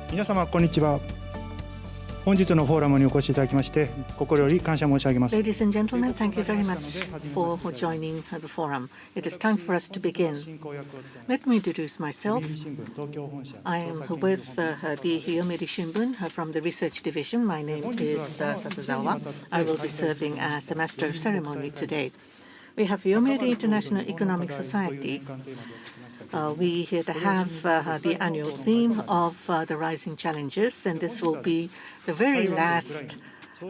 皆様こんにちは。本日のフォーラムにお越しいただきまして心より感謝申し上げます。 Ladies and gentlemen, thank you very much for joining the forum. It is time for us to begin. Let me introduce myself. I am with the Yomiuri Shimbun from the research division. My name is Satazawa. I will be serving as the master of ceremony today. We have Yomiuri International Economic Society. We have the annual theme of the rising challenges, and this will be the very last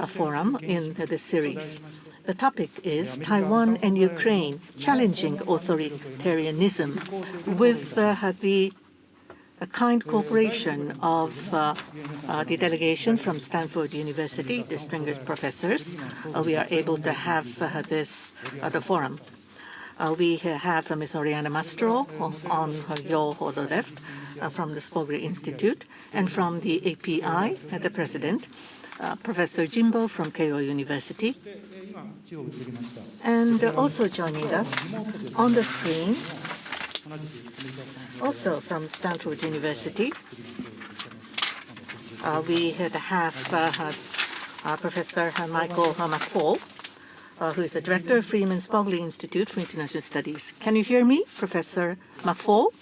forum in this series. The topic is Taiwan and Ukraine, challenging authoritarianism, with the kind cooperation of the delegation from Stanford University, distinguished professors. We are able to have this the forum. We have Ms. Oriana Mastro on your left from the Spogri Institute, and from the API, the president, Professor Jimbo from Keio University. And also joining us on the screen, also from Stanford University, we have Professor Michael McFall, who is the director of Freeman Spogli Institute for International Studies. Can you hear me, Professor McFall?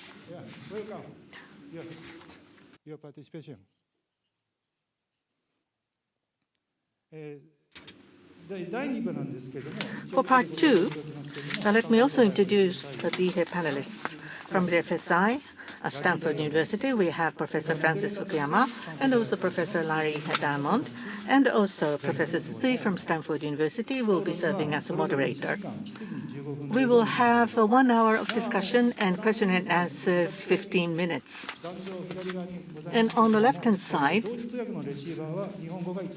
Welcome. Your participation. For part two, let me also introduce the panelists. From the FSI, Stanford University, we have Professor Francis Fukuyama and also Professor Larry Diamond, and also Professor Tsutsui from Stanford University will be serving as a moderator. We will have 1 hour of discussion and question and answers 15 minutes. And on the left-hand side,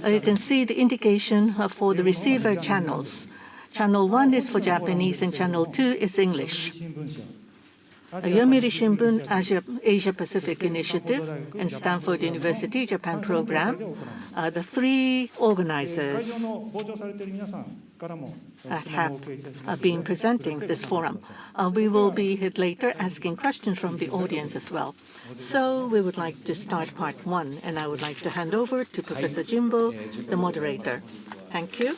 you can see the indication for the receiver channels. Channel 1 is for Japanese and Channel 2 is English. Yomiuri Shimbun Asia Pacific Initiative and Stanford University Japan Program, the three organizers have been presenting this forum. We will be later asking questions from the audience as well. So we would like to start part one, and I would like to hand over to Professor Jimbo, the moderator. Thank you.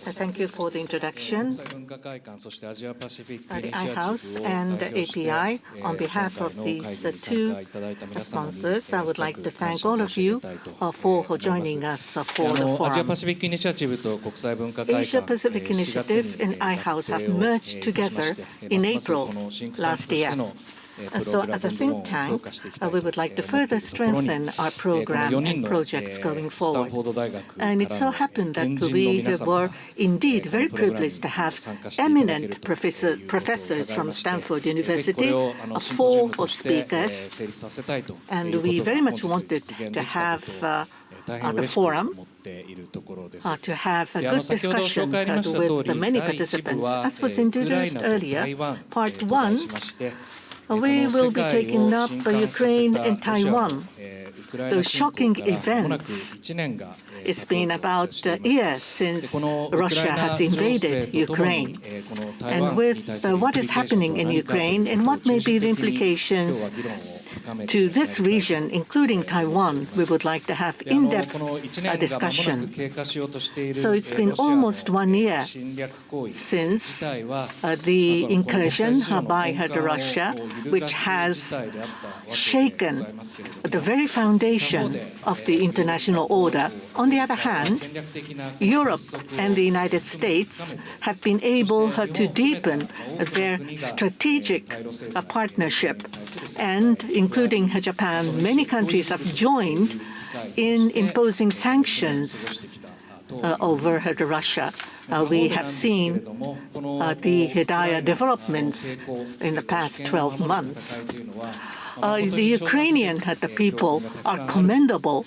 Thank you for the introduction. The I-House and the API, on behalf of these two sponsors, I would like to thank all of you for joining us for the forum. Asia-Pacific Initiative and I-House have merged together in April last year. So as a think tank, we would like to further strengthen our program and projects going forward. And it so happened that we were indeed very privileged to have eminent professors from Stanford University, 4 speakers, and we very much wanted to have the forum to have a good discussion with the many participants. As was introduced earlier, part 1, we will be taking up Ukraine and Taiwan. Those shocking events. It's been about a year since Russia has invaded Ukraine. And with what is happening in Ukraine and what may be the implications to this region, including Taiwan, we would like to have in-depth discussion. So it's been almost 1 year since the incursion by Russia, which has shaken the very foundation of the international order. On the other hand, Europe and the United States have been able to deepen their strategic partnership, and including Japan, many countries have joined in imposing sanctions over Russia. We have seen the dire developments in the past 12 months. The Ukrainian people are commendable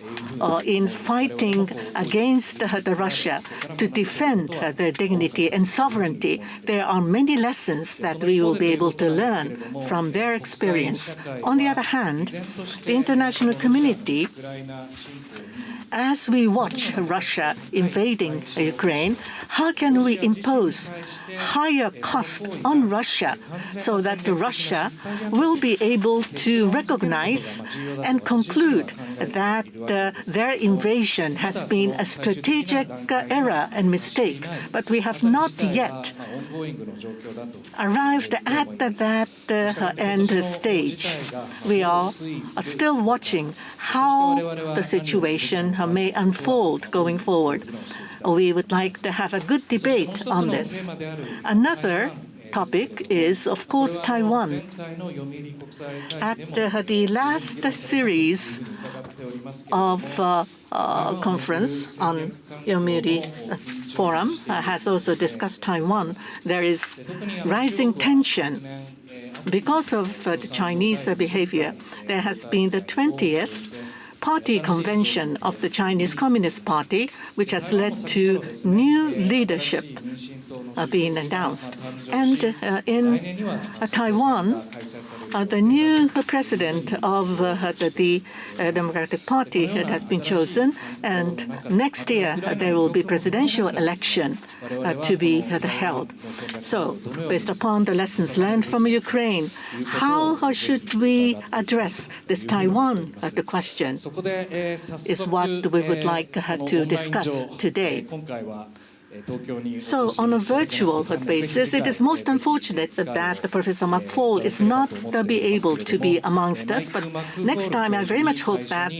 in fighting against Russia to defend their dignity and sovereignty. There are many lessons that we will be able to learn from their experience. On the other hand, the international community as we watch Russia invading Ukraine, how can we impose higher cost on Russia so that Russia will be able to recognize and conclude that their invasion has been a strategic error and mistake, but we have not yet arrived at that end stage. We are still watching how the situation may unfold going forward. We would like to have a good debate on this. Another topic is, of course, Taiwan. At the last series of conference on Yomiuri Forum has also discussed Taiwan. There is rising tension because of the Chinese behavior. There has been the 20th Party Convention of the Chinese Communist Party, which has led to new leadership being announced. And in Taiwan, the new president of the Democratic Party has been chosen, and next year there will be presidential election to be held. So, based upon the lessons learned from Ukraine, how should we address this Taiwan the question is what we would like to discuss today. So, on a virtual basis, it is most unfortunate that Professor Mac-Fall is not be able to be amongst us. But next time, I very much hope that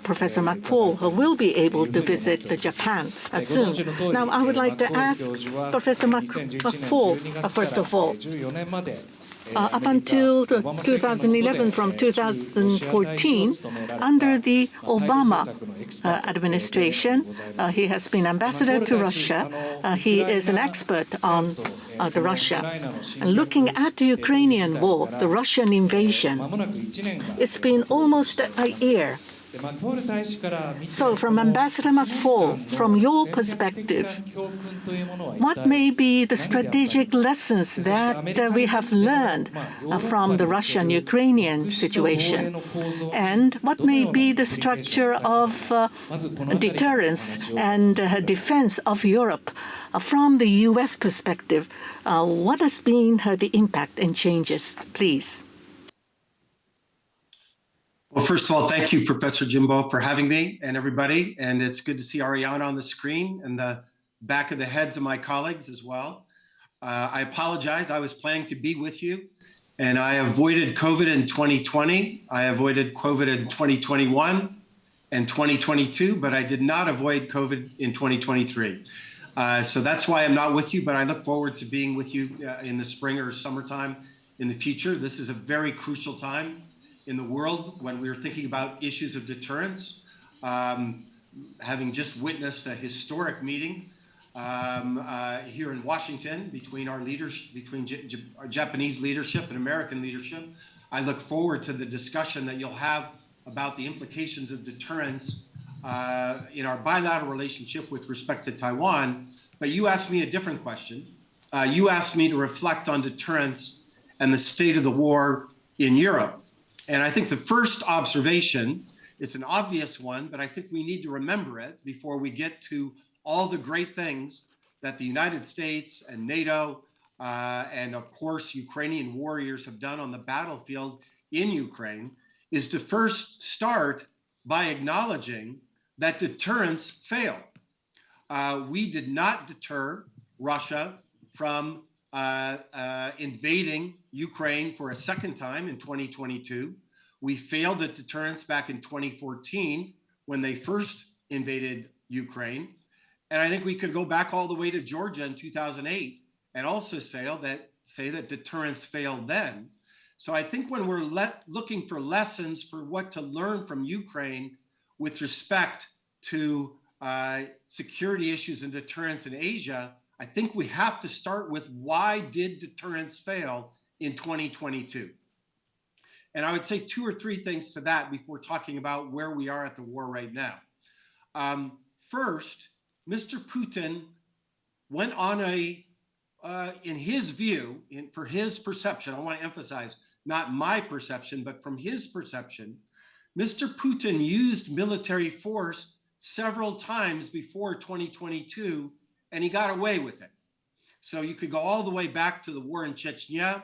Professor Mac-Fall will be able to visit Japan soon. Now, I would like to ask Professor Mac-Fall, first of all, up until 2011, from 2014, under the Obama administration, he has been ambassador to Russia. He is an expert on Russia. And looking at the Ukrainian war, the Russian invasion, it's been almost a year. So, from Ambassador Mac-Fall, from your perspective, what may be the strategic lessons that we have learned from the Russian-Ukrainian situation? And what may be the structure of deterrence and defense of Europe from the U.S. perspective? What has been the impact and changes, please? Well, first of all, thank you, Professor Jimbo, for having me and everybody. And it's good to see Ariana on the screen and the back of the heads of my colleagues as well. I apologize. I was planning to be with you, and I avoided COVID in 2020. I avoided COVID in 2021 and 2022, but I did not avoid COVID in 2023. So that's why I'm not with you, but I look forward to being with you in the spring or summertime in the future. This is a very crucial time in the world when we are thinking about issues of deterrence. Having just witnessed a historic meeting here in Washington between our leaders, between our Japanese leadership and American leadership, I look forward to the discussion that you'll have about the implications of deterrence in our bilateral relationship with respect to Taiwan. But you asked me a different question. You asked me to reflect on deterrence and the state of the war in Europe. And I think the first observation, it's an obvious one, but I think we need to remember it before we get to all the great things that the United States and NATO and, of course, Ukrainian warriors have done on the battlefield in Ukraine, is to first start by acknowledging that deterrence failed. We did not deter Russia from invading Ukraine for a second time in 2022. We failed at deterrence back in 2014 when they first invaded Ukraine. And I think we could go back all the way to Georgia in 2008 and also say that deterrence failed then. So I think when we're looking for lessons for what to learn from Ukraine with respect to security issues and deterrence in Asia, I think we have to start with why did deterrence fail in 2022? And I would say two or three things to that before talking about where we are at the war right now. First, Mr. Putin went on in his view, for his perception, I want to emphasize, not my perception, but from his perception, Mr. Putin used military force several times before 2022, and he got away with it. So you could go all the way back to the war in Chechnya,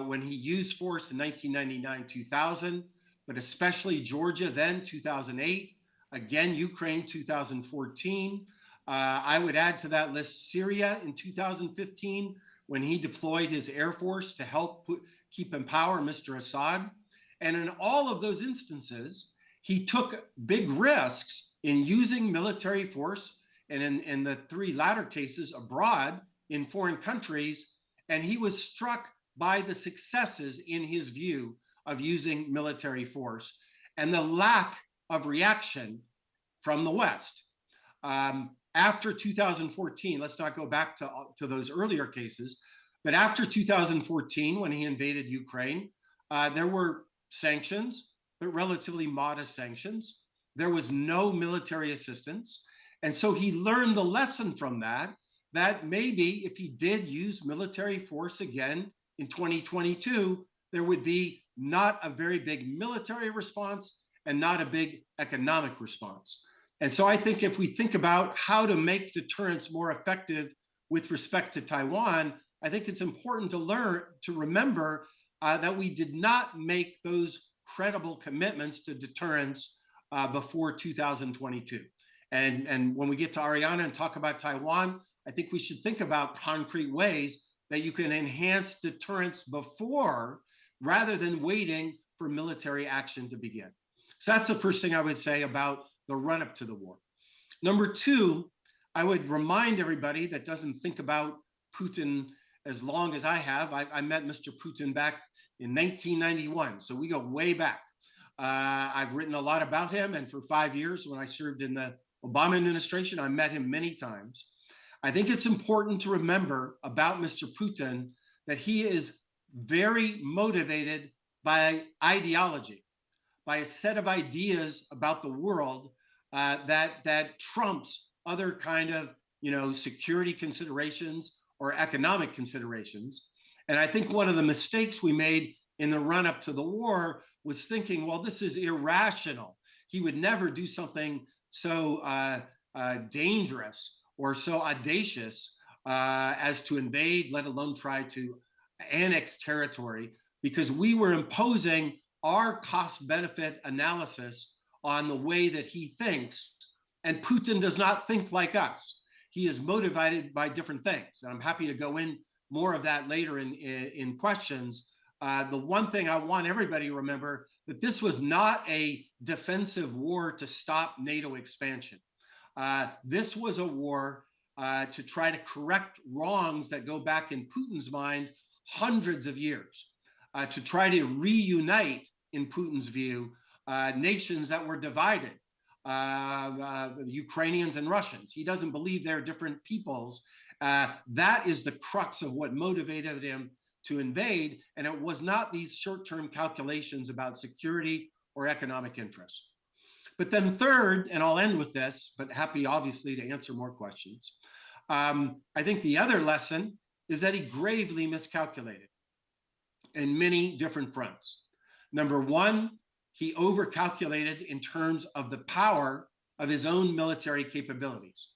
when he used force in 1999-2000, but especially Georgia then, 2008, again, Ukraine, 2014. I would add to that list Syria in 2015, when he deployed his air force to help keep in power Mr. Assad. And in all of those instances, he took big risks in using military force, and in the three latter cases abroad in foreign countries, and he was struck by the successes in his view of using military force and the lack of reaction from the West. After 2014, let's not go back to those earlier cases, but after 2014, when he invaded Ukraine, there were sanctions, but relatively modest sanctions. There was no military assistance. And so he learned the lesson from that, that maybe if he did use military force again in 2022, there would be not a very big military response and not a big economic response. And so I think if we think about how to make deterrence more effective with respect to Taiwan, I think it's important to remember that we did not make those credible commitments to deterrence before 2022. And when we get to Ariana and talk about Taiwan, I think we should think about concrete ways that you can enhance deterrence before, rather than waiting for military action to begin. So that's the first thing I would say about the run-up to the war. Number two, I would remind everybody that doesn't think about Putin as long as I have. I met Mr. Putin back in 1991, so we go way back. I've written a lot about him, and for 5 years when I served in the Obama administration, I met him many times. I think it's important to remember about Mr. Putin that he is very motivated by ideology, by a set of ideas about the world that trumps other kind of, security considerations or economic considerations. And I think one of the mistakes we made in the run-up to the war was thinking, well, this is irrational. He would never do something so dangerous or so audacious as to invade, let alone try to annex territory, because we were imposing our cost-benefit analysis on the way that he thinks. And Putin does not think like us. He is motivated by different things. And I'm happy to go in more of that later in questions. The one thing I want everybody to remember, that this was not a defensive war to stop NATO expansion. This was a war to try to correct wrongs that go back in Putin's mind hundreds of years, to try to reunite, in Putin's view, nations that were divided, the Ukrainians and Russians. He doesn't believe they're different peoples. That is the crux of what motivated him to invade, and it was not these short-term calculations about security or economic interests. But then third, and I'll end with this, but happy obviously to answer more questions, I think the other lesson is that he gravely miscalculated in many different fronts. Number one, he overcalculated in terms of the power of his own military capabilities.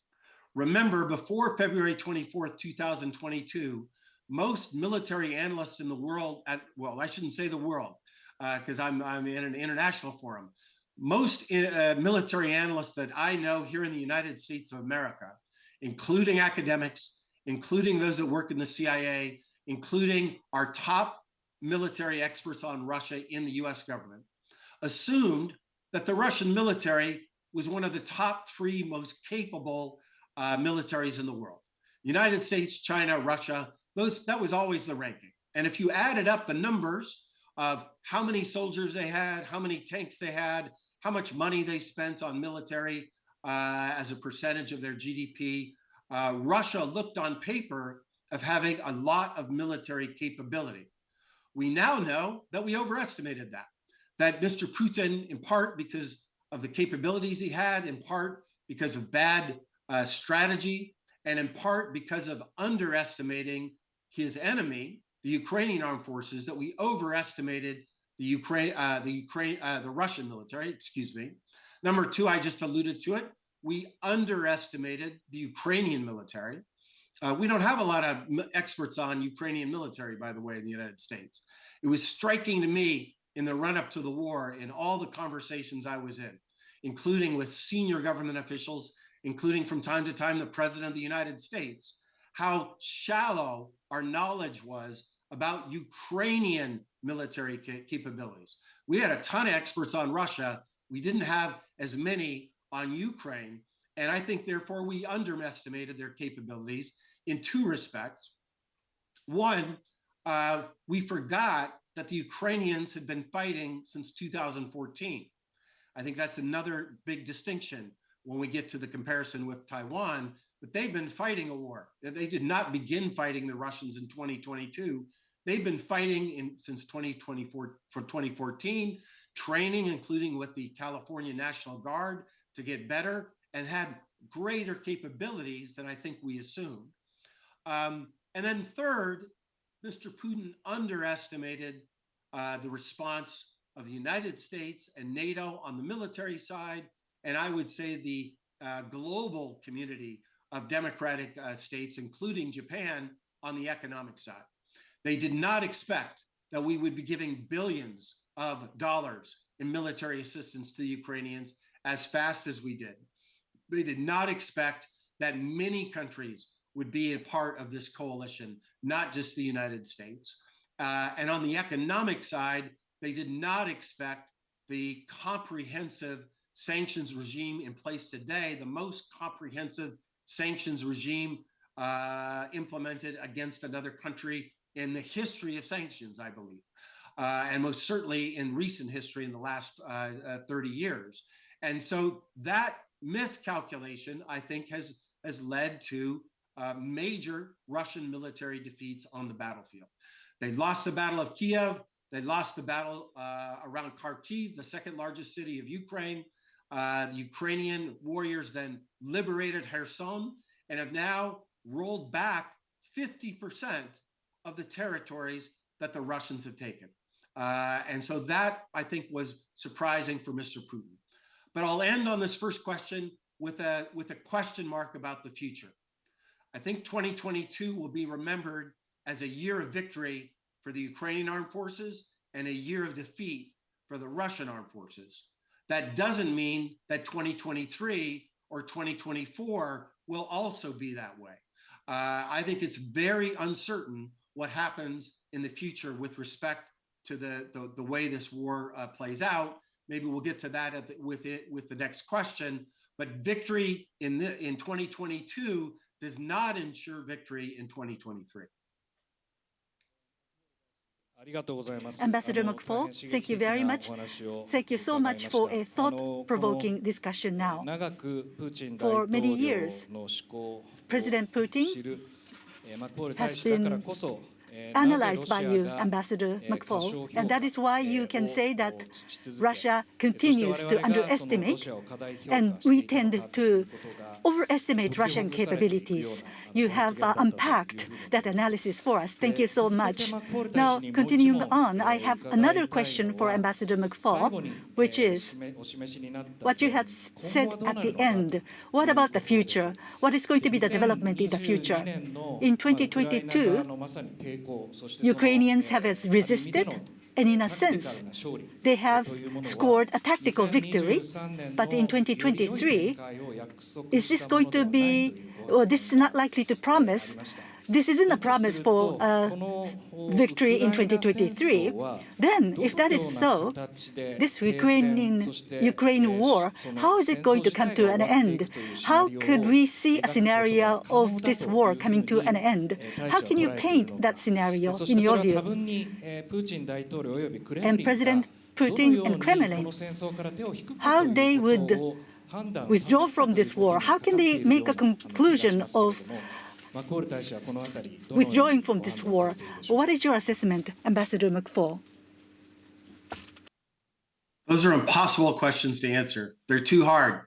Remember, before February 24th, 2022, most military analysts in the world, I shouldn't say the world, because I'm in an international forum. Most military analysts that I know here in the United States of America, including academics, including those that work in the CIA, including our top military experts on Russia in the US government, assumed that the Russian military was one of the top three most capable militaries in the world. United States, China, Russia, that was always the ranking. And if you added up the numbers of how many soldiers they had, how many tanks they had, how much money they spent on military as a percentage of their GDP, Russia looked on paper of having a lot of military capability. We now know that we overestimated that Mr. Putin, in part because of the capabilities he had, in part because of bad strategy, and in part because of underestimating his enemy, the Ukrainian armed forces, that we overestimated the Russian military, excuse me. Number two, I just alluded to it. We underestimated the Ukrainian military. We don't have a lot of experts on Ukrainian military, by the way, in the United States. It was striking to me in the run-up to the war, in all the conversations I was in, including with senior government officials, including from time to time the President of the United States, how shallow our knowledge was about Ukrainian military capabilities. We had a ton of experts on Russia. We didn't have as many on Ukraine. And I think, therefore, we underestimated their capabilities in two respects. One, we forgot that the Ukrainians had been fighting since 2014. I think that's another big distinction when we get to the comparison with Taiwan, but they've been fighting a war. They did not begin fighting the Russians in 2022. They've been fighting since 2014, training, including with the California National Guard, to get better, and had greater capabilities than I think we assumed. And then third, Mr. Putin underestimated the response of the United States and NATO on the military side, and I would say the global community of democratic states, including Japan, on the economic side. They did not expect that we would be giving billions of dollars in military assistance to the Ukrainians as fast as we did. They did not expect that many countries would be a part of this coalition, not just the United States. And on the economic side, they did not expect the comprehensive sanctions regime in place today, the most comprehensive sanctions regime implemented against another country in the history of sanctions, I believe, and most certainly in recent history in the last 30 years. And so that miscalculation, I think, has led to major Russian military defeats on the battlefield. They lost the Battle of Kiev. They lost the battle around Kharkiv, the second largest city of Ukraine. The Ukrainian warriors then liberated Kherson and have now rolled back 50% of the territories that the Russians have taken. And so that, I think, was surprising for Mr. Putin. But I'll end on this first question with a question mark about the future. I think 2022 will be remembered as a year of victory for the Ukrainian armed forces and a year of defeat for the Russian armed forces. That doesn't mean that 2023 or 2024 will also be that way. I think it's very uncertain what happens in the future with respect to the way this war plays out. Maybe we'll get to that with the next question. But victory in 2022 does not ensure victory in 2023. Ambassador McFaul, thank you very much. Thank you so much for a thought-provoking discussion now. For many years, President Putin has been analyzed by you, Ambassador McFaul, and that is why you can say that Russia continues to underestimate, and we tend to overestimate Russian capabilities. You have unpacked that analysis for us. Thank you so much. Now, continuing on, I have another question for Ambassador McFaul, which is what you had said at the end. What about the future? What is going to be the development in the future? In 2022, Ukrainians have resisted, and in a sense, they have scored a tactical victory. But in 2023, is this going to be, or this is not likely to promise, this isn't a promise for victory in 2023. Then, if that is so, this Ukraine war, how is it going to come to an end? How could we see a scenario of this war coming to an end? How can you paint that scenario in your view? And President Putin and Kremlin, how they would withdraw from this war? How can they make a conclusion of withdrawing from this war? What is your assessment, Ambassador McFaul? Those are impossible questions to answer. They're too hard.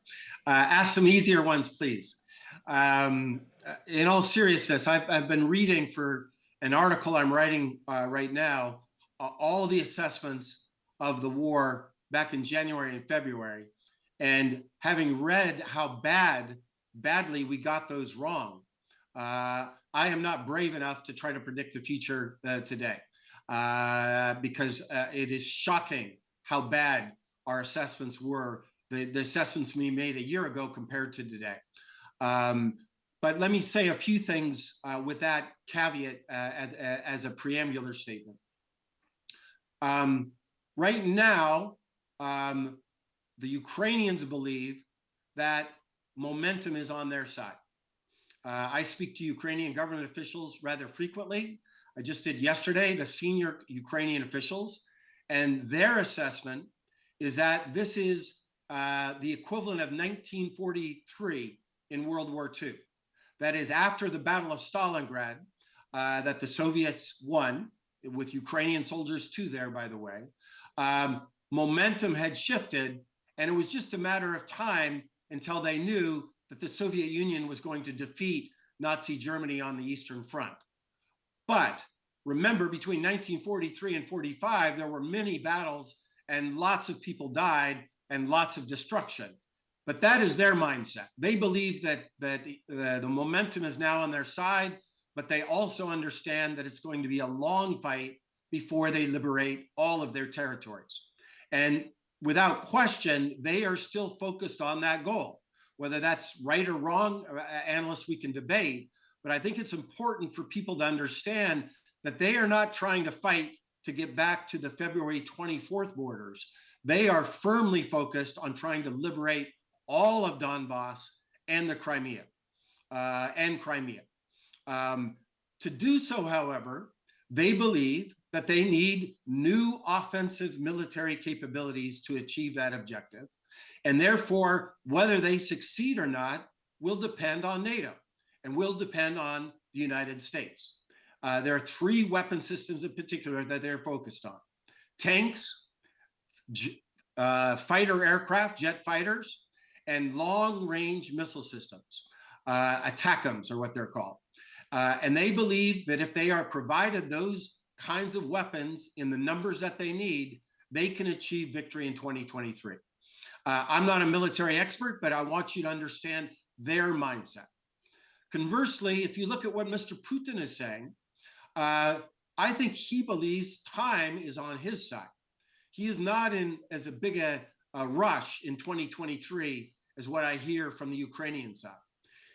Ask some easier ones, please. In all seriousness, I've been reading for an article I'm writing right now, all the assessments of the war back in January and February, and having read how badly we got those wrong, I am not brave enough to try to predict the future today, because it is shocking how bad our assessments were, the assessments we made a year ago compared to today. But let me say a few things with that caveat as a preambular statement. Right now, the Ukrainians believe that momentum is on their side. I speak to Ukrainian government officials rather frequently. I just did yesterday to senior Ukrainian officials, and their assessment is that this is the equivalent of 1943 in World War II. That is after the Battle of Stalingrad that the Soviets won, with Ukrainian soldiers too there, by the way. Momentum had shifted, and it was just a matter of time until they knew that the Soviet Union was going to defeat Nazi Germany on the Eastern Front. But remember, between 1943 and 45, there were many battles and lots of people died and lots of destruction. But that is their mindset. They believe that the momentum is now on their side, but they also understand that it's going to be a long fight before they liberate all of their territories. And without question, they are still focused on that goal. Whether that's right or wrong, analysts we can debate, but I think it's important for people to understand that they are not trying to fight to get back to the February 24th borders. They are firmly focused on trying to liberate all of Donbass and the Crimea, To do so, however, they believe that they need new offensive military capabilities to achieve that objective. And therefore, whether they succeed or not will depend on NATO and will depend on the United States. There are three weapon systems in particular that they're focused on: tanks, fighter aircraft, jet fighters, and long-range missile systems. ATACMS are what they're called. And they believe that if they are provided those kinds of weapons in the numbers that they need, they can achieve victory in 2023. I'm not a military expert, but I want you to understand their mindset. Conversely, if you look at what Mr. Putin is saying, I think he believes time is on his side. He is not in as a big a rush in 2023 as what I hear from the Ukrainian side.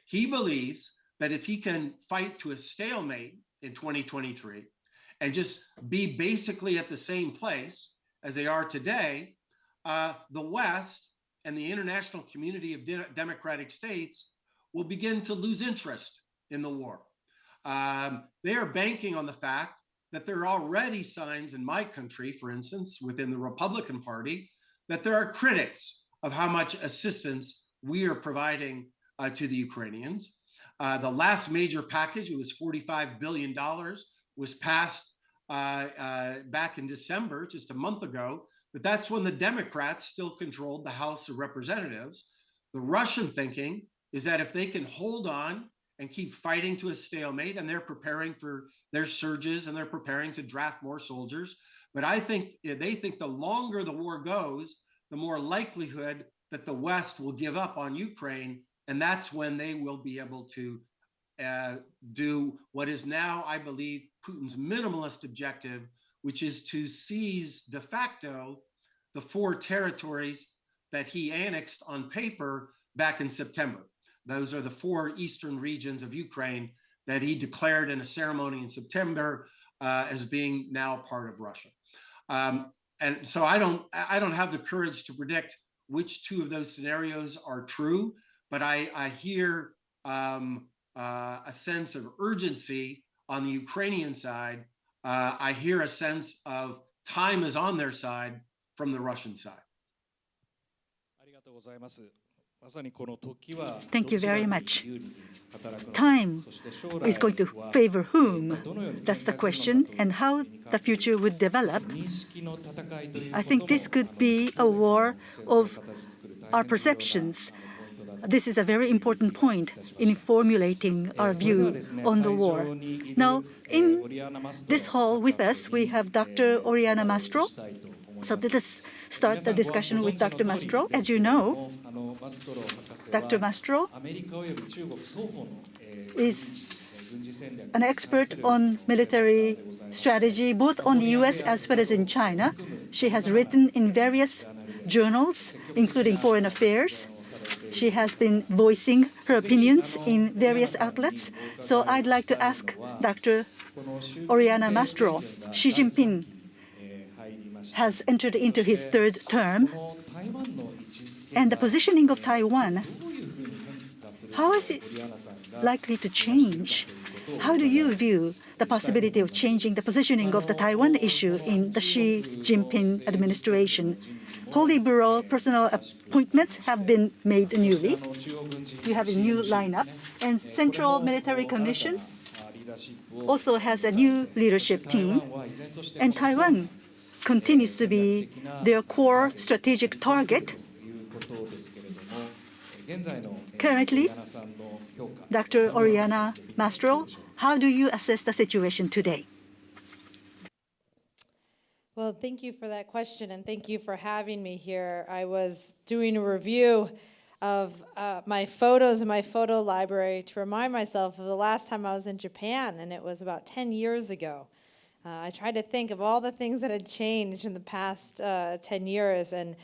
He believes that if he can fight to a stalemate in 2023 and just be basically at the same place as they are today, the West and the international community of democratic states will begin to lose interest in the war. They are banking on the fact that there are already signs in my country, for instance, within the Republican Party, that there are critics of how much assistance we are providing to the Ukrainians. The last major package, it was $45 billion, was passed back in December, just a month ago, but that's when the Democrats still controlled the House of Representatives. The Russian thinking is that if they can hold on and keep fighting to a stalemate, and they're preparing for their surges and they're preparing to draft more soldiers, but I think they think the longer the war goes, the more likelihood that the West will give up on Ukraine, and that's when they will be able to do what is now, I believe, Putin's minimalist objective, which is to seize de facto the 4 territories that he annexed on paper back in September. Those are the 4 eastern regions of Ukraine that he declared in a ceremony in September as being now part of Russia. And so I don't have the courage to predict which 2 of those scenarios are true, but I hear a sense of urgency on the Ukrainian side. I hear a sense of time is on their side from the Russian side. Thank you very much. Time is going to favor whom? That's the question, and how the future would develop. I think this could be a war of our perceptions. This is a very important point in formulating our view on the war. Now, in this hall with us, we have Dr. Oriana Mastro. So let us start the discussion with Dr. Mastro. As you know, Dr. Mastro is an expert on military strategy, both on the U.S. as well as in China. She has written in various journals, including Foreign Affairs. She has been voicing her opinions in various outlets. So I'd like to ask Dr. Oriana Mastro. Xi Jinping has entered into his third term, and the positioning of Taiwan, how is it likely to change? How do you view the possibility of changing the positioning of the Taiwan issue in the Xi Jinping administration? Politburo personnel appointments have been made newly. You have a new lineup, and Central Military Commission also has a new leadership team, and Taiwan continues to be their core strategic target. Currently, Dr. Oriana Mastro, how do you assess the situation today? Well, thank you for that question, and thank you for having me here. I was doing a review of my photos in my photo library to remind myself of the last time I was in Japan, and it was about 10 years ago. I tried to think of all the things that had changed in the past 10 years, and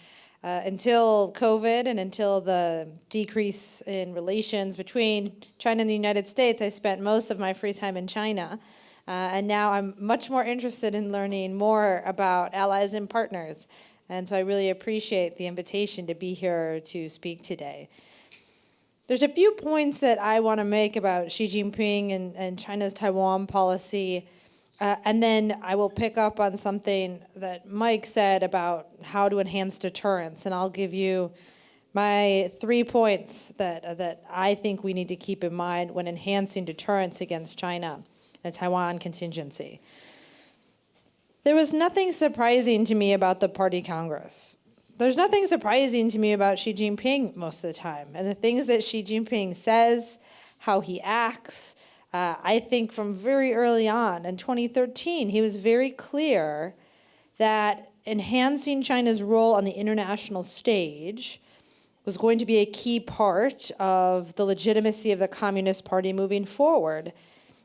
until COVID and until the decrease in relations between China and the United States, I spent most of my free time in China. And now I'm much more interested in learning more about allies and partners. And so I really appreciate the invitation to be here to speak today. There's a few points that I want to make about Xi Jinping and China's Taiwan policy. And then I will pick up on something that Mike said about how to enhance deterrence. And I'll give you my 3 points that I think we need to keep in mind when enhancing deterrence against China and Taiwan contingency. There was nothing surprising to me about the Party Congress. There's nothing surprising to me about Xi Jinping most of the time. And the things that Xi Jinping says, how he acts, I think from very early on, in 2013, he was very clear that enhancing China's role on the international stage was going to be a key part of the legitimacy of the Communist Party moving forward.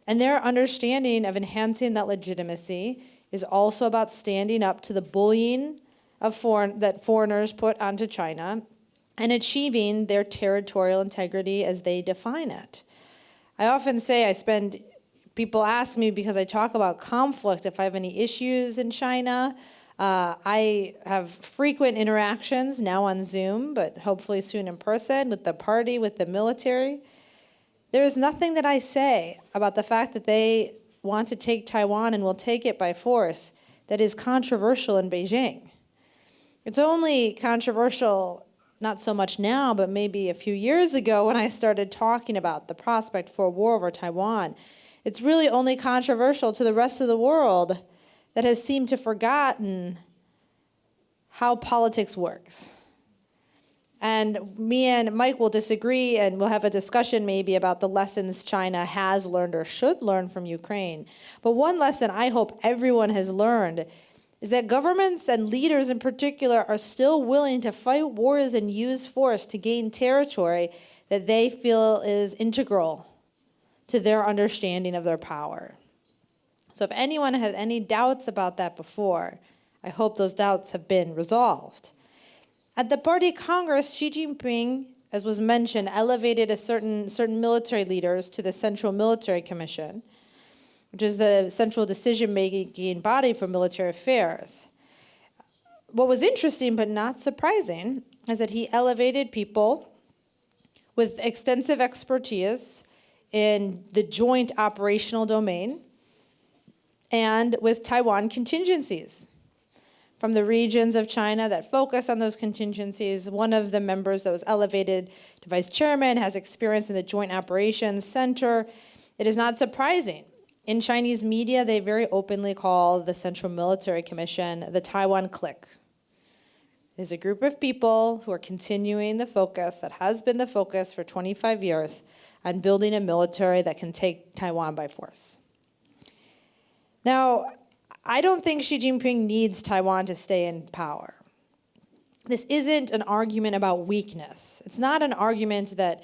And their understanding of enhancing that legitimacy is also about standing up to the bullying of that foreigners put onto China and achieving their territorial integrity as they define it. I often say people ask me because I talk about conflict, if I have any issues in China. I have frequent interactions now on Zoom, but hopefully soon in person with the party, with the military. There is nothing that I say about the fact that they want to take Taiwan and will take it by force that is controversial in Beijing. It's only controversial not so much now, but maybe a few years ago when I started talking about the prospect for a war over Taiwan. It's really only controversial to the rest of the world that has seemed to have forgotten how politics works. And me and Mike will disagree, and we'll have a discussion maybe about the lessons China has learned or should learn from Ukraine. But one lesson I hope everyone has learned is that governments and leaders in particular are still willing to fight wars and use force to gain territory that they feel is integral to their understanding of their power. So if anyone had any doubts about that before, I hope those doubts have been resolved. At the Party Congress, Xi Jinping, as was mentioned, elevated certain military leaders to the Central Military Commission, which is the central decision-making body for military affairs. What was interesting but not surprising is that he elevated people with extensive expertise in the joint operational domain and with Taiwan contingencies. From the regions of China that focus on those contingencies, one of the members that was elevated to vice chairman has experience in the Joint Operations Center. It is not surprising. In Chinese media, they very openly call the Central Military Commission the Taiwan Clique. It is a group of people who are continuing the focus that has been the focus for 25 years on building a military that can take Taiwan by force. Now, I don't think Xi Jinping needs Taiwan to stay in power. This isn't an argument about weakness. It's not an argument that,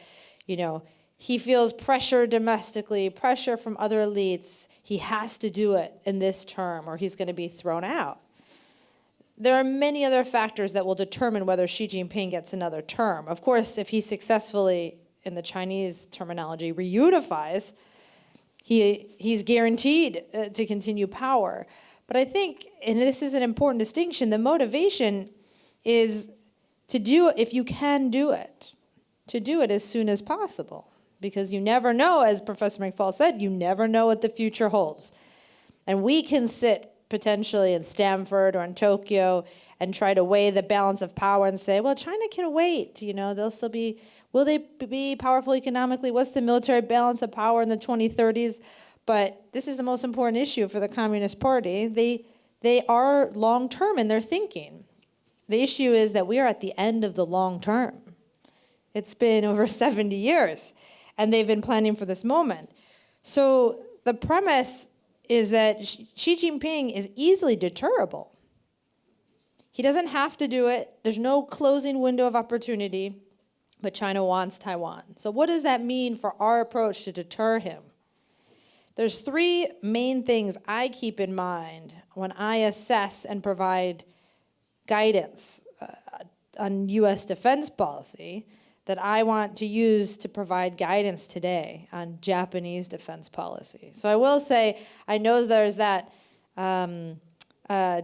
he feels pressure domestically, pressure from other elites. He has to do it in this term or he's going to be thrown out. There are many other factors that will determine whether Xi Jinping gets another term. Of course, if he successfully, in the Chinese terminology, reunifies, he's guaranteed to continue power. But I think, and this is an important distinction, the motivation is to do it, if you can do it, to do it as soon as possible. Because you never know, as Professor McFall said, you never know what the future holds. And we can sit potentially in Stanford or in Tokyo and try to weigh the balance of power and say, well, China can wait. They'll still be, will they be powerful economically? What's the military balance of power in the 2030s? But this is the most important issue for the Communist Party. They are long-term in their thinking. The issue is that we are at the end of the long term. It's been over 70 years. And they've been planning for this moment. So the premise is that Xi Jinping is easily deterrable. He doesn't have to do it. There's no closing window of opportunity, but China wants Taiwan. So what does that mean for our approach to deter him? There's three main things I keep in mind when I assess and provide guidance on U.S. defense policy that I want to use to provide guidance today on Japanese defense policy. So I will say, I know there's that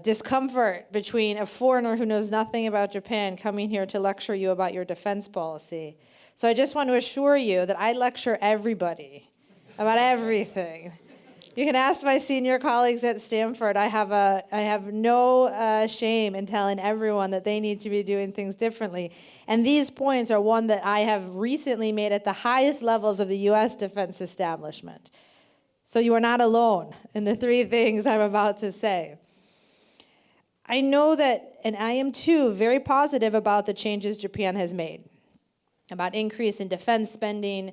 discomfort between a foreigner who knows nothing about Japan coming here to lecture you about your defense policy. So I just want to assure you that I lecture everybody about everything. You can ask my senior colleagues at Stanford. I have no shame in telling everyone that they need to be doing things differently. And these points are one that I have recently made at the highest levels of the U.S. defense establishment. So you are not alone in the three things I'm about to say. I know that, and I am too, very positive about the changes Japan has made, about increase in defense spending,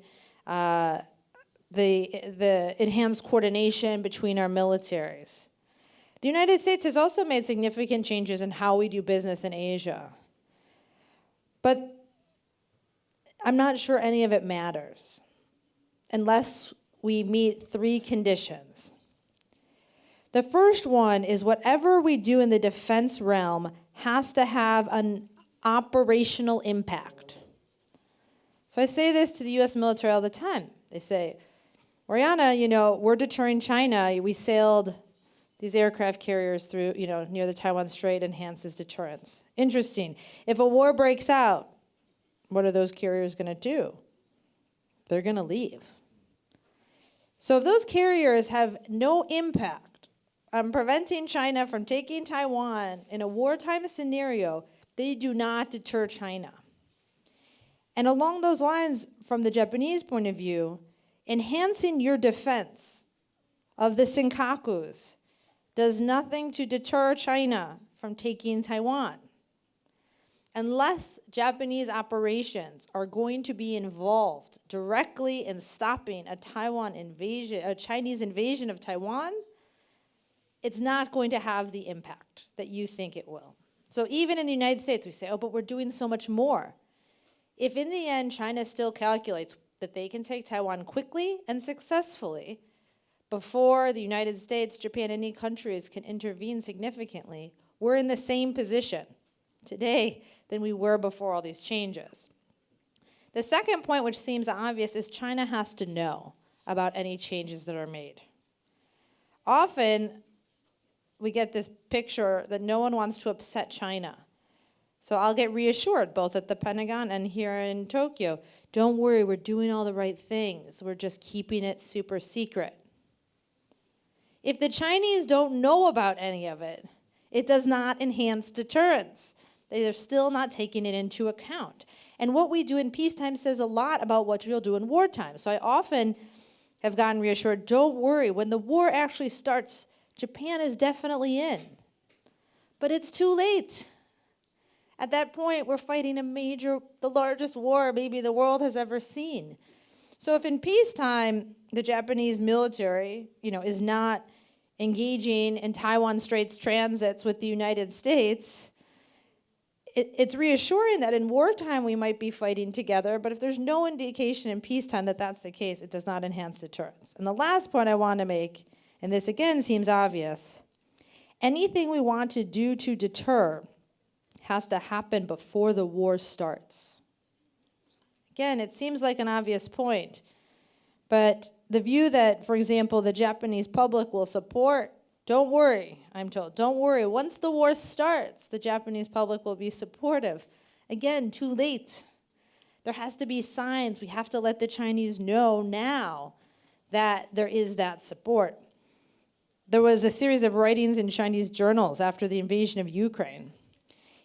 the enhanced coordination between our militaries. The United States has also made significant changes in how we do business in Asia. But I'm not sure any of it matters unless we meet three conditions. The first one is whatever we do in the defense realm has to have an operational impact. So I say this to the U.S. military all the time. They say, Oriana, we're deterring China. We sailed these aircraft carriers through, near the Taiwan Strait, enhances deterrence. Interesting. If a war breaks out, what are those carriers going to do? They're going to leave. So if those carriers have no impact on preventing China from taking Taiwan in a wartime scenario, they do not deter China. And along those lines, from the Japanese point of view, enhancing your defense of the Senkakus does nothing to deter China from taking Taiwan. Unless Japanese operations are going to be involved directly in stopping a Chinese invasion of Taiwan, it's not going to have the impact that you think it will. So even in the United States, we say, but we're doing so much more. If in the end China still calculates that they can take Taiwan quickly and successfully before the United States, Japan, any countries can intervene significantly, we're in the same position today than we were before all these changes. The second point, which seems obvious, is China has to know about any changes that are made. Often, we get this picture that no one wants to upset China. So I'll get reassured, both at the Pentagon and here in Tokyo. Don't worry, we're doing all the right things. We're just keeping it super secret. If the Chinese don't know about any of it, it does not enhance deterrence. They are still not taking it into account. And what we do in peacetime says a lot about what you'll do in wartime. So I often have gotten reassured, don't worry, when the war actually starts, Japan is definitely in. But it's too late. At that point, we're fighting the largest war maybe the world has ever seen. So if in peacetime, the Japanese military, is not engaging in Taiwan Straits transits with the United States, it's reassuring that in wartime we might be fighting together, but if there's no indication in peacetime that that's the case, it does not enhance deterrence. And the last point I want to make, and this again seems obvious, anything we want to do to deter has to happen before the war starts. Again, it seems like an obvious point, but the view that, for example, the Japanese public will support, don't worry, I'm told, don't worry. Once the war starts, the Japanese public will be supportive. Again, too late. There has to be signs. We have to let the Chinese know now that there is that support. There was a series of writings in Chinese journals after the invasion of Ukraine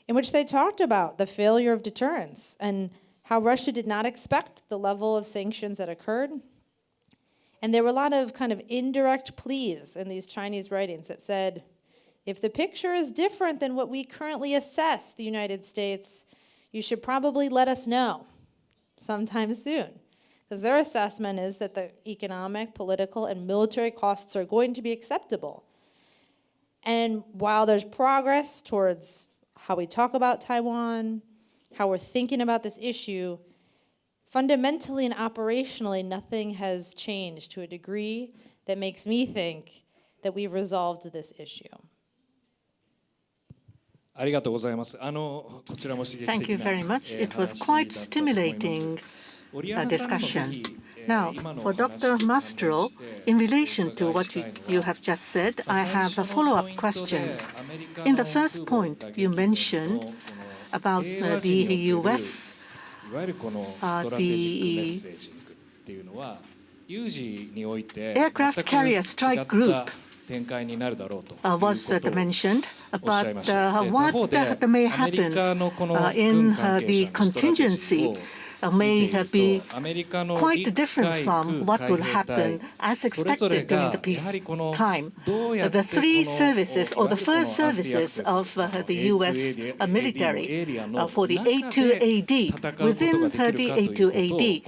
in which they talked about the failure of deterrence and how Russia did not expect the level of sanctions that occurred. And there were a lot of kind of indirect pleas in these Chinese writings that said, if the picture is different than what we currently assess the United States, you should probably let us know sometime soon. Because their assessment is that the economic, political, and military costs are going to be acceptable. And while there's progress towards how we talk about Taiwan, how we're thinking about this issue, fundamentally and operationally, nothing has changed to a degree that makes me think that we've resolved this issue. ありがとうございます。こちらも刺激的な Thank you very much. It was quite stimulating discussion. Now, for Dr. Mastro, in relation to what you have just said, I have a follow-up question. In the first point, you mentioned about the U.S. いわゆるこのストラテジックメッセージングっていうのは有事において全く違った展開になるだろうということをおっしゃいまして、他方でアメリカのこの軍関係者のストラテジーを may be quite different from what will happen as expected during the peacetime. The three services or the first services of the U.S. military for the A2AD, within the A2AD,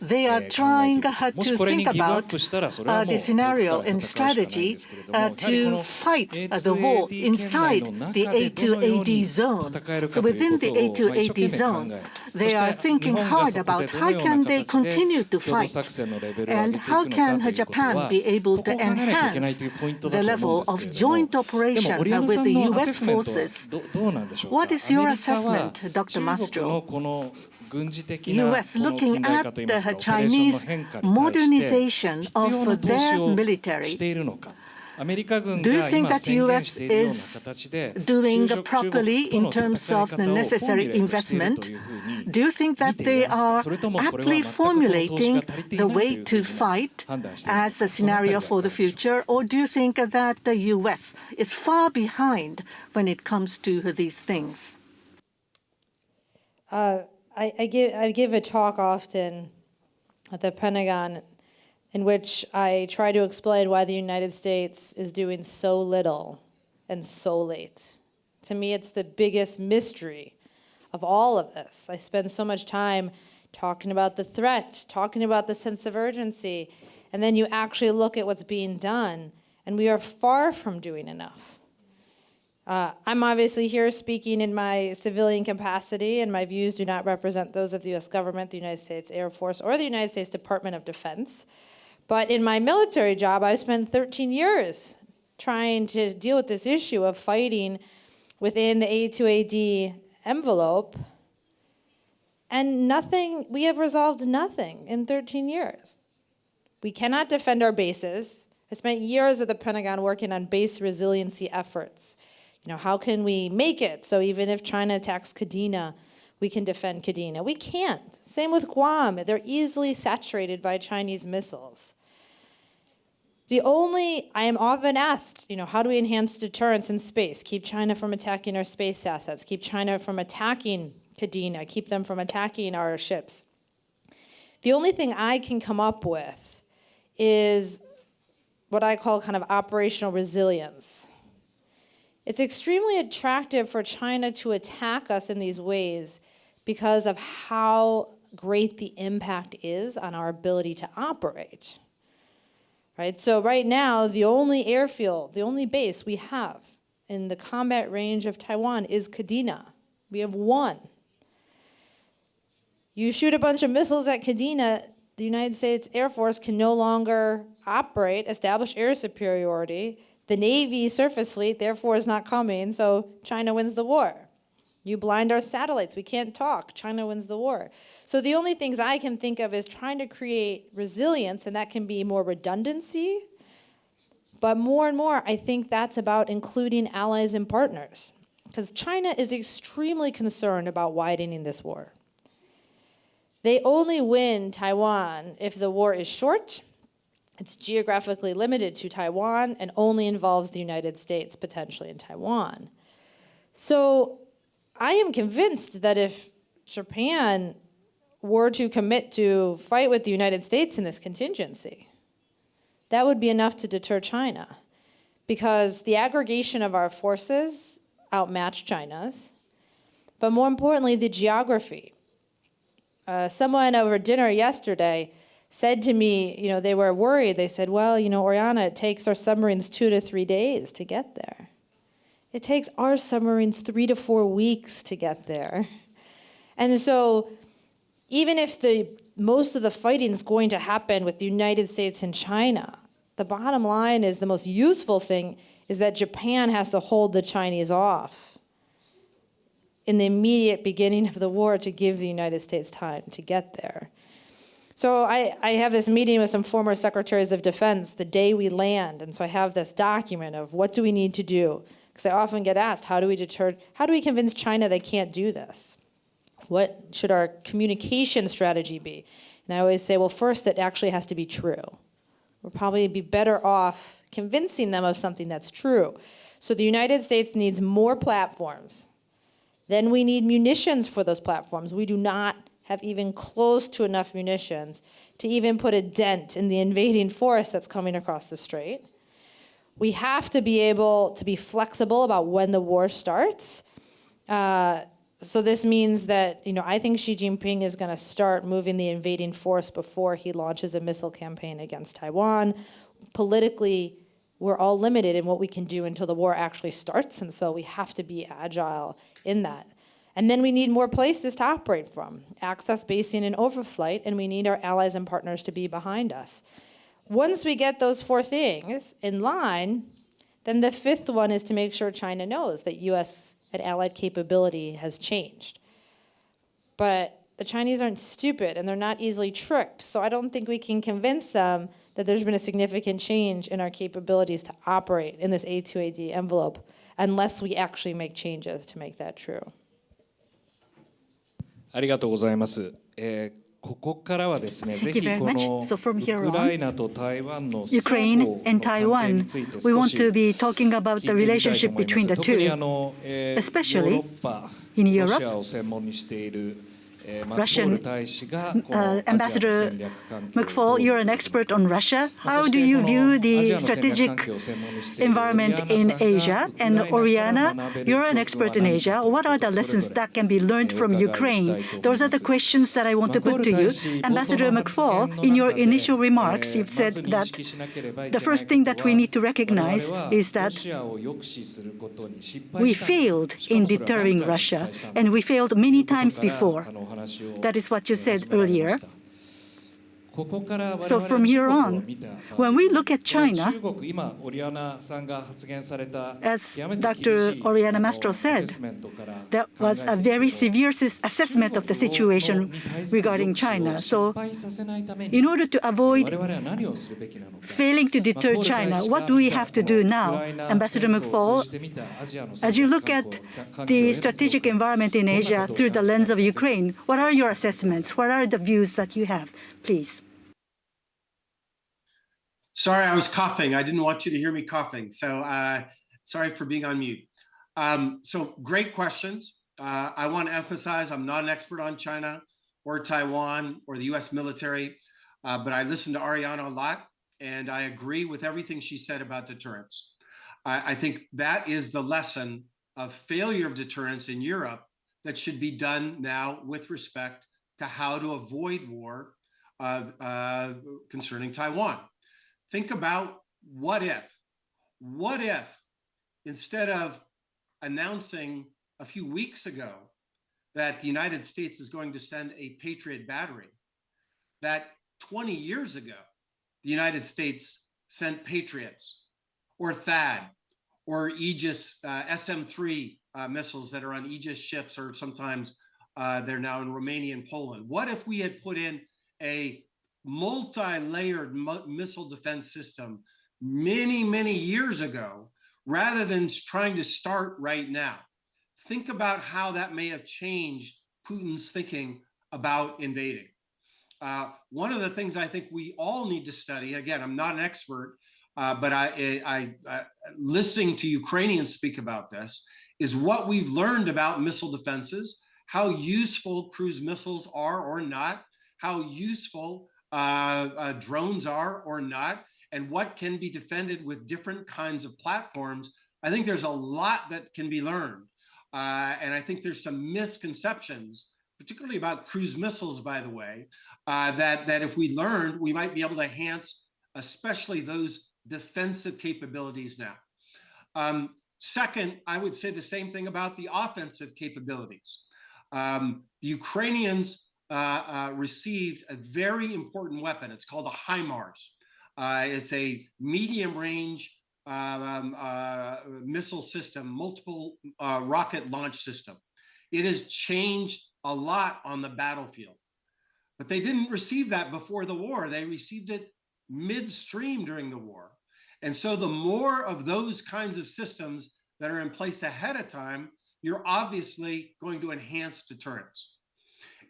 they are trying to think about the scenario and strategy to fight the war inside the A2AD zone. So within the A2AD zone, they are thinking hard about how can they continue to fight and how can Japan be able to enhance the level of joint operation with the U.S. forces. What is your assessment, Dr. Mastro? U.S. looking at the Chinese modernization of their military. Do you think that U.S. is doing properly in terms of the necessary investment? Do you think that they are aptly formulating the way to fight as a scenario for the future? Or do you think that the U.S. is far behind when it comes to these things? I give a talk often at the Pentagon in which I try to explain why the United States is doing so little and so late. To me, it's the biggest mystery of all of this. I spend so much time talking about the threat, talking about the sense of urgency, and then you actually look at what's being done, and we are far from doing enough. I'm obviously here speaking in my civilian capacity, and my views do not represent those of the U.S. government, the United States Air Force, or the United States Department of Defense. But in my military job, I spent 13 years trying to deal with this issue of fighting within the A2AD envelope, and we have resolved nothing in 13 years. We cannot defend our bases. I spent years at the Pentagon working on base resiliency efforts. How can we make it so even if China attacks Kadena, we can defend Kadena? We can't. Same with Guam. They're easily saturated by Chinese missiles. I am often asked, how do we enhance deterrence in space? Keep China from attacking our space assets. Keep China from attacking Kadena. Keep them from attacking our ships. The only thing I can come up with is what I call kind of operational resilience. It's extremely attractive for China to attack us in these ways because of how great the impact is on our ability to operate. right? So right now, the only airfield, the only base we have in the combat range of Taiwan is Kadena. We have one. You shoot a bunch of missiles at Kadena, the United States Air Force can no longer operate, establish air superiority. The Navy surface fleet, therefore, is not coming, so China wins the war. You blind our satellites, we can't talk, China wins the war. So the only things I can think of is trying to create resilience, and that can be more redundancy. But more and more, I think that's about including allies and partners, because China is extremely concerned about widening this war. They only win Taiwan if the war is short, it's geographically limited to Taiwan, and only involves the United States potentially in Taiwan. So I am convinced that if Japan were to commit to fight with the United States in this contingency, that would be enough to deter China, because the aggregation of our forces outmatch China's, but more importantly, the geography. Someone over dinner yesterday said to me, they were worried. They said, well, Oriana, it takes our submarines 2 to 3 days to get there. It takes our submarines 3 to 4 weeks to get there. And so even if most of the fighting is going to happen with the United States and China, the bottom line is the most useful thing is that Japan has to hold the Chinese off in the immediate beginning of the war to give the United States time to get there. So I have this meeting with some former secretaries of defense the day we land, and so I have this document of what do we need to do, because I often get asked, how do we convince China they can't do this? What should our communication strategy be? And I always say, well, first, it actually has to be true. We'll probably be better off convincing them of something that's true. So the United States needs more platforms. Then we need munitions for those platforms. We do not have even close to enough munitions to even put a dent in the invading force that's coming across the strait. We have to be able to be flexible about when the war starts. So this means that, I think Xi Jinping is going to start moving the invading force before he launches a missile campaign against Taiwan. Politically, we're all limited in what we can do until the war actually starts, and so we have to be agile in that. And then we need more places to operate from, access, basing, and overflight, and we need our allies and partners to be behind us. Once we get those 4 things in line, then the 5th one is to make sure China knows that U.S. and allied capability has changed. But the Chinese aren't stupid, and they're not easily tricked, so I don't think we can convince them that there's been a significant change in our capabilities to operate in this A2AD envelope unless we actually make changes to make that true. ありがとうございます。ここからはですね、ぜひこのウクライナと台湾の双方の関係について少し聞いてみたいと思います。特にヨーロッパ、ロシアを専門にしている Russian Ambassador McFall, you're an expert on Russia. How do you view the strategic environment in Asia? And Oriana, you're an expert in Asia. What are the lessons that can be learned from Ukraine? Those are the questions that I want to put to you. Ambassador McFall, in your initial remarks, you've said that the first thing that we need to recognize is that we failed in deterring Russia, and we failed many times before. That is what you said earlier. So from here on, when we look at China, as Dr. Oriana Mastro said, there was a very severe assessment of the situation regarding China. So in order to avoid failing to deter China, what do we have to do now? Ambassador McFall, as you look at the strategic environment in Asia through the lens of Ukraine, what are your assessments? What are the views that you have? Please. Sorry, I was coughing. I didn't want you to hear me coughing. So sorry for being on mute. So great questions. I want to emphasize I'm not an expert on China or Taiwan or the US military, but I listened to Ariana a lot, and I agree with everything she said about deterrence. I think that is the lesson of failure of deterrence in Europe that should be done now with respect to how to avoid war concerning Taiwan. think about what if instead of announcing a few weeks ago that the United States is going to send a Patriot battery, that 20 years ago, the United States sent Patriots or THAAD or Aegis SM-3 missiles that are on Aegis ships, or sometimes they're now in Romania and Poland. What if we had put in a multi-layered missile defense system many, many years ago, rather than trying to start right now? Think about how that may have changed Putin's thinking about invading. One of the things I think we all need to study, again, I'm not an expert, but I listening to Ukrainians speak about this, is what we've learned about missile defenses, how useful cruise missiles are or not, how useful drones are or not, and what can be defended with different kinds of platforms. I think there's a lot that can be learned. And I think there's some misconceptions, particularly about cruise missiles, by the way, that if we learned, we might be able to enhance, especially those defensive capabilities now. Second, I would say the same thing about the offensive capabilities. The Ukrainians received a very important weapon. It's called a HIMARS. It's a medium-range missile system, multiple rocket launch system. It has changed a lot on the battlefield. But they didn't receive that before the war. They received it midstream during the war. And so the more of those kinds of systems that are in place ahead of time, you're obviously going to enhance deterrence.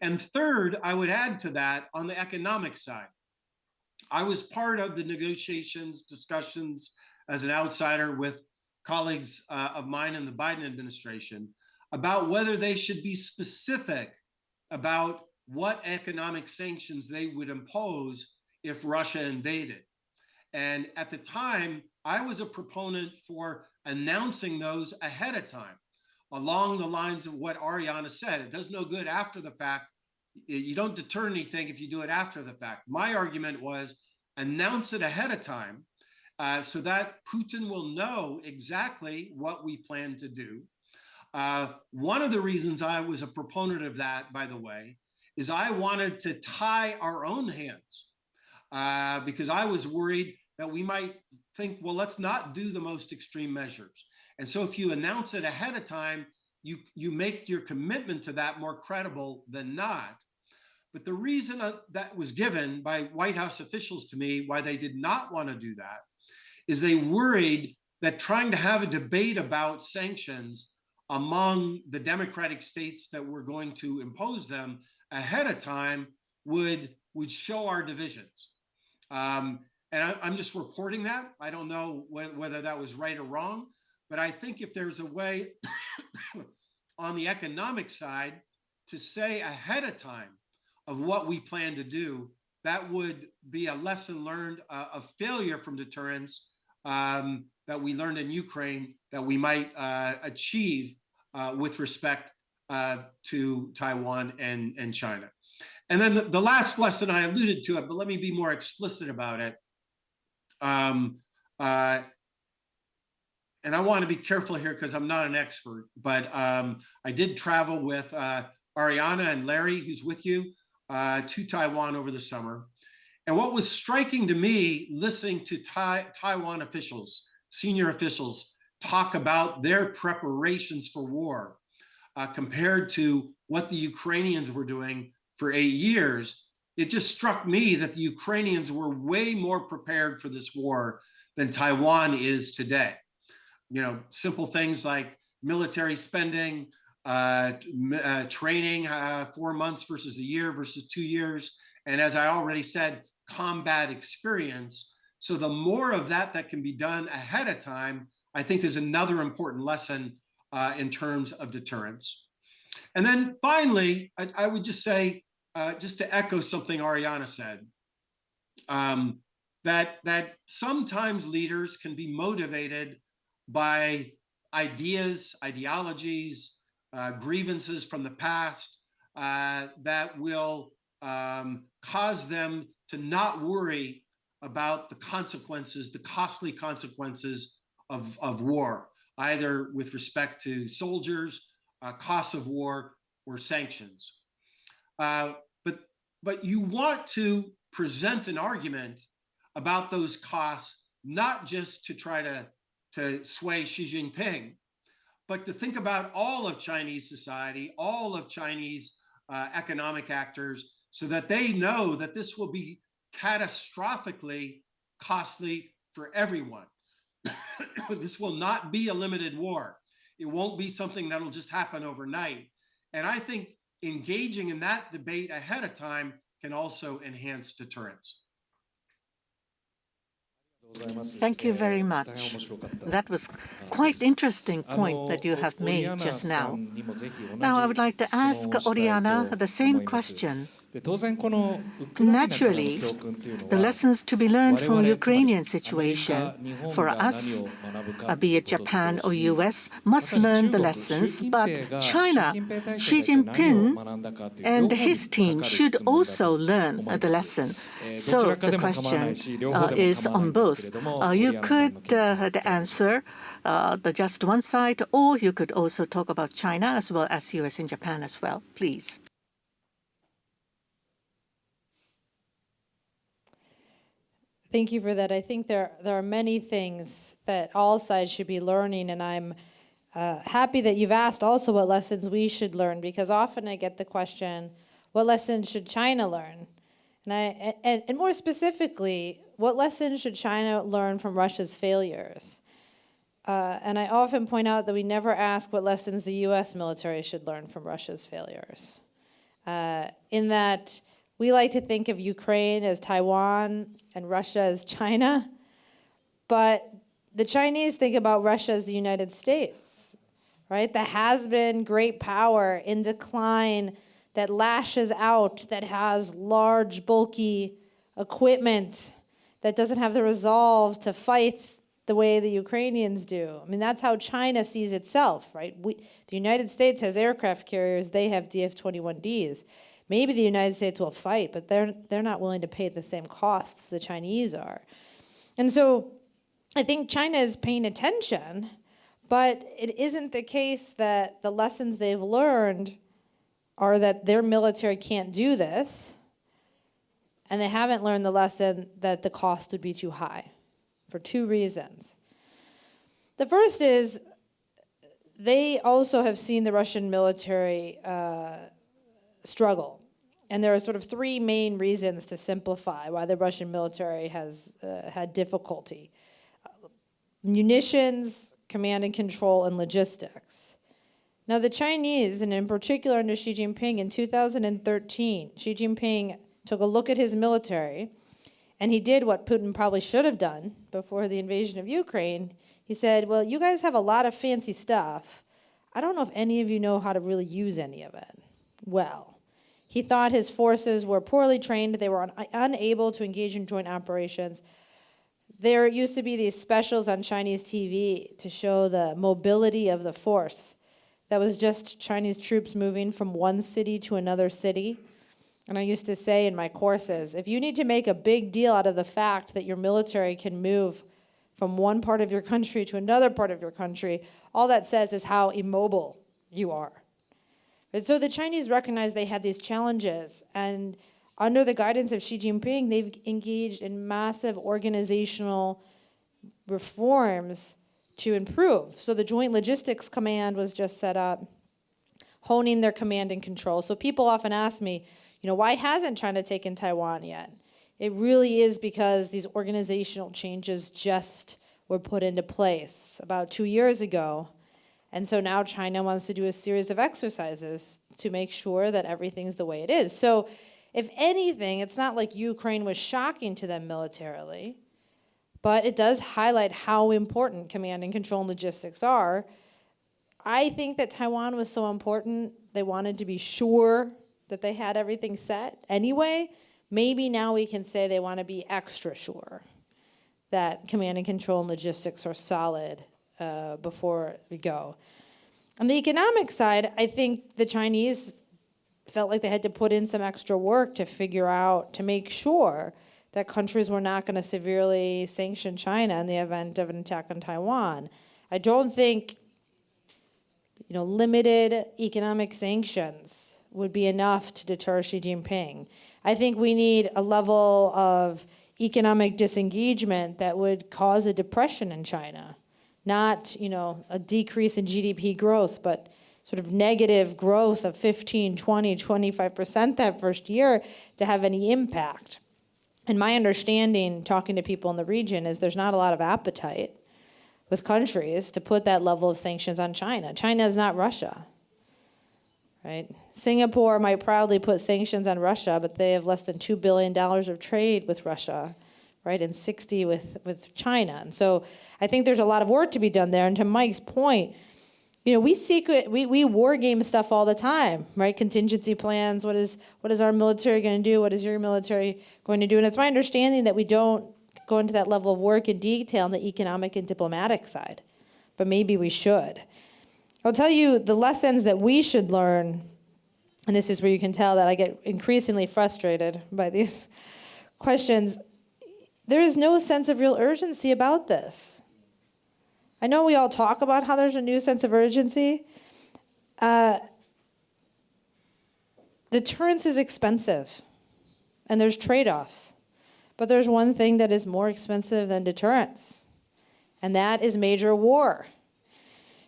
And third, I would add to that on the economic side. I was part of the negotiations, discussions as an outsider with colleagues of mine in the Biden administration about whether they should be specific about what economic sanctions they would impose if Russia invaded. And at the time, I was a proponent for announcing those ahead of time, along the lines of what Ariana said. It does no good after the fact. You don't deter anything if you do it after the fact. My argument was announce it ahead of time so that Putin will know exactly what we plan to do. One of the reasons I was a proponent of that, by the way, is I wanted to tie our own hands because I was worried that we might think, well, let's not do the most extreme measures. And so if you announce it ahead of time, you make your commitment to that more credible than not. But the reason that was given by White House officials to me why they did not want to do that is they worried that trying to have a debate about sanctions among the democratic states that were going to impose them ahead of time would show our divisions. And I'm just reporting that. I don't know whether that was right or wrong, but I think if there's a way on the economic side to say ahead of time of what we plan to do, that would be a lesson learned of failure from deterrence that we learned in Ukraine that we might achieve with respect to Taiwan and China. And then the last lesson, I alluded to it, but let me be more explicit about it. And I want to be careful here because I'm not an expert, but I did travel with Ariana and Larry, who's with you, to Taiwan over the summer. And what was striking to me, listening to Taiwan officials, senior officials, talk about their preparations for war compared to what the Ukrainians were doing for 8 years, it just struck me that the Ukrainians were way more prepared for this war than Taiwan is today. You know, simple things like military spending, training, 4 months versus a year versus 2 years. And as I already said, combat experience. So the more of that can be done ahead of time, I think is another important lesson in terms of deterrence. And then finally, I would just say, just to echo something Ariana said, that sometimes leaders can be motivated by ideas, ideologies, grievances from the past that will cause them to not worry about the consequences, the costly consequences of war, either with respect to soldiers, costs of war, or sanctions. But you want to present an argument about those costs, not just to try to sway Xi Jinping, but to think about all of Chinese society, all of Chinese economic actors, so that they know that this will be catastrophically costly for everyone. This will not be a limited war. It won't be something that'll just happen overnight. And I think engaging in that debate ahead of time can also enhance deterrence. Thank you very much. That was quite interesting point that you have made just now. Now I would like to ask Oriana the same question. Naturally, the lessons to be learned from Ukrainian situation for us, be it Japan or US, must learn the lessons, but China, Xi Jinping and his team should also learn the lesson. So the question is on both. You could answer just one side, or you could also talk about China as well as US and Japan as well, please. Thank you for that. I think there are many things that all sides should be learning, and I'm happy that you've asked also what lessons we should learn, because often I get the question, what lessons should China learn? And more specifically, what lessons should China learn from Russia's failures? And I often point out that we never ask what lessons the U.S. military should learn from Russia's failures. In that we like to think of Ukraine as Taiwan and Russia as China, but the Chinese think about Russia as the United States, right? That has been great power in decline, that lashes out, that has large, bulky equipment, that doesn't have the resolve to fight the way the Ukrainians do. I mean, that's how China sees itself, right? The United States has aircraft carriers, they have DF-21Ds. Maybe the United States will fight, but they're not willing to pay the same costs the Chinese are. And so I think China is paying attention, but it isn't the case that the lessons they've learned are that their military can't do this, and they haven't learned the lesson that the cost would be too high for two reasons. The first is they also have seen the Russian military struggle. And there are sort of three main reasons to simplify why the Russian military has had difficulty. Munitions, command and control, and logistics. Now the Chinese, and in particular under Xi Jinping in 2013, Xi Jinping took a look at his military, and he did what Putin probably should have done before the invasion of Ukraine. He said, well, you guys have a lot of fancy stuff. I don't know if any of you know how to really use any of it well. He thought his forces were poorly trained. They were unable to engage in joint operations. There used to be these specials on Chinese TV to show the mobility of the force. That was just Chinese troops moving from one city to another city. And I used to say in my courses, if you need to make a big deal out of the fact that your military can move from one part of your country to another part of your country, all that says is how immobile you are. And so the Chinese recognized they had these challenges, and under the guidance of Xi Jinping, they've engaged in massive organizational reforms to improve. So the Joint Logistics Command was just set up, honing their command and control. So people often ask me, why hasn't China taken Taiwan yet? It really is because these organizational changes just were put into place about 2 years ago. And so now China wants to do a series of exercises to make sure that everything's the way it is. So if anything, it's not like Ukraine was shocking to them militarily, but it does highlight how important command and control and logistics are. I think that Taiwan was so important, they wanted to be sure that they had everything set anyway. Maybe now we can say they want to be extra sure that command and control and logistics are solid before we go. On the economic side, I think the Chinese felt like they had to put in some extra work to figure out, to make sure that countries were not going to severely sanction China in the event of an attack on Taiwan. I don't think, limited economic sanctions would be enough to deter Xi Jinping. I think we need a level of economic disengagement that would cause a depression in China, not, a decrease in GDP growth, but sort of negative growth of 15, 20, 25% that first year to have any impact. And my understanding, talking to people in the region, is there's not a lot of appetite with countries to put that level of sanctions on China. China is not Russia, right? Singapore might proudly put sanctions on Russia, but they have less than $2 billion of trade with Russia, right, and 60 with China. And so I think there's a lot of work to be done there. And to Mike's point, we war game stuff all the time, right? Contingency plans. What is our military going to do? What is your military going to do? And it's my understanding that we don't go into that level of work in detail on the economic and diplomatic side, but maybe we should. I'll tell you the lessons that we should learn, and this is where you can tell that I get increasingly frustrated by these questions. There is no sense of real urgency about this. I know we all talk about how there's a new sense of urgency. Deterrence is expensive, and there's trade-offs. But there's one thing that is more expensive than deterrence, and that is major war.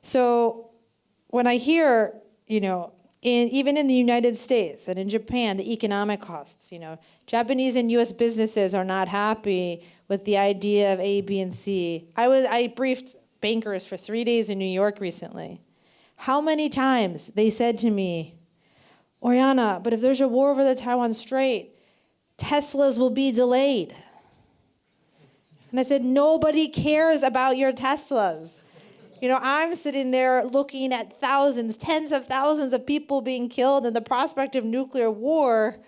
So when I hear, even in the United States and in Japan, the economic costs, Japanese and US businesses are not happy with the idea of A, B, and C. I briefed bankers for 3 days in New York recently. How many times they said to me, Oriana, but if there's a war over the Taiwan Strait, Teslas will be delayed. And I said, nobody cares about your Teslas. I'm sitting there looking at thousands, tens of thousands of people being killed and the prospect of nuclear war.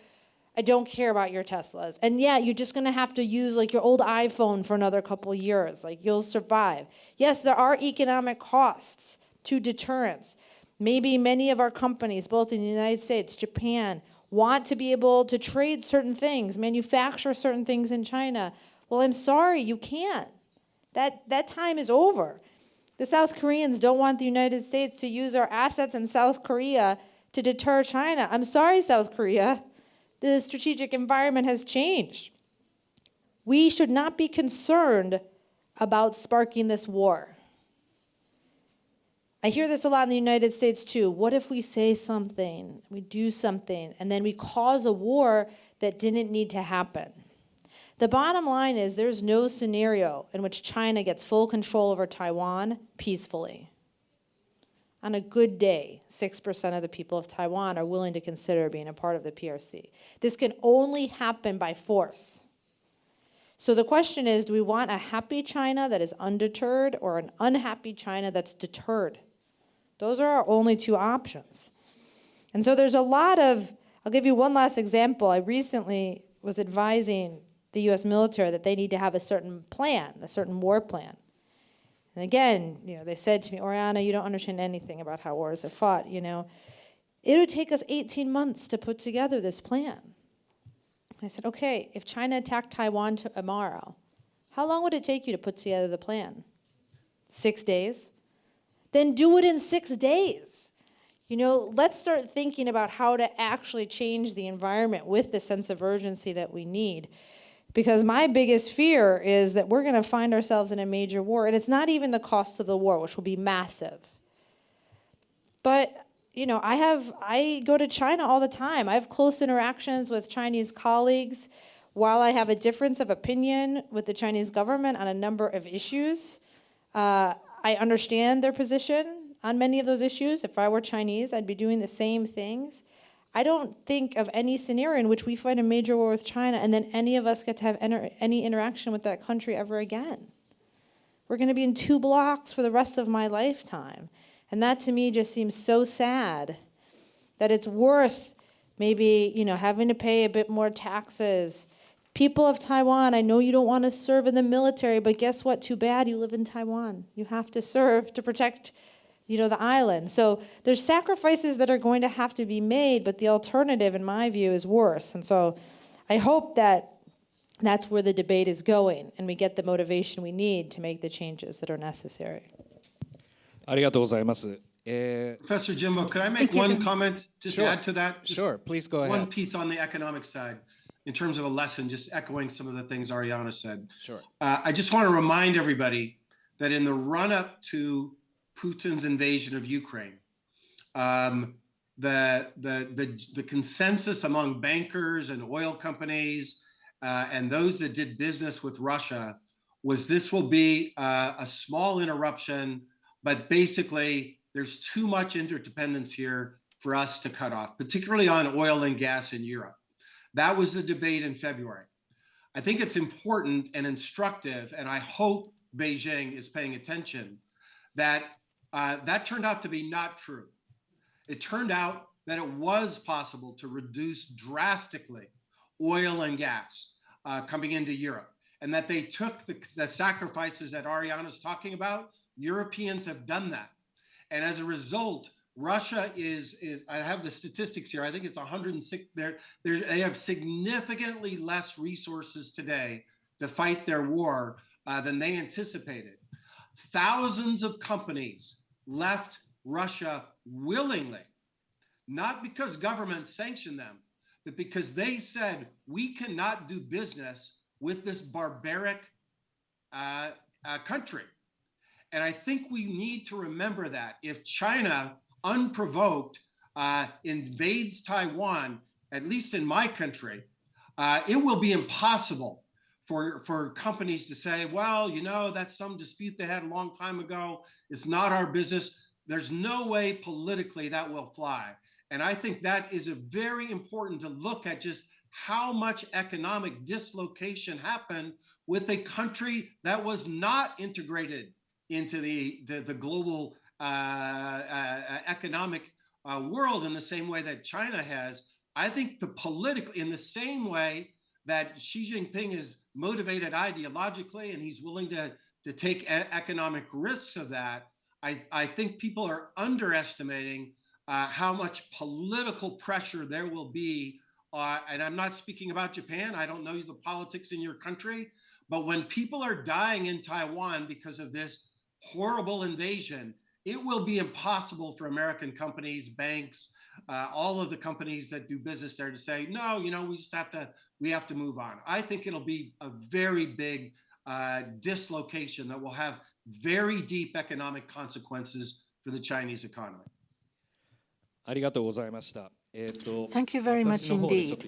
I don't care about your Teslas. And yeah, you're just going to have to use your old iPhone for another couple years. You'll survive. Yes, there are economic costs to deterrence. Maybe many of our companies, both in the United States, Japan, want to be able to trade certain things, manufacture certain things in China. Well, I'm sorry, you can't. That time is over. The South Koreans don't want the United States to use our assets in South Korea to deter China. I'm sorry, South Korea. The strategic environment has changed. We should not be concerned about sparking this war. I hear this a lot in the United States too. What if we say something, we do something, and then we cause a war that didn't need to happen? The bottom line is there's no scenario in which China gets full control over Taiwan peacefully. On a good day, 6% of the people of Taiwan are willing to consider being a part of the PRC. This can only happen by force. So the question is, do we want a happy China that is undeterred or an unhappy China that's deterred? Those are our only two options. And so there's a lot of, I'll give you one last example. I recently was advising the US military that they need to have a certain plan, a certain war plan. And again, they said to me, Oriana, you don't understand anything about how wars are fought, It would take us 18 months to put together this plan. I said, okay, if China attacked Taiwan tomorrow, how long would it take you to put together the plan? 6 days? Then do it in 6 days. Let's start thinking about how to actually change the environment with the sense of urgency that we need. Because my biggest fear is that we're going to find ourselves in a major war, and it's not even the cost of the war, which will be massive. But, I go to China all the time. I have close interactions with Chinese colleagues. While I have a difference of opinion with the Chinese government on a number of issues, I understand their position on many of those issues. If I were Chinese, I'd be doing the same things. I don't think of any scenario in which we fight a major war with China and then any of us get to have any interaction with that country ever again. We're going to be in 2 blocks for the rest of my lifetime. And that to me just seems so sad that it's worth maybe, having to pay a bit more taxes. People of Taiwan, I know you don't want to serve in the military, but guess what? Too bad you live in Taiwan. You have to serve to protect the island. So there's sacrifices that are going to have to be made, but the alternative, in my view, is worse. And so I hope that That's where the debate is going, and we get the motivation we need to make the changes that are necessary. ありがとうございます。Professor Jimbo, could I make one comment just to add to that? Just Sure, please go ahead. one piece on the economic side in terms of a lesson, just echoing some of the things Ariana said. Sure. I just want to remind everybody that in the run-up to Putin's invasion of Ukraine, the consensus among bankers and oil companies and those that did business with Russia was this will be a small interruption, but basically there's too much interdependence here for us to cut off, particularly on oil and gas in Europe. That was the debate in February. I think it's important and instructive, and I hope Beijing is paying attention, that that turned out to be not true. It turned out that it was possible to reduce drastically oil and gas coming into Europe, and that they took the sacrifices that Ariana's talking about. Europeans have done that. And as a result, Russia is I have the statistics here. I think it's 106. They have significantly less resources today to fight their war than they anticipated. Thousands of companies left Russia willingly, not because governments sanctioned them, but because they said, we cannot do business with this barbaric country. And I think we need to remember that if China, unprovoked, invades Taiwan, at least in my country, it will be impossible for companies to say, well, you know, that's some dispute they had a long time ago. It's not our business. There's no way politically that will fly. And I think that is very important to look at just how much economic dislocation happened with a country that was not integrated into the global economic world in the same way that China has. I think in the same way that Xi Jinping is motivated ideologically and he's willing to take economic risks of that, I think people are underestimating how much political pressure there will be. And I'm not speaking about Japan. I don't know the politics in your country. But when people are dying in Taiwan because of this horrible invasion, it will be impossible for American companies, banks, all of the companies that do business there to say, no, you know, we have to move on. I think it'll be a very big dislocation that will have very deep economic consequences for the Chinese economy. ありがとうございました。Thank you very much indeed.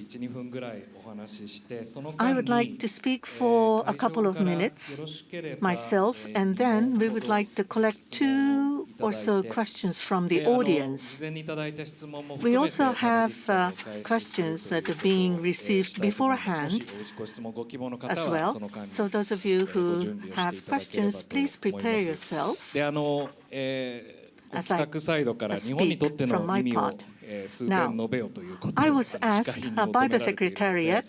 I would like to speak for a couple of minutes myself, and then we would like to collect 2 or so questions from the audience. We also have questions that are being received beforehand as well. So those of you who have questions, please prepare yourself. As I speak from my part. Now, I was asked by the Secretariat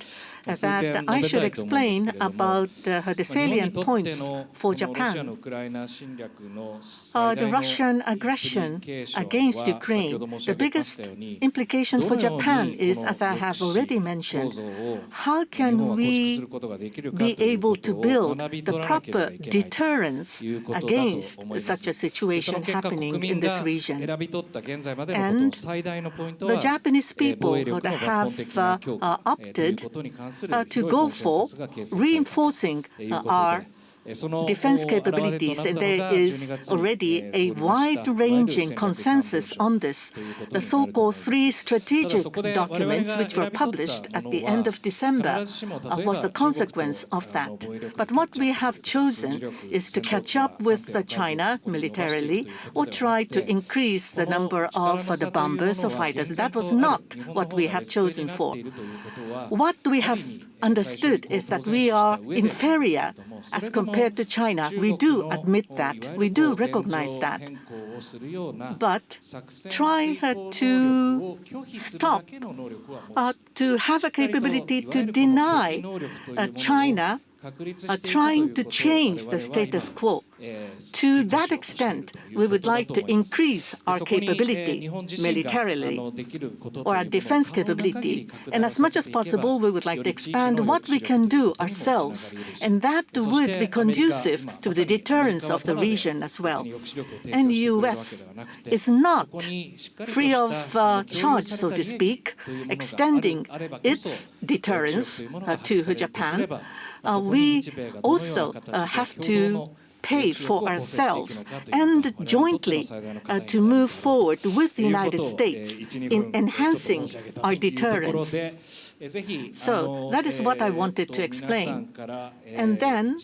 that I should explain about the salient points for Japan. The Russian aggression against Ukraine, the biggest implication for Japan is, as I have already mentioned, how can we be able to build the proper deterrence against such a situation happening in this region? And the Japanese people have opted to go for reinforcing our defense capabilities, and there is already a wide-ranging consensus on this. The so-called 3 strategic documents, which were published at the end of December, was the consequence of that. But what we have chosen is to catch up with China militarily or try to increase the number of the bombers or fighters. That was not what we have chosen for. What we have understood is that we are inferior as compared to China. We do admit that. We do recognize that. But try to stop, to have a capability to deny China trying to change the status quo. To that extent, we would like to increase our capability militarily, or our defense capability. And as much as possible, we would like to expand what we can do ourselves. And that would be conducive to the deterrence of the region as well. And the U.S. is not free of charge, so to speak, extending its deterrence to Japan. We also have to pay for ourselves and jointly to move forward with the United States in enhancing our deterrence. So that is what I wanted to explain. And then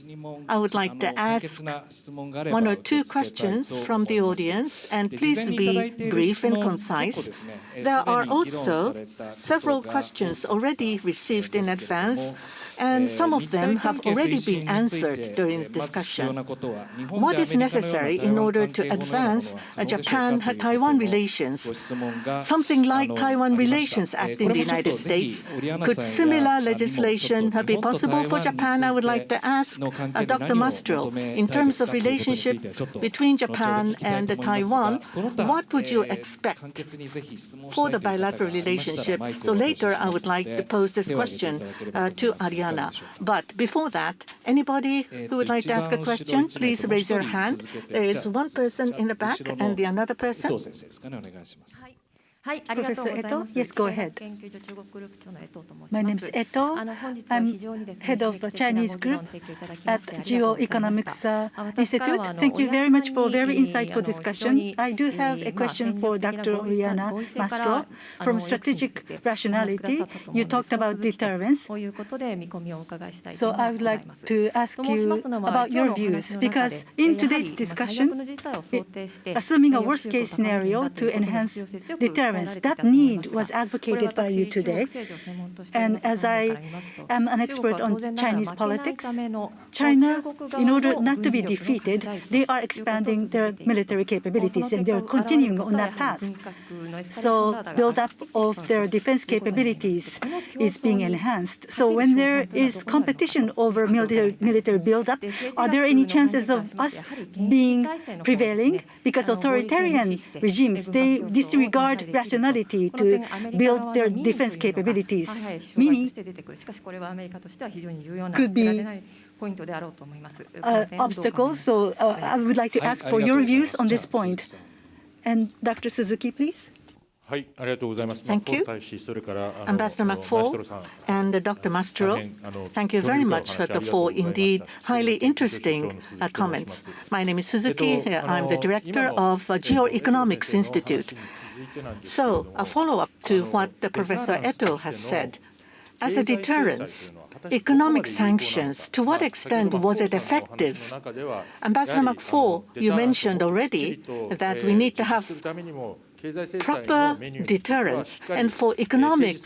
I would like to ask one or two questions from the audience, and please be brief and concise. There are also several questions already received in advance, and some of them have already been answered during the discussion. What is necessary in order to advance Japan-Taiwan relations? Something like Taiwan Relations Act in the United States. Could similar legislation be possible for Japan? I would like to ask Dr. Mastro, in terms of relationship between Japan and Taiwan, what would you expect for the bilateral relationship? So later, I would like to pose this question to Ariana. But before that, anybody who would like to ask a question, please raise your hand. There is one person in the back and the another person. Professor Eto, yes, go ahead. My name is Eto. I'm head of the Chinese group at Geoeconomics Institute. Thank you very much for a very insightful discussion. I do have a question for Dr. Oriana Mastro. From strategic rationality, you talked about deterrence. So I would like to ask you about your views, because in today's discussion, assuming a worst-case scenario to enhance deterrence, that need was advocated by you today. And as I am an expert on Chinese politics, China, in order not to be defeated, they are expanding their military capabilities, and they're continuing on that path. So build-up of their defense capabilities is being enhanced. So when there is competition over military build-up, are there any chances of us being prevailing? Because authoritarian regimes, they disregard rationality to build their defense capabilities. Meaning, could be obstacles. So I would like to ask for your views on this point. And Dr. Suzuki, please. Thank you, Ambassador McFall and Dr. Mastro. Thank you very much for indeed highly interesting comments. My name is Suzuki. I'm the director of Geoeconomics Institute. So a follow-up to what Professor Eto has said. As a deterrence, economic sanctions, to what extent was it effective? Ambassador McFall, you mentioned already that we need to have proper deterrence, and for economic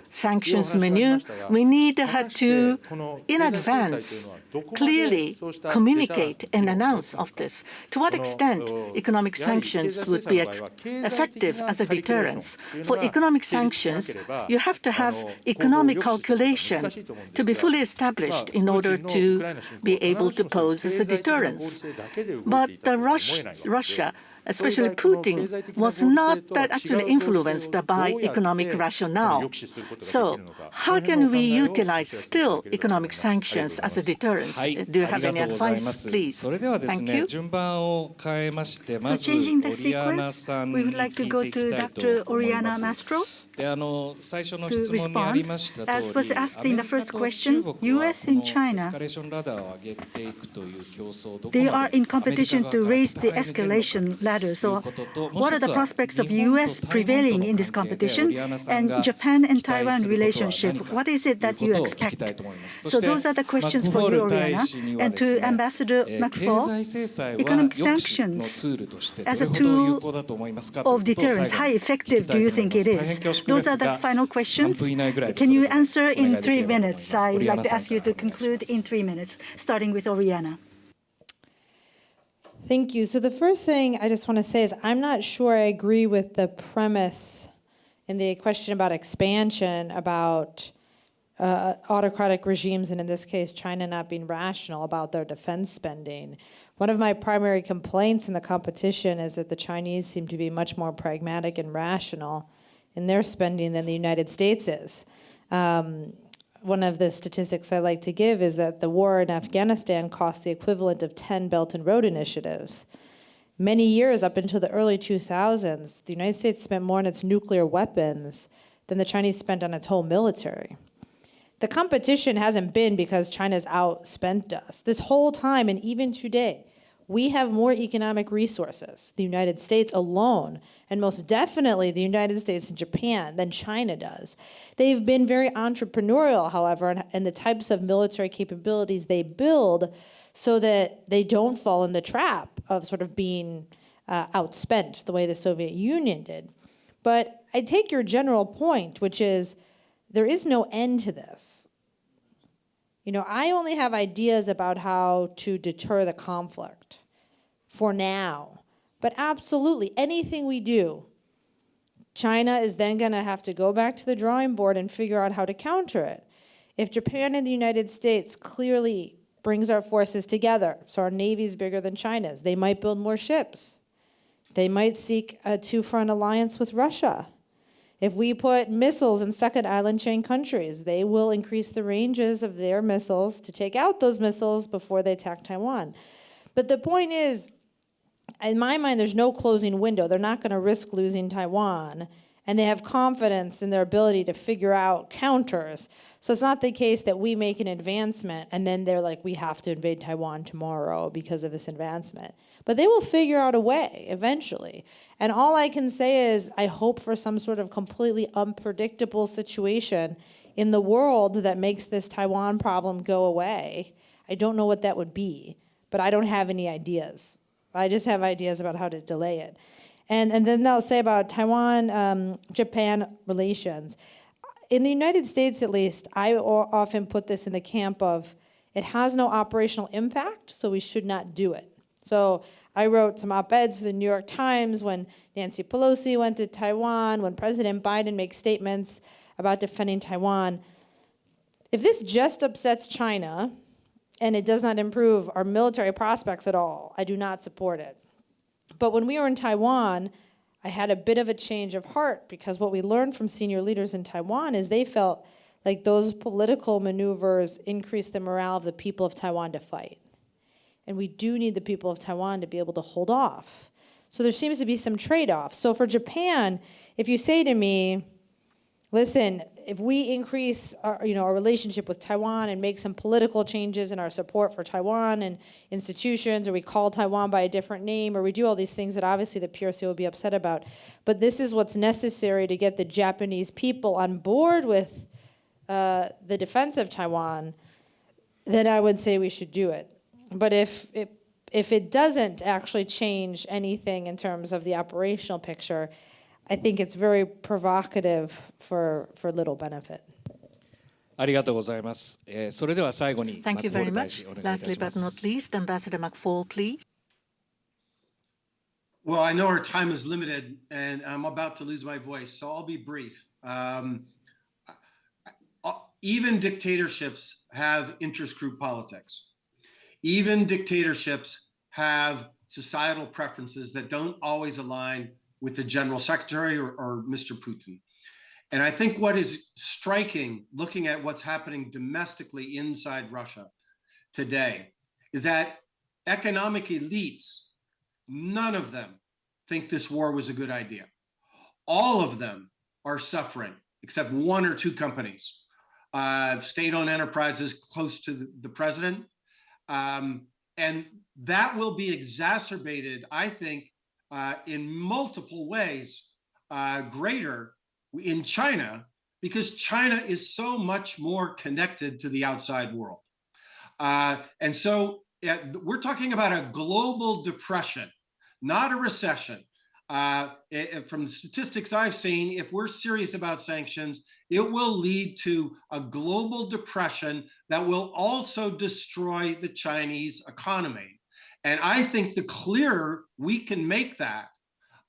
sanctions menu, we need to, in advance, clearly communicate and announce of this. To what extent economic sanctions would be effective as a deterrence? For economic sanctions, you have to have economic calculation to be fully established in order to be able to pose as a deterrence. But Russia, especially Putin, was not actually influenced by economic rationale. So how can we utilize still economic sanctions as a deterrence? Do you have any advice, please? Thank you. So changing the sequence, we would like to go to Dr. Oriana Mastro to respond. As was asked in the first question, U.S. and China, they are in competition to raise the escalation ladder. So what are the prospects of U.S. prevailing in this competition? And Japan and Taiwan relationship, what is it that you expect? So those are the questions for you, Oriana. And to Ambassador McFall, economic sanctions as a tool of deterrence, how effective do you think it is? Those are the final questions. Can you answer in 3 minutes? I would like to ask you to conclude in 3 minutes, starting with Oriana. Thank you. So the first thing I just want to say is I'm not sure I agree with the premise in the question about expansion, about autocratic regimes, and in this case, China not being rational about their defense spending. One of my primary complaints in the competition is that the Chinese seem to be much more pragmatic and rational in their spending than the United States is. One of the statistics I like to give is that the war in Afghanistan cost the equivalent of 10 Belt and Road initiatives. Many years up until the early 2000s, the United States spent more on its nuclear weapons than the Chinese spent on its whole military. The competition hasn't been because China's outspent us. This whole time, and even today, we have more economic resources, the United States alone, and most definitely the United States and Japan, than China does. They've been very entrepreneurial, however, in the types of military capabilities they build so that they don't fall in the trap of sort of being outspent the way the Soviet Union did. But I take your general point, which is there is no end to this. You know, I only have ideas about how to deter the conflict for now. But absolutely, anything we do, China is then going to have to go back to the drawing board and figure out how to counter it. If Japan and the United States clearly brings our forces together, so our Navy is bigger than China's, they might build more ships. They might seek a two-front alliance with Russia. If we put missiles in second island chain countries, they will increase the ranges of their missiles to take out those missiles before they attack Taiwan. But the point is, in my mind, there's no closing window. They're not going to risk losing Taiwan, and they have confidence in their ability to figure out counters. So it's not the case that we make an advancement, and then they're like, we have to invade Taiwan tomorrow because of this advancement. But they will figure out a way eventually. And all I can say is I hope for some sort of completely unpredictable situation in the world that makes this Taiwan problem go away. I don't know what that would be, but I don't have any ideas. I just have ideas about how to delay it. And then they'll say about Taiwan-Japan relations. In the United States, at least, I often put this in the camp of it has no operational impact, so we should not do it. So I wrote some op-eds for the New York Times when Nancy Pelosi went to Taiwan, when President Biden makes statements about defending Taiwan. If this just upsets China and it does not improve our military prospects at all, I do not support it. But when we were in Taiwan, I had a bit of a change of heart because what we learned from senior leaders in Taiwan is they felt like those political maneuvers increased the morale of the people of Taiwan to fight. And we do need the people of Taiwan to be able to hold off. So there seems to be some trade-offs. So for Japan, if you say to me, listen, if we increase our relationship with Taiwan and make some political changes in our support for Taiwan and institutions, or we call Taiwan by a different name, or we do all these things that obviously the PRC will be upset about, but this is what's necessary to get the Japanese people on board with the defense of Taiwan, then I would say we should do it. But if it doesn't actually change anything in terms of the operational picture, I think it's very provocative for little benefit. ありがとうございます。それでは最後に Thank you マクフォー very ル大 much. 使お願いいた Lastly しま but not す。 least, Ambassador McFaul, please. Well, I know our time is limited and I'm about to lose my voice, so I'll be brief. Even dictatorships have interest group politics. Even dictatorships have societal preferences that don't always align with the general secretary or Mr. Putin. And I think what is striking, looking at what's happening domestically inside Russia today, is that economic elites, none of them think this war was a good idea. All of them are suffering, except one or two companies, state-owned enterprises close to the president. And that will be exacerbated, I think, in multiple ways greater in China, because China is so much more connected to the outside world. And so we're talking about a global depression, not a recession. From the statistics I've seen, if we're serious about sanctions, it will lead to a global depression that will also destroy the Chinese economy. And I think the clearer we can make that,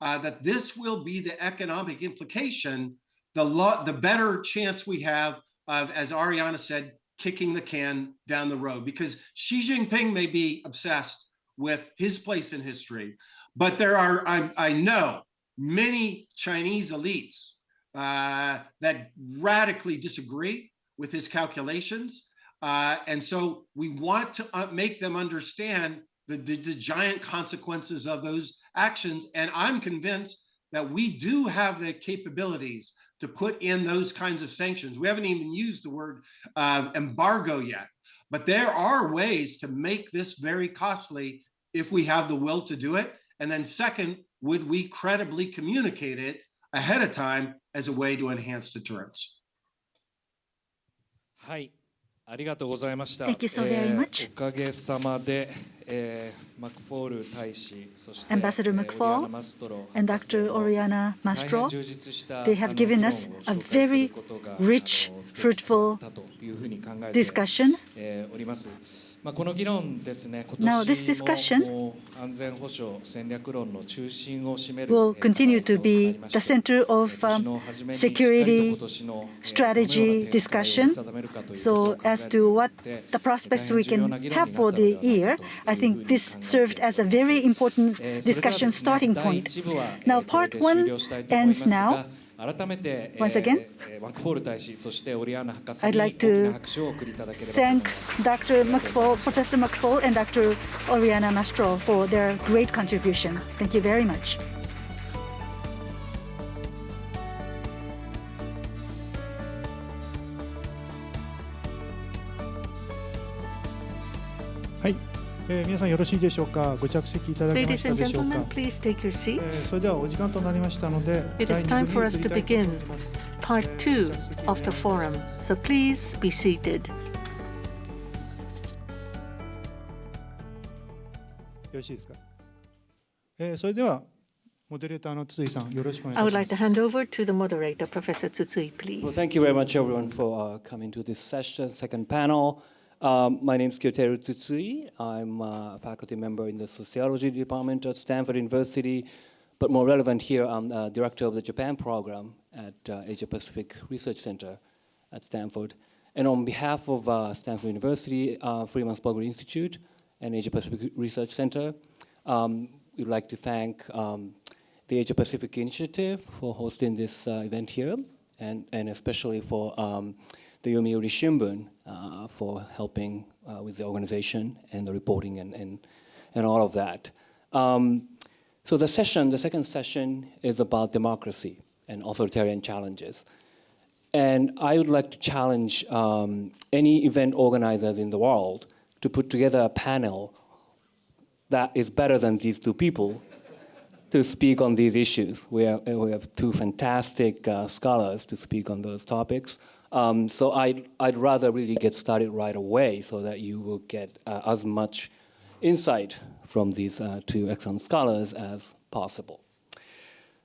that this will be the economic implication, the better chance we have of, as Ariana said, kicking the can down the road, because Xi Jinping may be obsessed with his place in history, but there are, I know, many Chinese elites that radically disagree with his calculations. And so we want to make them understand the giant consequences of those actions. And I'm convinced that we do have the capabilities to put in those kinds of sanctions. We haven't even used the word embargo yet, but there are ways to make this very costly if we have the will to do it. And then second, would we credibly communicate it ahead of time as a way to enhance deterrence? はい、ありがとうございました。Thank you so very much. おかげさまで、マクフォール大使、そして Ambassador McFaul and Dr. Oriana Mastro, they have given us a very rich, fruitful discussion. この議論ですね、Now, this discussion 安全保障戦略論の中心を占める will continue to be the center of security strategy discussion. So as to what the prospects we can have for the year, I think this served as a very important discussion starting point. Now, part one ends now. Once again, I'd like to thank Dr. McFaul, Professor McFaul, and Dr. Oriana Mastro for their great contribution. Thank you very much. はい、皆さんよろしいでしょうか。ご着席いただけましたでしょうか。Please take your seats. それではお時間となりましたので、 It is time for us to begin part 2 of the forum. So please be seated. よろしいですか。それではモデレーターの筒井さん、よろしくお願いし I ま would す。 like to hand over to the moderator, Professor Tsutsui, please. Well, thank you very much, everyone, for coming to this session, second panel. My name is Kyoteru Tsutsui. I'm a faculty member in the sociology department at Stanford University, but more relevant here, I'm director of the Japan program at Asia Pacific Research Center at Stanford. And on behalf of Stanford University, Freeman Spogler Institute, and Asia Pacific Research Center, we'd like to thank the Asia Pacific Initiative for hosting this event here, and especially for the Yomiuri Shimbun for helping with the organization and the reporting and all of that. So the second session is about democracy and authoritarian challenges. And I would like to challenge any event organizers in the world to put together a panel that is better than these two people to speak on these issues. We have two fantastic scholars to speak on those topics. So I'd rather really get started right away so that you will get as much insight from these two excellent scholars as possible.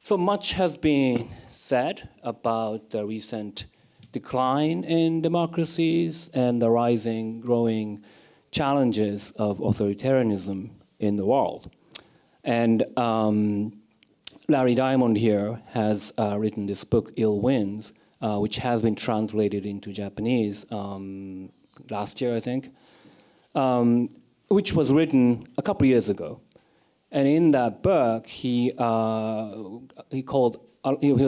So much has been said about the recent decline in democracies and the growing challenges of authoritarianism in the world. And Larry Diamond here has written this book, Ill Winds, which has been translated into Japanese last year, I think, which was written a couple years ago. And in that book, he was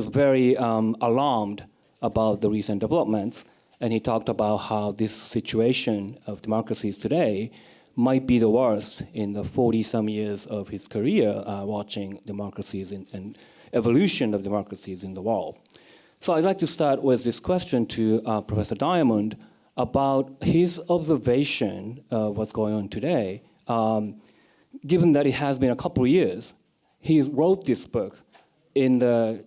very alarmed about the recent developments, and he talked about how this situation of democracies today might be the worst in the 40-some years of his career watching democracies and evolution of democracies in the world. So I'd like to start with this question to Professor Diamond about his observation of what's going on today. Given that it has been a couple of years, he wrote this book in the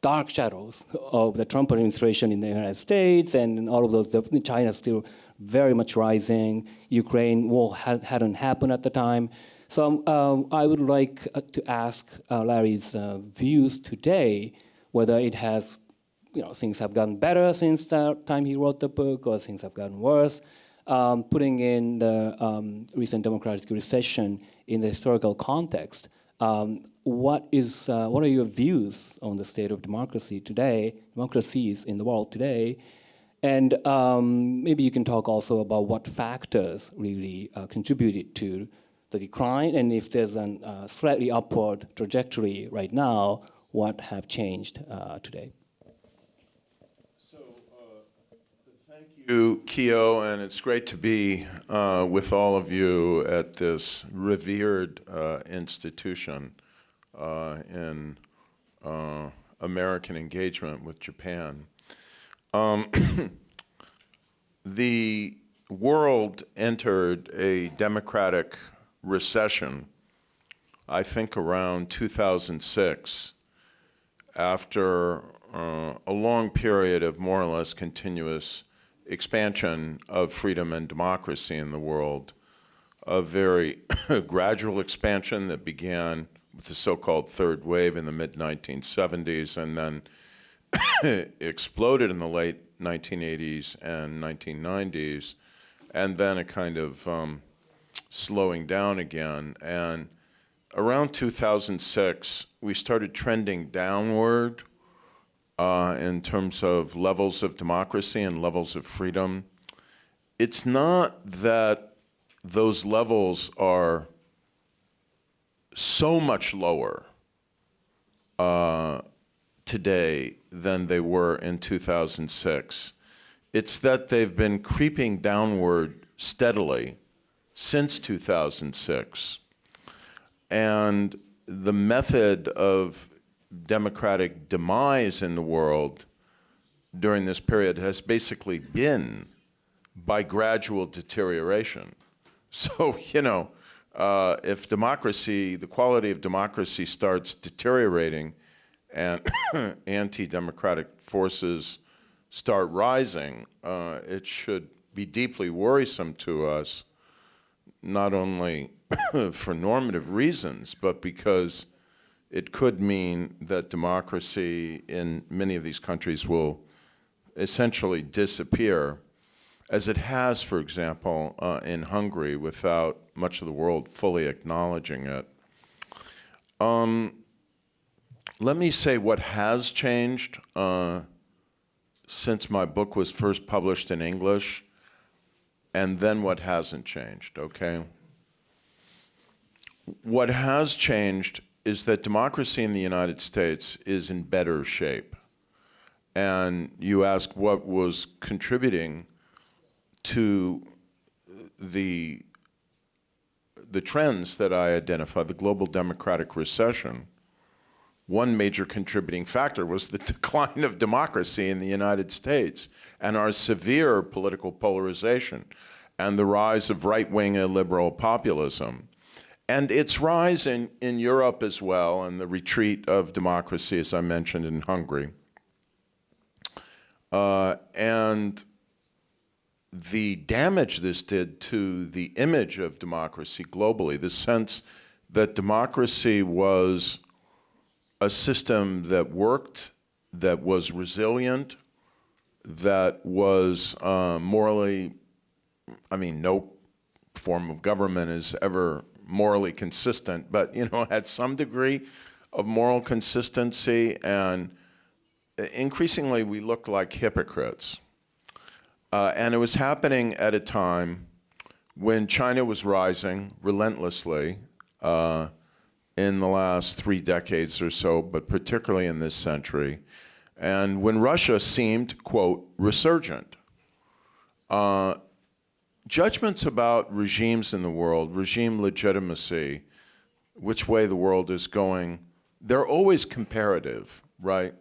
dark shadows of the Trump administration in the United States and all of those. China still very much rising. Ukraine war hadn't happened at the time. So I would like to ask Larry's views today, whether it has, things have gotten better since the time he wrote the book, or things have gotten worse. Putting in the recent democratic recession in the historical context, What are your views on the state of democracies in the world today? And maybe you can talk also about what factors really contributed to the decline, and if there's a slightly upward trajectory right now, what have changed today? Thank you, Kyo, and it's great to be with all of you at this revered institution in American engagement with Japan. The world entered a democratic recession, I think around 2006, after a long period of more or less continuous expansion of freedom and democracy in the world, a very gradual expansion that began with the so-called third wave in the mid-1970s and then exploded in the late 1980s and 1990s, and then a kind of slowing down again. And around 2006, we started trending downward in terms of levels of democracy and levels of freedom. It's not that those levels are so much lower today than they were in 2006. It's that they've been creeping downward steadily since 2006. And the method of democratic demise in the world during this period has basically been by gradual deterioration. So, if democracy, the quality of democracy starts deteriorating and anti-democratic forces start rising, it should be deeply worrisome to us, not only for normative reasons, but because it could mean that democracy in many of these countries will essentially disappear, as it has, for example, in Hungary, without much of the world fully acknowledging it. Let me say what has changed since my book was first published in English, and then what hasn't changed, okay? What has changed is that democracy in the United States is in better shape. And you ask what was contributing to the trends that I identified, the global democratic recession. One major contributing factor was the decline of democracy in the United States and our severe political polarization and the rise of right-wing illiberal populism. And its rise in Europe as well, and the retreat of democracy, as I mentioned, in Hungary. And the damage this did to the image of democracy globally, the sense that democracy was a system that worked, that was resilient, that was morally, no form of government is ever morally consistent, but, had some degree of moral consistency, and increasingly we looked like hypocrites. And it was happening at a time when China was rising relentlessly in the last 3 decades or so, but particularly in this century, and when Russia seemed, quote, resurgent. Judgments about regimes in the world, regime legitimacy, which way the world is going, they're always comparative, right?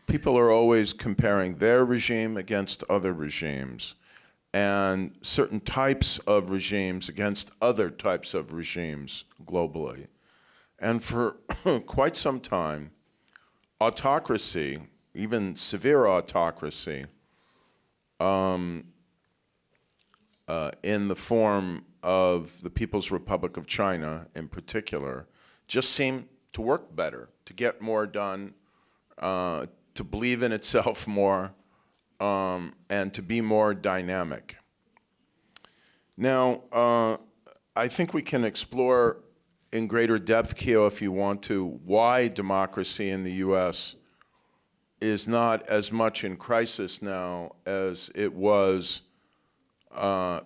People are always comparing their regime against other regimes and certain types of regimes against other types of regimes globally. And for quite some time, autocracy, even severe autocracy, in the form of the People's Republic of China in particular, just seemed to work better, to get more done, to believe in itself more, and to be more dynamic. Now, I think we can explore in greater depth, Kyo, if you want to, why democracy in the U.S. is not as much in crisis now as it was,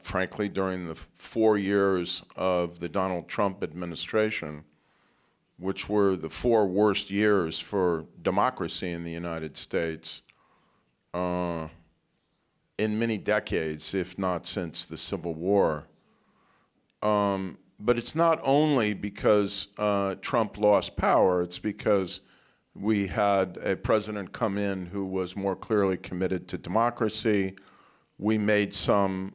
frankly, during the 4 years of the Donald Trump administration, which were the 4 worst years for democracy in the United States in many decades, if not since the Civil War. But it's not only because Trump lost power, it's because we had a president come in who was more clearly committed to democracy. We made some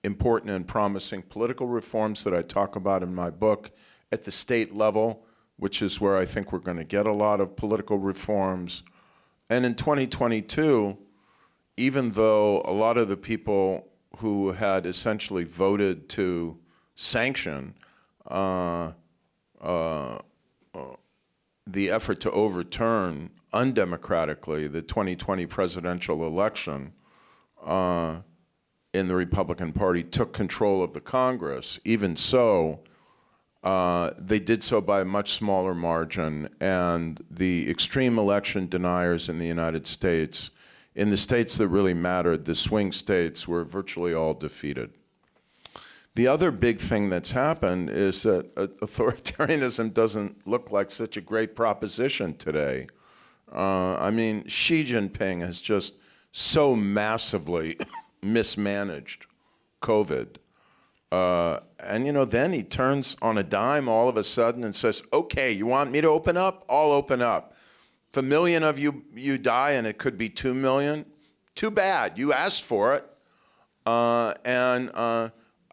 important and promising political reforms that I talk about in my book at the state level, which is where I think we're going to get a lot of political reforms. And in 2022, even though a lot of the people who had essentially voted to sanction the effort to overturn undemocratically the 2020 presidential election in the Republican Party took control of the Congress, even so, they did so by a much smaller margin, and the extreme election deniers in the United States, in the states that really mattered, the swing states, were virtually all defeated. The other big thing that's happened is that authoritarianism doesn't look like such a great proposition today. I mean, Xi Jinping has just so massively mismanaged COVID. And, you know, then he turns on a dime all of a sudden and says, okay, you want me to open up? I'll open up. If 1 million of you die and it could be 2 million, too bad. You asked for it.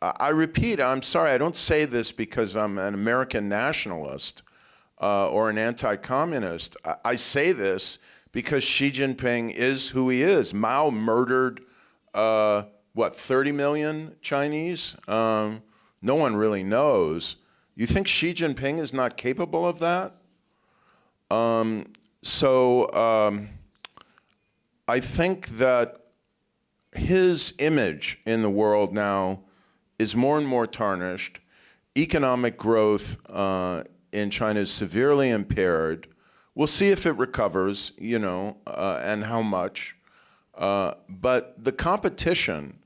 I repeat, I'm sorry, I don't say this because I'm an American nationalist or an anti-communist. I say this because Xi Jinping is who he is. Mao murdered, 30 million Chinese? No one really knows. You think Xi Jinping is not capable of that? I think that his image in the world now is more and more tarnished. Economic growth in China is severely impaired. We'll see if it recovers, you know, and how much. But the competition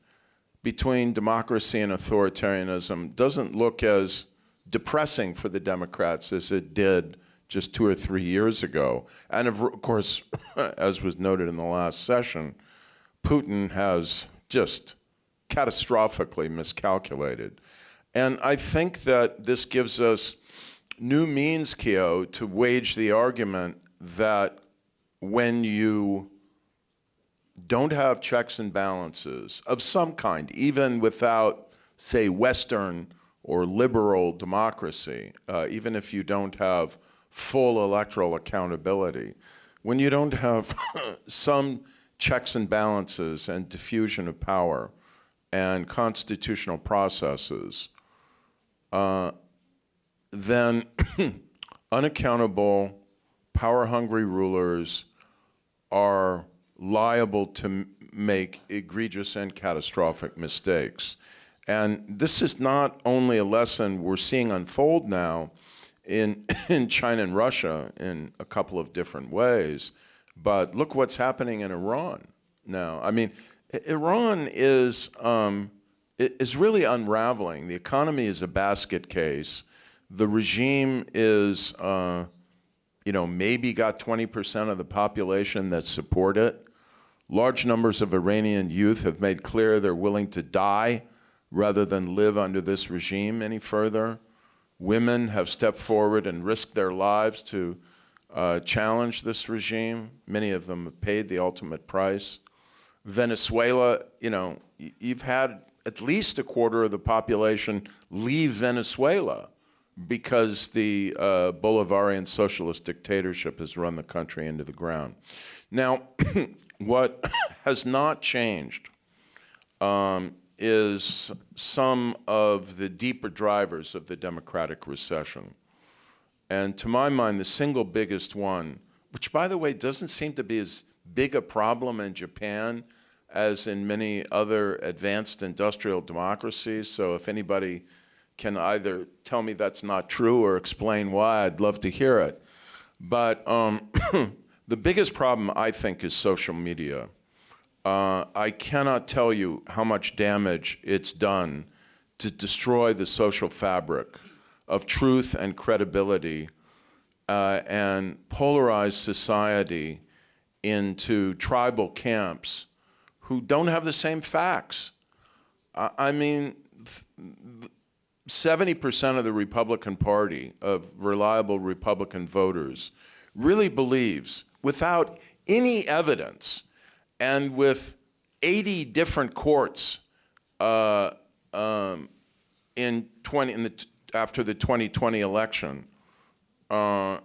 between democracy and authoritarianism doesn't look as depressing for the Democrats as it did just 2 or 3 years ago. And of course, as was noted in the last session, Putin has just catastrophically miscalculated. And I think that this gives us new means, Kyo, to wage the argument that when you don't have checks and balances of some kind, even without, say, Western or liberal democracy, even if you don't have full electoral accountability, when you don't have some checks and balances and diffusion of power and constitutional processes, then unaccountable, power-hungry rulers are liable to make egregious and catastrophic mistakes. And this is not only a lesson we're seeing unfold now in China and Russia in a couple of different ways, but look what's happening in Iran now. I mean, Iran is really unraveling. The economy is a basket case. The regime is, maybe got 20% of the population that support it. Large numbers of Iranian youth have made clear they're willing to die rather than live under this regime any further. Women have stepped forward and risked their lives to challenge this regime. Many of them have paid the ultimate price. Venezuela, you've had at least a quarter of the population leave Venezuela because the Bolivarian socialist dictatorship has run the country into the ground. Now, what has not changed is some of the deeper drivers of the democratic recession. And to my mind, the single biggest one, which, by the way, doesn't seem to be as big a problem in Japan as in many other advanced industrial democracies. So if anybody can either tell me that's not true or explain why. I'd love to hear it. But the biggest problem, I think, is social media. I cannot tell you how much damage it's done to destroy the social fabric of truth and credibility and polarize society into tribal camps who don't have the same facts. I mean, 70% of the Republican Party, of reliable Republican voters, really believes, without any evidence, and with 80 different courts after the 2020 election,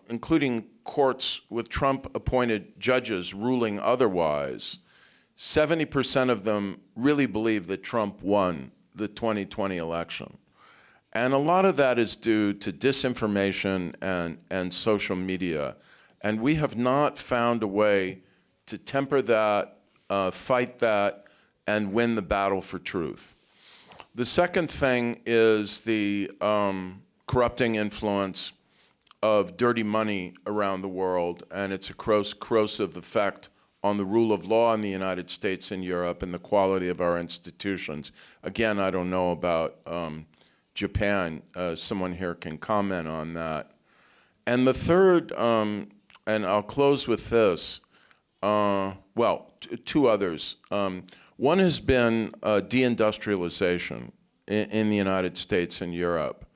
including courts with Trump-appointed judges ruling otherwise, 70% of them really believe that Trump won the 2020 election. And a lot of that is due to disinformation and social media. And we have not found a way to temper that, fight that, and win the battle for truth. The second thing is the corrupting influence of dirty money around the world, and its corrosive effect on the rule of law in the United States and Europe and the quality of our institutions. Again, I don't know about Japan. Someone here can comment on that. And the third, and I'll close with this, two others. One has been deindustrialization in the United States and Europe,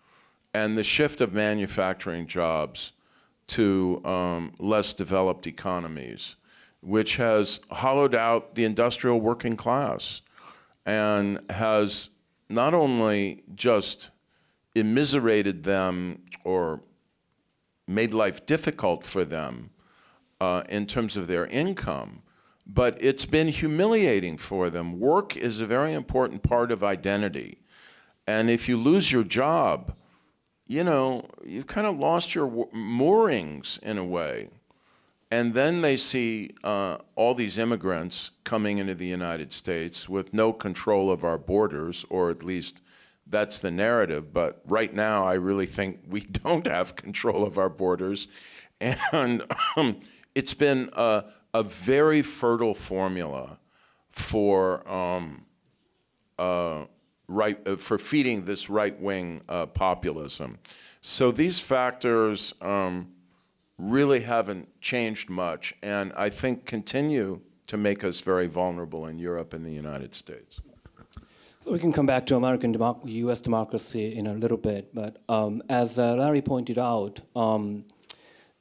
and the shift of manufacturing jobs to less developed economies, which has hollowed out the industrial working class and has not only just immiserated them or made life difficult for them in terms of their income, but it's been humiliating for them. Work is a very important part of identity. And if you lose your job, you know, you've kind of lost your moorings in a way. And then they see all these immigrants coming into the United States with no control of our borders, or at least that's the narrative. But right now, I really think we don't have control of our borders. And it's been a very fertile formula for for feeding this right-wing populism. So these factors really haven't changed much, and I think continue to make us very vulnerable in Europe and the United States. So we can come back to U.S. democracy in a little bit, but as Larry pointed out,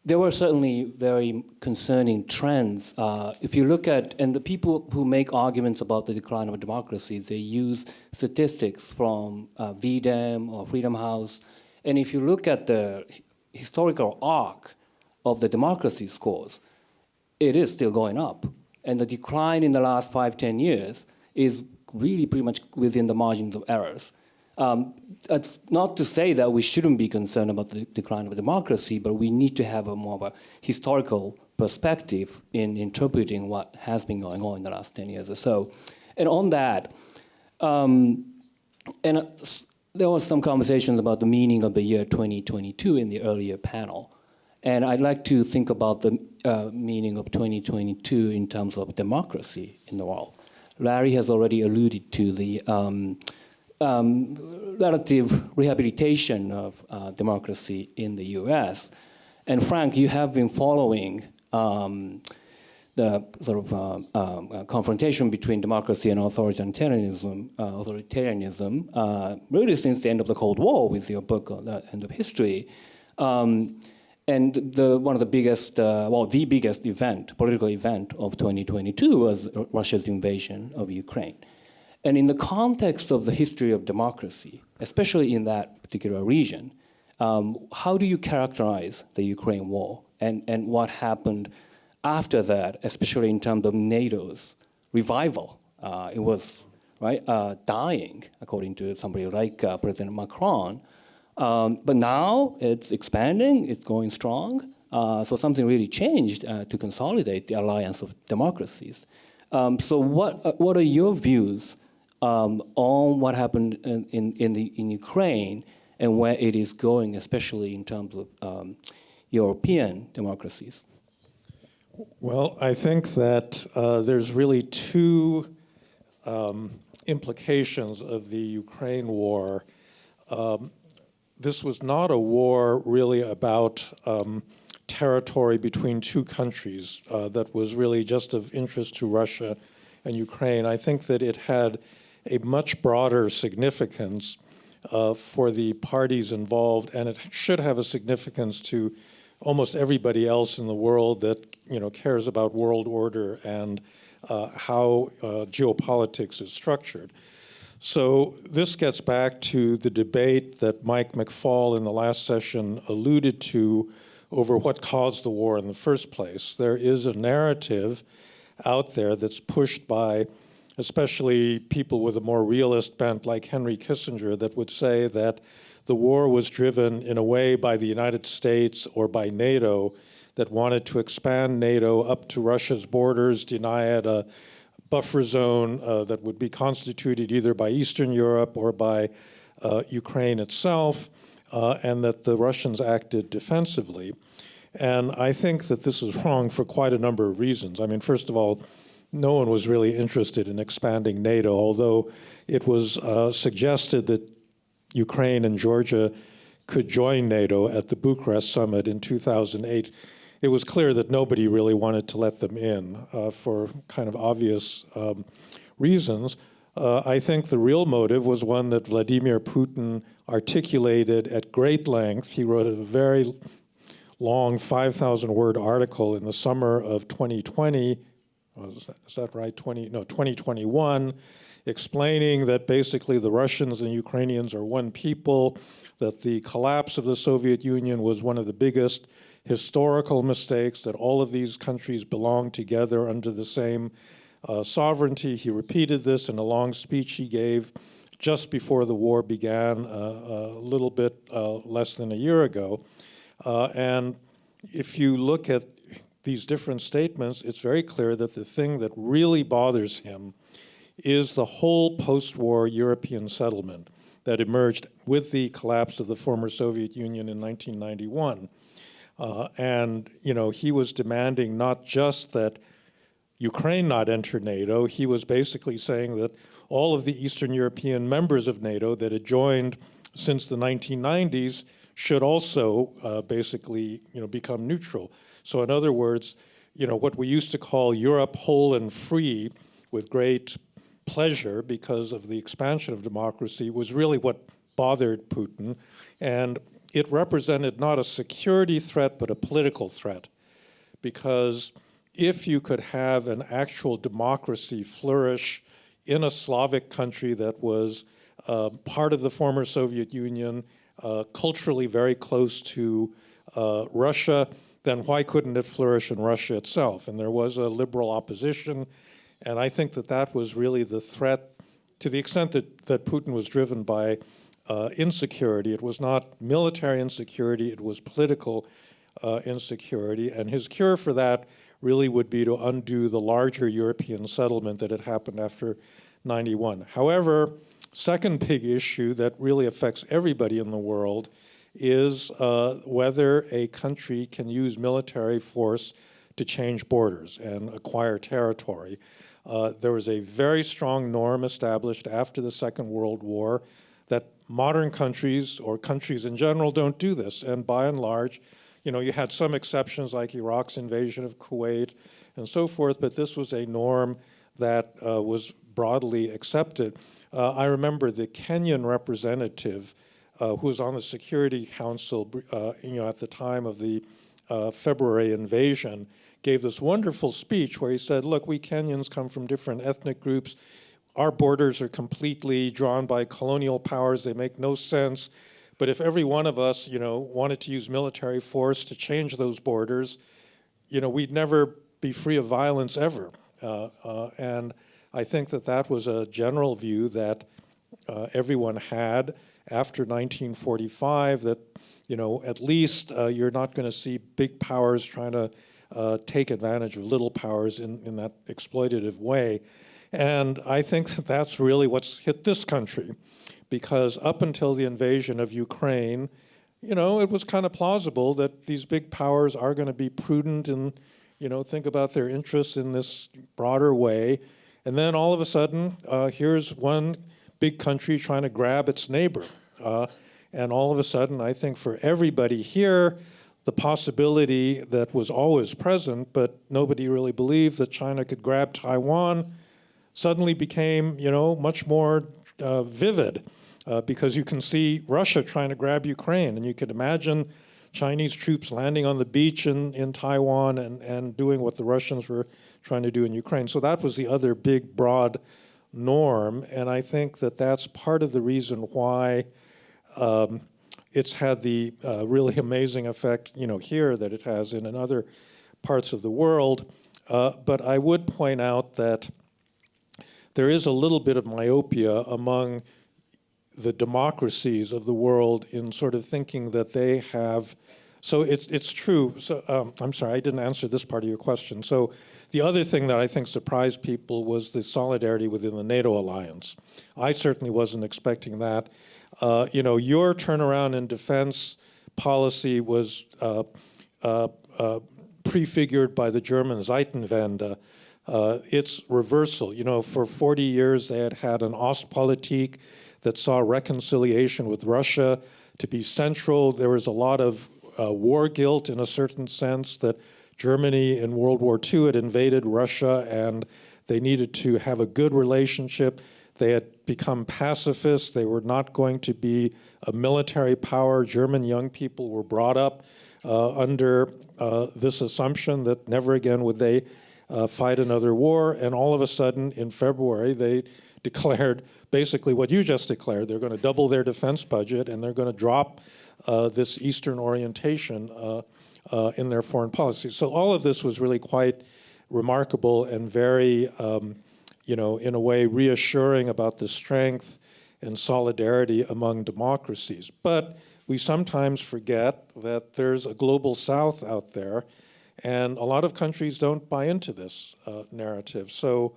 there were certainly very concerning trends. If you look at, and the people who make arguments about the decline of democracy, they use statistics from VDEM or Freedom House. And if you look at the historical arc of the democracy scores, it is still going up. And the decline in the last 5-10 years is really pretty much within the margins of errors. It's not to say that we shouldn't be concerned about the decline of democracy, but we need to have a more of a historical perspective in interpreting what has been going on in the last 10 years or so. And on that, there was some conversations about the meaning of the year 2022 in the earlier panel. And I'd like to think about the meaning of 2022 in terms of democracy in the world. Larry has already alluded to the relative rehabilitation of democracy in the US. And Frank, you have been following the sort of confrontation between democracy and authoritarianism really since the end of the Cold War with your book on the end of history. And one of the biggest, the biggest event, political event of 2022 was Russia's invasion of Ukraine. And in the context of the history of democracy, especially in that particular region, how do you characterize the Ukraine war and what happened after that, especially in terms of NATO's revival? It was dying, according to somebody like President Macron. But now it's expanding, it's going strong. So something really changed to consolidate the alliance of democracies. So what are your views on what happened in Ukraine and where it is going, especially in terms of European democracies? Well, I think that there's really two implications of the Ukraine war. This was not a war really about territory between two countries that was really just of interest to Russia and Ukraine. I think that it had a much broader significance for the parties involved, and it should have a significance to almost everybody else in the world that cares about world order and how geopolitics is structured. So this gets back to the debate that Mike McFaul in the last session alluded to over what caused the war in the first place. There is a narrative out there that's pushed by especially people with a more realist bent like Henry Kissinger that would say that the war was driven in a way by the United States or by NATO that wanted to expand NATO up to Russia's borders, deny it a buffer zone that would be constituted either by Eastern Europe or by Ukraine itself, and that the Russians acted defensively. And I think that this is wrong for quite a number of reasons. I mean, first of all, no one was really interested in expanding NATO, although it was suggested that Ukraine and Georgia could join NATO at the Bucharest summit in 2008. It was clear that nobody really wanted to let them in for kind of obvious reasons. I think the real motive was one that Vladimir Putin articulated at great length. He wrote a very long 5,000-word article in the summer of 2020, is that right? 2021, explaining that basically the Russians and Ukrainians are one people, that the collapse of the Soviet Union was one of the biggest historical mistakes, that all of these countries belong together under the same sovereignty. He repeated this in a long speech he gave just before the war began, a little bit less than a year ago. And if you look at these different statements, it's very clear that the thing that really bothers him is the whole post-war European settlement that emerged with the collapse of the former Soviet Union in 1991. And he was demanding not just that Ukraine not enter NATO, he was basically saying that all of the Eastern European members of NATO that had joined since the 1990s should also basically become neutral. So in other words, what we used to call Europe whole and free with great pleasure because of the expansion of democracy was really what bothered Putin. And it represented not a security threat, but a political threat. Because if you could have an actual democracy flourish in a Slavic country that was part of the former Soviet Union, culturally very close to Russia, then why couldn't it flourish in Russia itself? And there was a liberal opposition, and I think that that was really the threat to the extent that Putin was driven by insecurity. It was not military insecurity, it was political insecurity, and his cure for that really would be to undo the larger European settlement that had happened after 91. However, second big issue that really affects everybody in the world is whether a country can use military force to change borders and acquire territory. There was a very strong norm established after the Second World War that modern countries or countries in general don't do this. And by and large, you had some exceptions like Iraq's invasion of Kuwait and so forth, but this was a norm that was broadly accepted. I remember the Kenyan representative who was on the Security Council at the time of the February invasion, gave this wonderful speech where he said, look, we Kenyans come from different ethnic groups. Our borders are completely drawn by colonial powers. They make no sense. But if every one of us, wanted to use military force to change those borders, we'd never be free of violence ever. And I think that that was a general view that everyone had after 1945, that, at least you're not going to see big powers trying to take advantage of little powers in that exploitative way. And I think that that's really what's hit this country. because up until the invasion of Ukraine, it was kind of plausible that these big powers are going to be prudent and, think about their interests in this broader way. And then all of a sudden, here's one big country trying to grab its neighbor. And all of a sudden, I think for everybody here, the possibility that was always present, but nobody really believed that China could grab Taiwan, suddenly became, much more vivid. Because you can see Russia trying to grab Ukraine, and you can imagine Chinese troops landing on the beach in Taiwan and doing what the Russians were trying to do in Ukraine. So that was the other big, broad norm, and I think that that's part of the reason why it's had the really amazing effect, here that it has in other parts of the world. But I would point out that there is a little bit of myopia among the democracies of the world in sort of thinking that they have, so it's true. So I'm sorry, I didn't answer this part of your question. So the other thing that I think surprised people was the solidarity within the NATO alliance. I certainly wasn't expecting that. Your turnaround in defense policy was prefigured by the German Zeitenwende. Its reversal, for 40 years they had an Ostpolitik that saw reconciliation with Russia to be central. There was a lot of war guilt in a certain sense that Germany in World War II had invaded Russia and they needed to have a good relationship. They had become pacifists. They were not going to be a military power. German young people were brought up under this assumption that never again would they fight another war. And all of a sudden, in February, they declared basically what you just declared. They're going to double their defense budget, and they're going to drop this Eastern orientation in their foreign policy. So all of this was really quite remarkable and very, in a way, reassuring about the strength and solidarity among democracies. But we sometimes forget that there's a global South out there, and a lot of countries don't buy into this narrative. So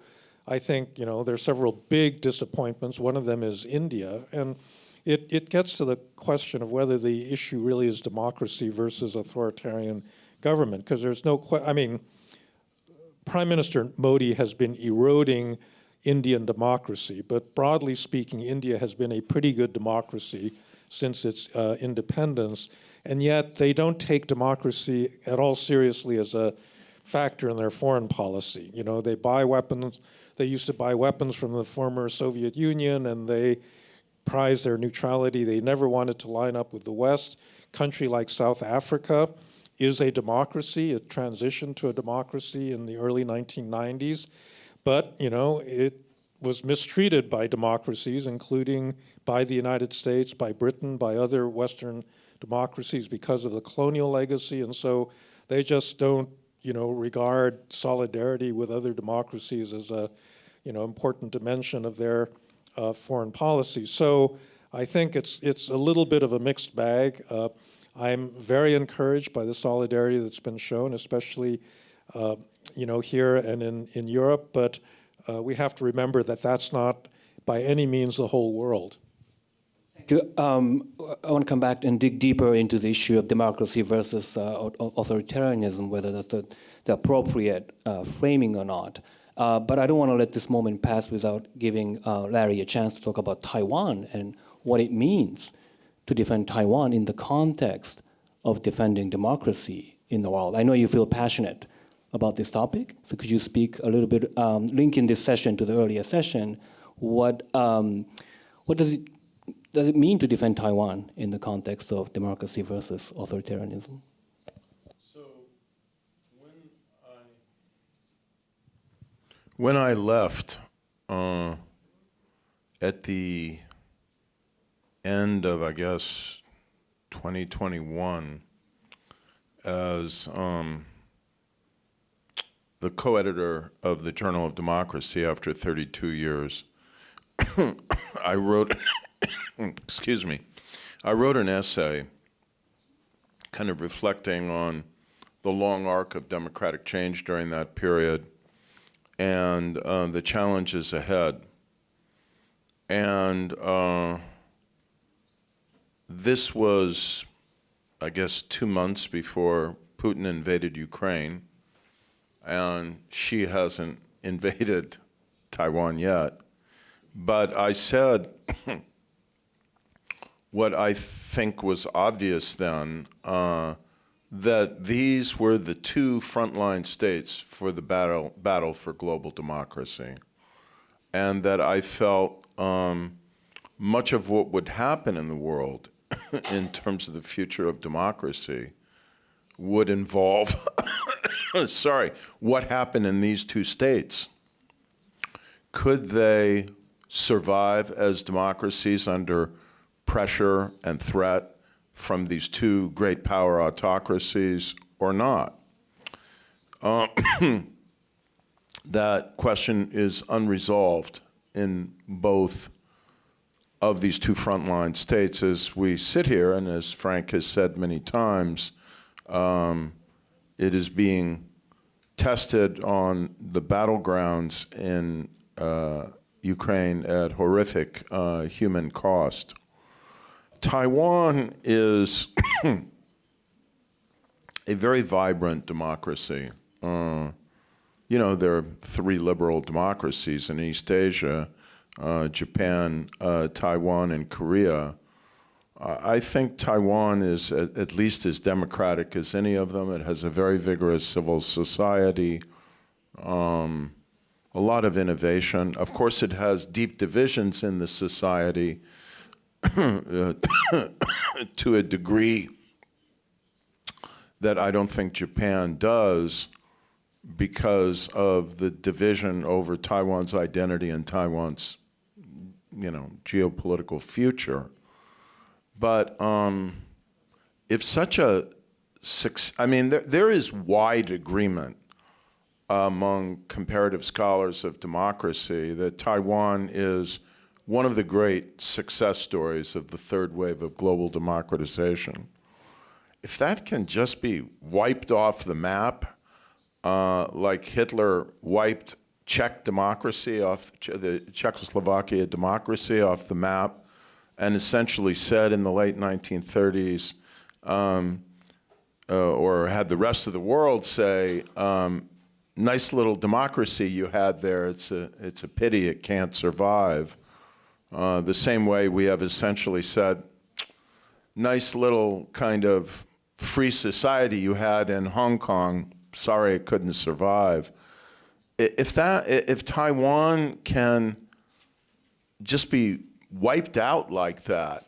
I think, there's several big disappointments. One of them is India, and it gets to the question of whether the issue really is democracy versus authoritarian government, because there's no Prime Minister Modi has been eroding Indian democracy, but broadly speaking, India has been a pretty good democracy since its independence, and yet they don't take democracy at all seriously as a factor in their foreign policy. They buy weapons. They used to buy weapons from the former Soviet Union, and they prize their neutrality. They never wanted to line up with the West. Country like South Africa is a democracy. It transitioned to a democracy in the early 1990s. But, it was mistreated by democracies, including by the United States, by Britain, by other Western democracies because of the colonial legacy. And so they just don't, regard solidarity with other democracies as a, important dimension of their foreign policy. So I think it's a little bit of a mixed bag. I'm very encouraged by the solidarity that's been shown, especially here and in Europe, but we have to remember that that's not by any means the whole world. I want to come back and dig deeper into the issue of democracy versus authoritarianism, whether that's the appropriate framing or not. But I don't want to let this moment pass without giving Larry a chance to talk about Taiwan and what it means to defend Taiwan in the context of defending democracy in the world. I know you feel passionate about this topic, so could you speak a little bit, linking this session to the earlier session, what does it mean to defend Taiwan in the context of democracy versus authoritarianism? So when I left at the end of, I guess, 2021 as the co-editor of the Journal of Democracy after 32 years, I wrote, excuse me, I wrote an essay kind of reflecting on the long arc of democratic change during that period and the challenges ahead. And this was, I guess, 2 months before Putin invaded Ukraine, and Xi hasn't invaded Taiwan yet. But I said what I think was obvious then, that these were the two frontline states for the battle for global democracy, and that I felt much of what would happen in the world in terms of the future of democracy would involve, what happened in these two states. Could they survive as democracies under pressure and threat from these two great power autocracies or not? That question is unresolved in both of these two frontline states as we sit here, and as Frank has said many times, it is being tested on the battlegrounds in Ukraine at horrific human cost. Taiwan is a very vibrant democracy. You know, there are 3 liberal democracies in East Asia, Japan, Taiwan, and Korea. I think Taiwan is at least as democratic as any of them. It has a very vigorous civil society, a lot of innovation. Of course, it has deep divisions in the society to a degree that I don't think Japan does, because of the division over Taiwan's identity and Taiwan's, geopolitical future. But if such a, there is wide agreement among comparative scholars of democracy that Taiwan is one of the great success stories of the third wave of global democratization. If that can just be wiped off the map, like Hitler wiped Czech democracy off, the Czechoslovakia democracy off the map, and essentially said in the late 1930s, or had the rest of the world say, nice little democracy you had there, it's a pity it can't survive. The same way we have essentially said, nice little kind of free society you had in Hong Kong, sorry it couldn't survive. If Taiwan can just be wiped out like that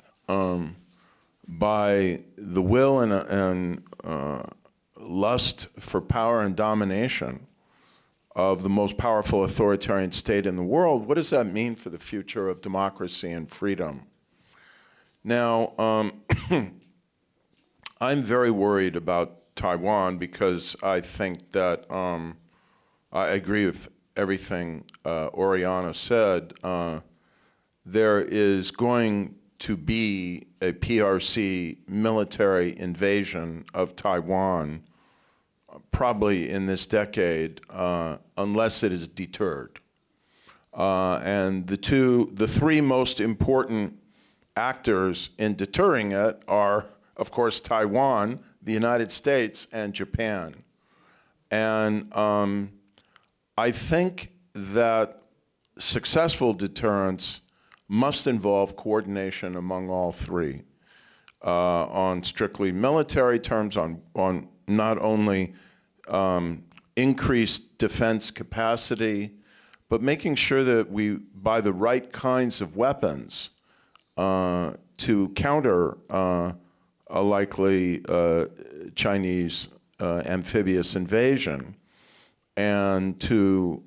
by the will and lust for power and domination of the most powerful authoritarian state in the world, what does that mean for the future of democracy and freedom? Now, I'm very worried about Taiwan because I think that I agree with everything Oriana said. There is going to be a PRC military invasion of Taiwan probably in this decade, unless it is deterred. And the 3 most important actors in deterring it are, of course, Taiwan, the United States, and Japan. And I think that successful deterrence must involve coordination among all 3 on strictly military terms, on not only increased defense capacity, but making sure that we buy the right kinds of weapons to counter a likely Chinese amphibious invasion, and to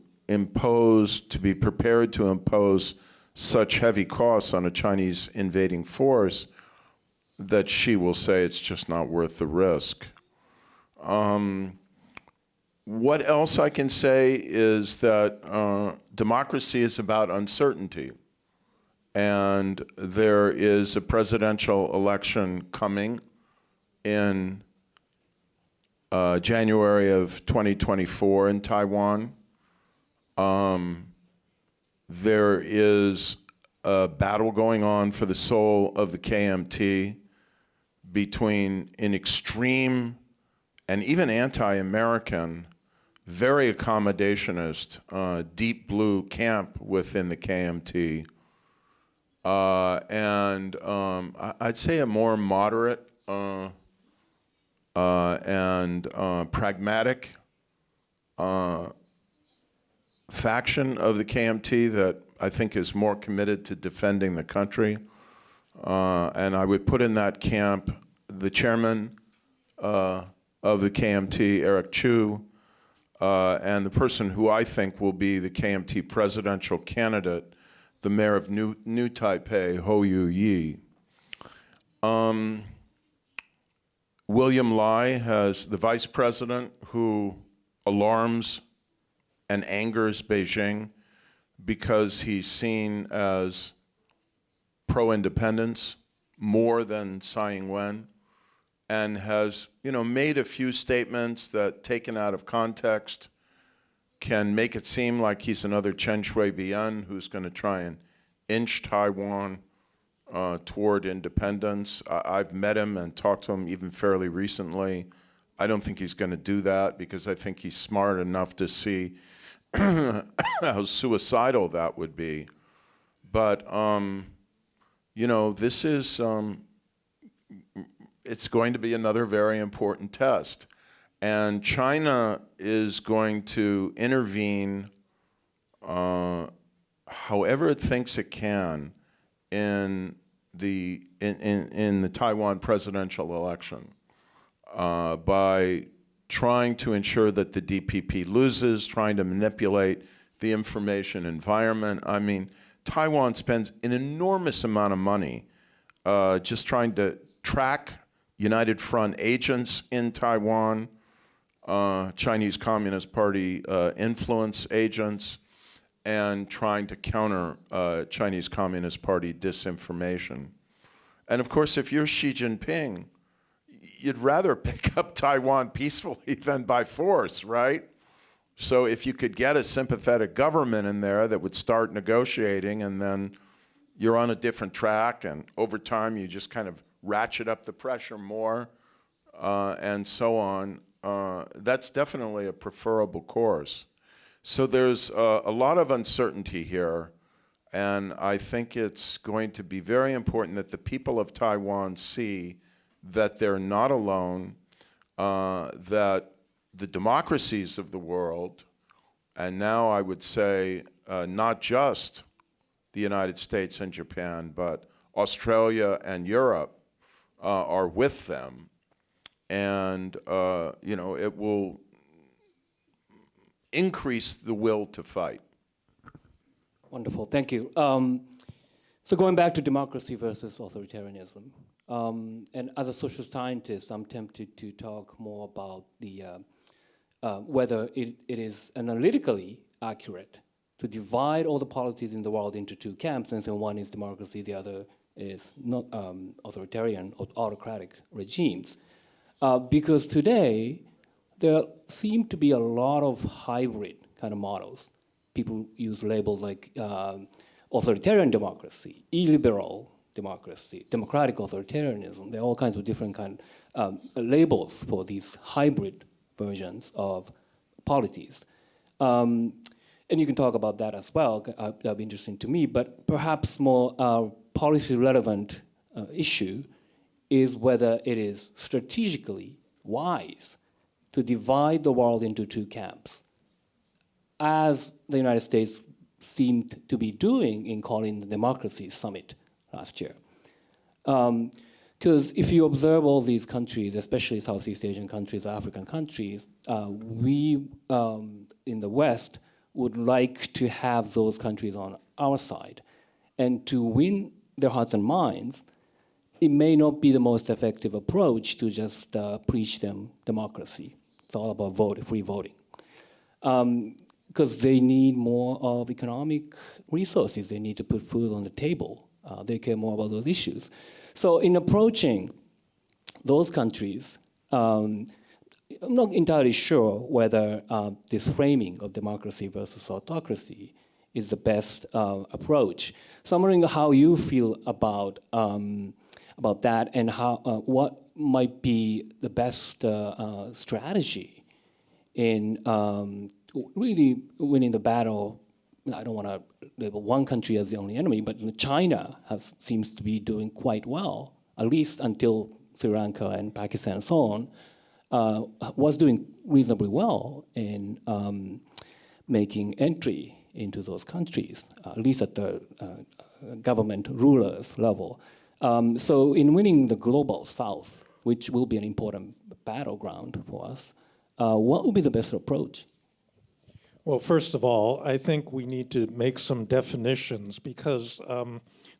be prepared to impose such heavy costs on a Chinese invading force that Xi will say it's just not worth the risk. What else I can say is that democracy is about uncertainty. And there is a presidential election coming in January of 2024 in Taiwan. There is a battle going on for the soul of the KMT between an extreme and even anti-American, very accommodationist, deep blue camp within the KMT, and I'd say a more moderate and pragmatic faction of the KMT that I think is more committed to defending the country. And I would put in that camp the chairman of the KMT, Eric Chu, and the person who I think will be the KMT presidential candidate, the mayor of New Taipei, Ho Yu-yi. William Lai has the vice president who alarms and angers Beijing because he's seen as pro-independence more than Tsai Ing-wen, and has, made a few statements that, taken out of context, can make it seem like he's another Chen Shui-bian who's going to try and inch Taiwan toward independence. I've met him and talked to him even fairly recently. I don't think he's going to do that because I think he's smart enough to see how suicidal that would be. But, this is, it's going to be another very important test. And China is going to intervene however it thinks it can in the Taiwan presidential election by trying to ensure that the DPP loses, trying to manipulate the information environment. I mean, Taiwan spends an enormous amount of money just trying to track United Front agents in Taiwan, Chinese Communist Party influence agents, and trying to counter Chinese Communist Party disinformation. And of course, if you're Xi Jinping, you'd rather pick up Taiwan peacefully than by force, right? So if you could get a sympathetic government in there that would start negotiating, and then you're on a different track, and over time you just kind of ratchet up the pressure more, and so on, that's definitely a preferable course. So there's a lot of uncertainty here, and I think it's going to be very important that the people of Taiwan see that they're not alone, that the democracies of the world, and now I would say not just the United States and Japan, but Australia and Europe are with them. And, it will increase the will to fight. Wonderful, thank you. So going back to democracy versus authoritarianism, and as a social scientist, I'm tempted to talk more about the whether it is analytically accurate to divide all the policies in the world into two camps, and so one is democracy, the other is not authoritarian or autocratic regimes. Because today, there seem to be a lot of hybrid kind of models. People use labels like authoritarian democracy, illiberal democracy, democratic authoritarianism. There are all kinds of different kind of labels for these hybrid versions of polities. And you can talk about that as well. That'll be interesting to me. But perhaps more policy relevant issue is whether it is strategically wise to divide the world into two camps, as the United States seemed to be doing in calling the Democracy Summit last year. Because if you observe all these countries, especially Southeast Asian countries, African countries, we in the West would like to have those countries on our side. And to win their hearts and minds, it may not be the most effective approach to just preach them democracy. It's all about free voting. Because they need more of economic resources. They need to put food on the table. They care more about those issues. So in approaching those countries, I'm not entirely sure whether this framing of democracy versus autocracy is the best approach. So I'm wondering how you feel about about that and how what might be the best strategy in really winning the battle. I don't want to label one country as the only enemy, but China seems to be doing quite well, at least until Sri Lanka and Pakistan and so on, was doing reasonably well in making entry into those countries, at least at the government rulers level. So in winning the global south, which will be an important battleground for us, what would be the best approach? Well, first of all, I think we need to make some definitions because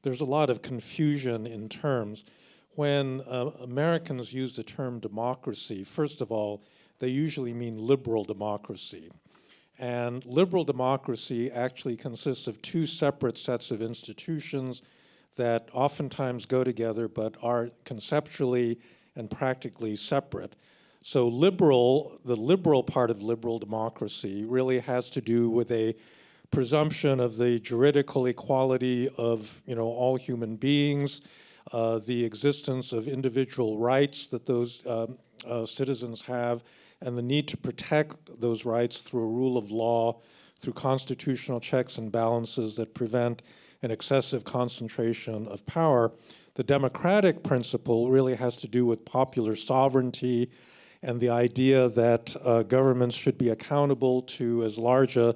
there's a lot of confusion in terms. When Americans use the term democracy, first of all, they usually mean liberal democracy. And liberal democracy actually consists of two separate sets of institutions that oftentimes go together but are conceptually and practically separate. So the liberal part of liberal democracy really has to do with a presumption of the juridical equality of all human beings, the existence of individual rights that those citizens have, and the need to protect those rights through a rule of law, through constitutional checks and balances that prevent an excessive concentration of power. The democratic principle really has to do with popular sovereignty and the idea that governments should be accountable to as large a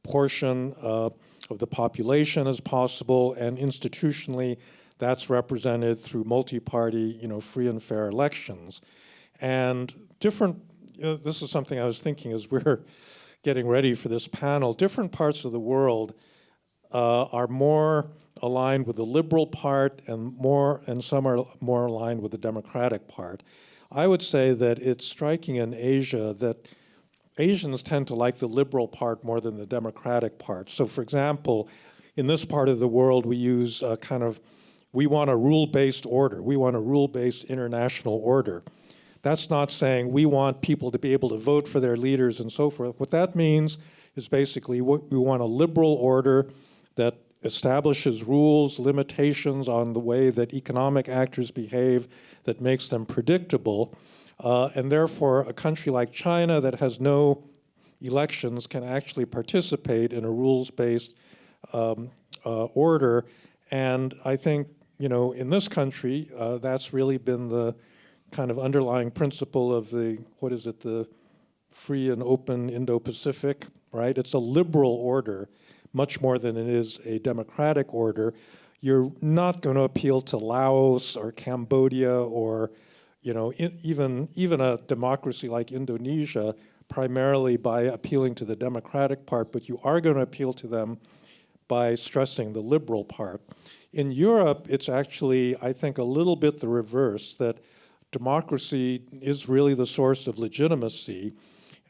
portion of the population as possible, and institutionally that's represented through multi-party, free and fair elections. And different, this is something I was thinking as we're getting ready for this panel, different parts of the world are more aligned with the liberal part and some are more aligned with the democratic part. I would say that it's striking in Asia that Asians tend to like the liberal part more than the democratic part. So for example, in this part of the world, we use we want a rule-based order. We want a rule-based international order. That's not saying we want people to be able to vote for their leaders and so forth. What that means is basically we want a liberal order that establishes rules, limitations on the way that economic actors behave that makes them predictable. And therefore, a country like China that has no elections can actually participate in a rules-based order. And I think, in this country, that's really been the kind of underlying principle of the free and open Indo-Pacific, right? It's a liberal order, much more than it is a democratic order. You're not going to appeal to Laos or Cambodia or, even a democracy like Indonesia primarily by appealing to the democratic part, but you are going to appeal to them by stressing the liberal part. In Europe, it's actually, I think, a little bit the reverse, that democracy is really the source of legitimacy.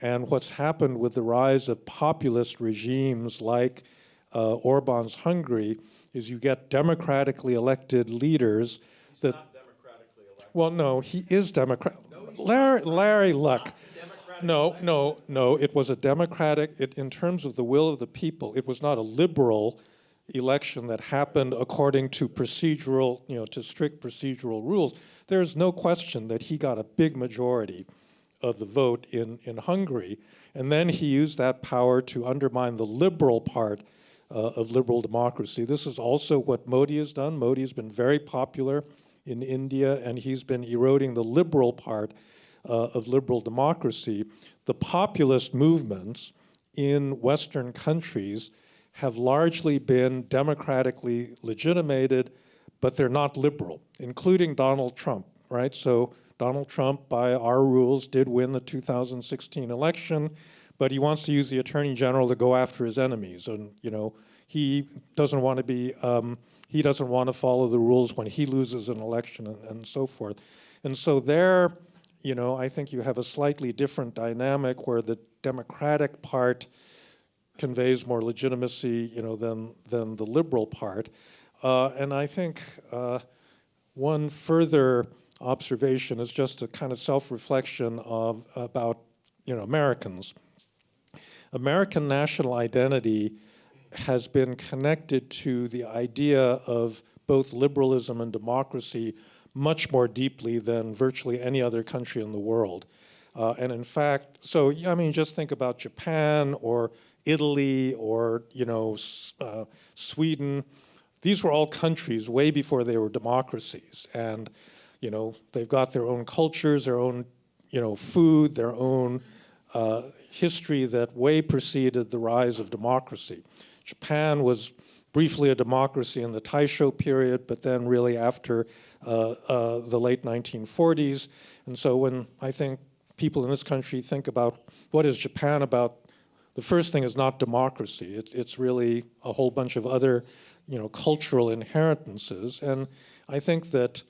And what's happened with the rise of populist regimes like Orban's Hungary is you get democratically elected leaders that... Not democratically elected. Well, no, he is Democrat. No, Larry Luck. No, it was a democratic, in terms of the will of the people, it was not a liberal election that happened according to procedural, to strict procedural rules. There's no question that he got a big majority of the vote in Hungary. And then he used that power to undermine the liberal part of liberal democracy. This is also what Modi has done. Modi has been very popular in India, and he's been eroding the liberal part of liberal democracy. The populist movements in Western countries have largely been democratically legitimated, but they're not liberal, including Donald Trump, right? So Donald Trump, by our rules, did win the 2016 election, but he wants to use the Attorney General to go after his enemies. And, he doesn't want to be, he doesn't want to follow the rules when he loses an election and so forth. And so there, I think you have a slightly different dynamic where the democratic part conveys more legitimacy, than the liberal part. And I think one further observation is just a kind of self-reflection about Americans. American national identity has been connected to the idea of both liberalism and democracy much more deeply than virtually any other country in the world. And in fact, so I mean, just think about Japan or Italy or Sweden. These were all countries way before they were democracies, and they've got their own cultures, their own food, their own history that way preceded the rise of democracy. Japan was briefly a democracy in the Taisho period, but then really after the late 1940s. And so when I think people in this country think about what is Japan about, the first thing is not democracy. It's really a whole bunch of other cultural inheritances. And I think that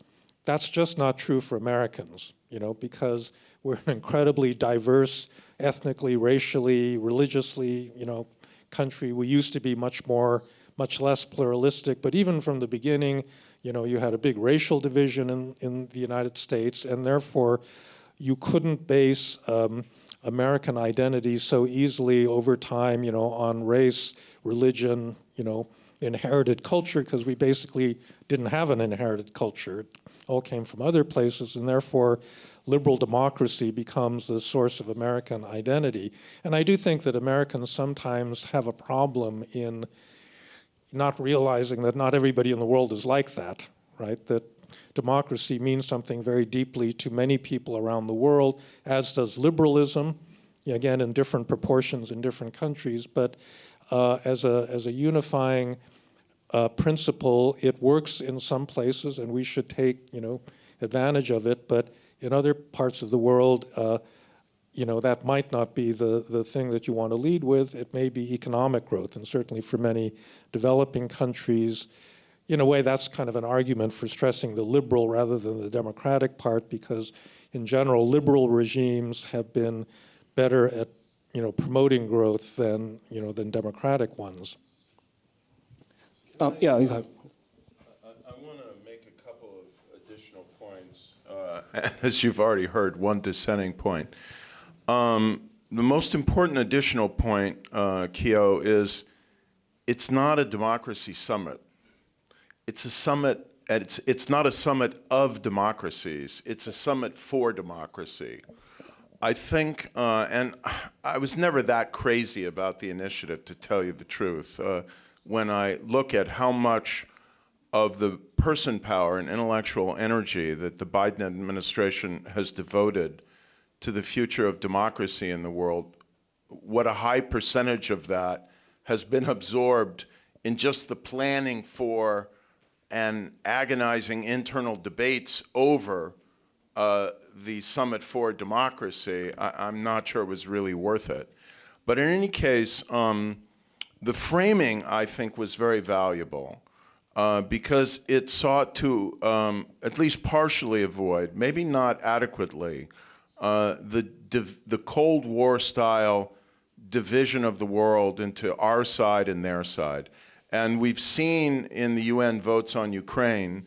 that's just not true for Americans, because we're an incredibly diverse, ethnically, racially, religiously, country. We used to be much less pluralistic, but even from the beginning, you had a big racial division in the United States, and therefore you couldn't base American identity so easily over time, on race, religion, inherited culture, because we basically didn't have an inherited culture. It all came from other places, and therefore liberal democracy becomes the source of American identity. And I do think that Americans sometimes have a problem in not realizing that not everybody in the world is like that, right? That democracy means something very deeply to many people around the world, as does liberalism, again, in different proportions in different countries. But as a unifying principle, it works in some places, and we should take advantage of it. But in other parts of the world, that might not be the thing that you want to lead with. It may be economic growth, and certainly for many developing countries, in a way, that's kind of an argument for stressing the liberal rather than the democratic part, because in general, liberal regimes have been better at promoting growth than democratic ones. Yeah, you have. I want to make a couple of additional points. As you've already heard, one dissenting point. The most important additional point, Kyo, is it's not a democracy summit. It's a summit. It's not a summit of democracies. It's a summit for democracy. I think, and I was never that crazy about the initiative, to tell you the truth. When I look at how much of the person power and intellectual energy that the Biden administration has devoted to the future of democracy in the world, what a high percentage of that has been absorbed in just the planning for and agonizing internal debates over the Summit for Democracy, I'm not sure it was really worth it. But in any case, the framing, I think, was very valuable because it sought to at least partially avoid, maybe not adequately, the Cold War-style division of the world into our side and their side. And we've seen in the UN votes on Ukraine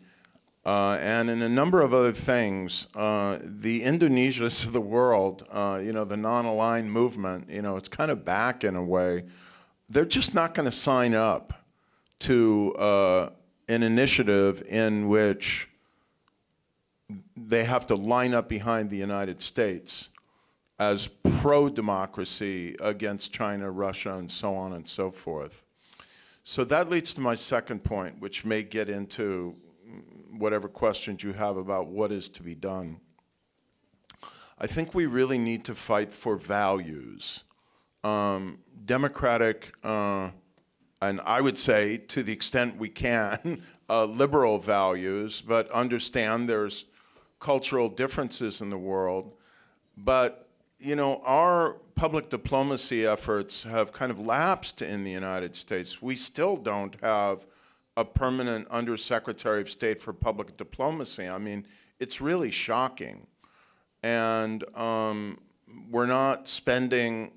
and in a number of other things, the Indonesias of the world, the non-aligned movement, it's kind of back in a way. They're just not going to sign up to an initiative in which they have to line up behind the United States as pro-democracy against China, Russia, and so on and so forth. So that leads to my second point, which may get into whatever questions you have about what is to be done. I think we really need to fight for values. Democratic, and I would say to the extent we can, liberal values, but understand there's cultural differences in the world. But, our public diplomacy efforts have kind of lapsed in the United States. We still don't have a permanent Undersecretary of State for Public Diplomacy. I mean, it's really shocking. And we're not spending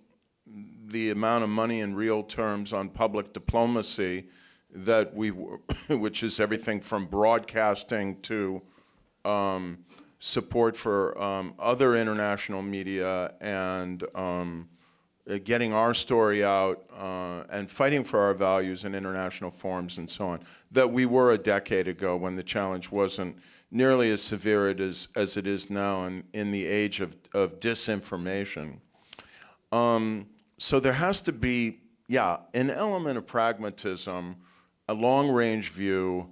the amount of money in real terms on public diplomacy that which is everything from broadcasting to support for other international media and getting our story out and fighting for our values in international forums and so on, that we were a decade ago when the challenge wasn't nearly as severe as it is now in the age of disinformation. So there has to be, an element of pragmatism, a long-range view,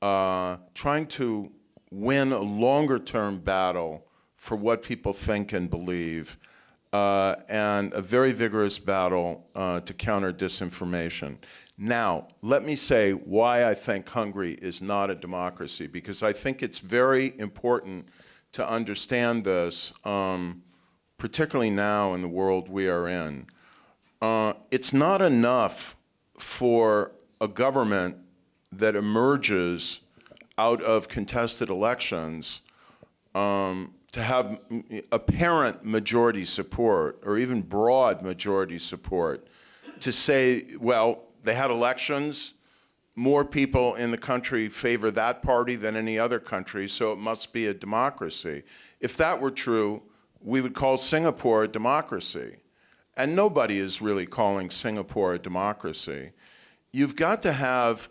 trying to win a longer-term battle for what people think and believe, and a very vigorous battle to counter disinformation. Now, let me say why I think Hungary is not a democracy, because I think it's very important to understand this, particularly now in the world we are in. It's not enough for a government that emerges out of contested elections to have apparent majority support or even broad majority support to say, well, they had elections, more people in the country favor that party than any other country, so it must be a democracy. If that were true, we would call Singapore a democracy. And nobody is really calling Singapore a democracy. You've got to have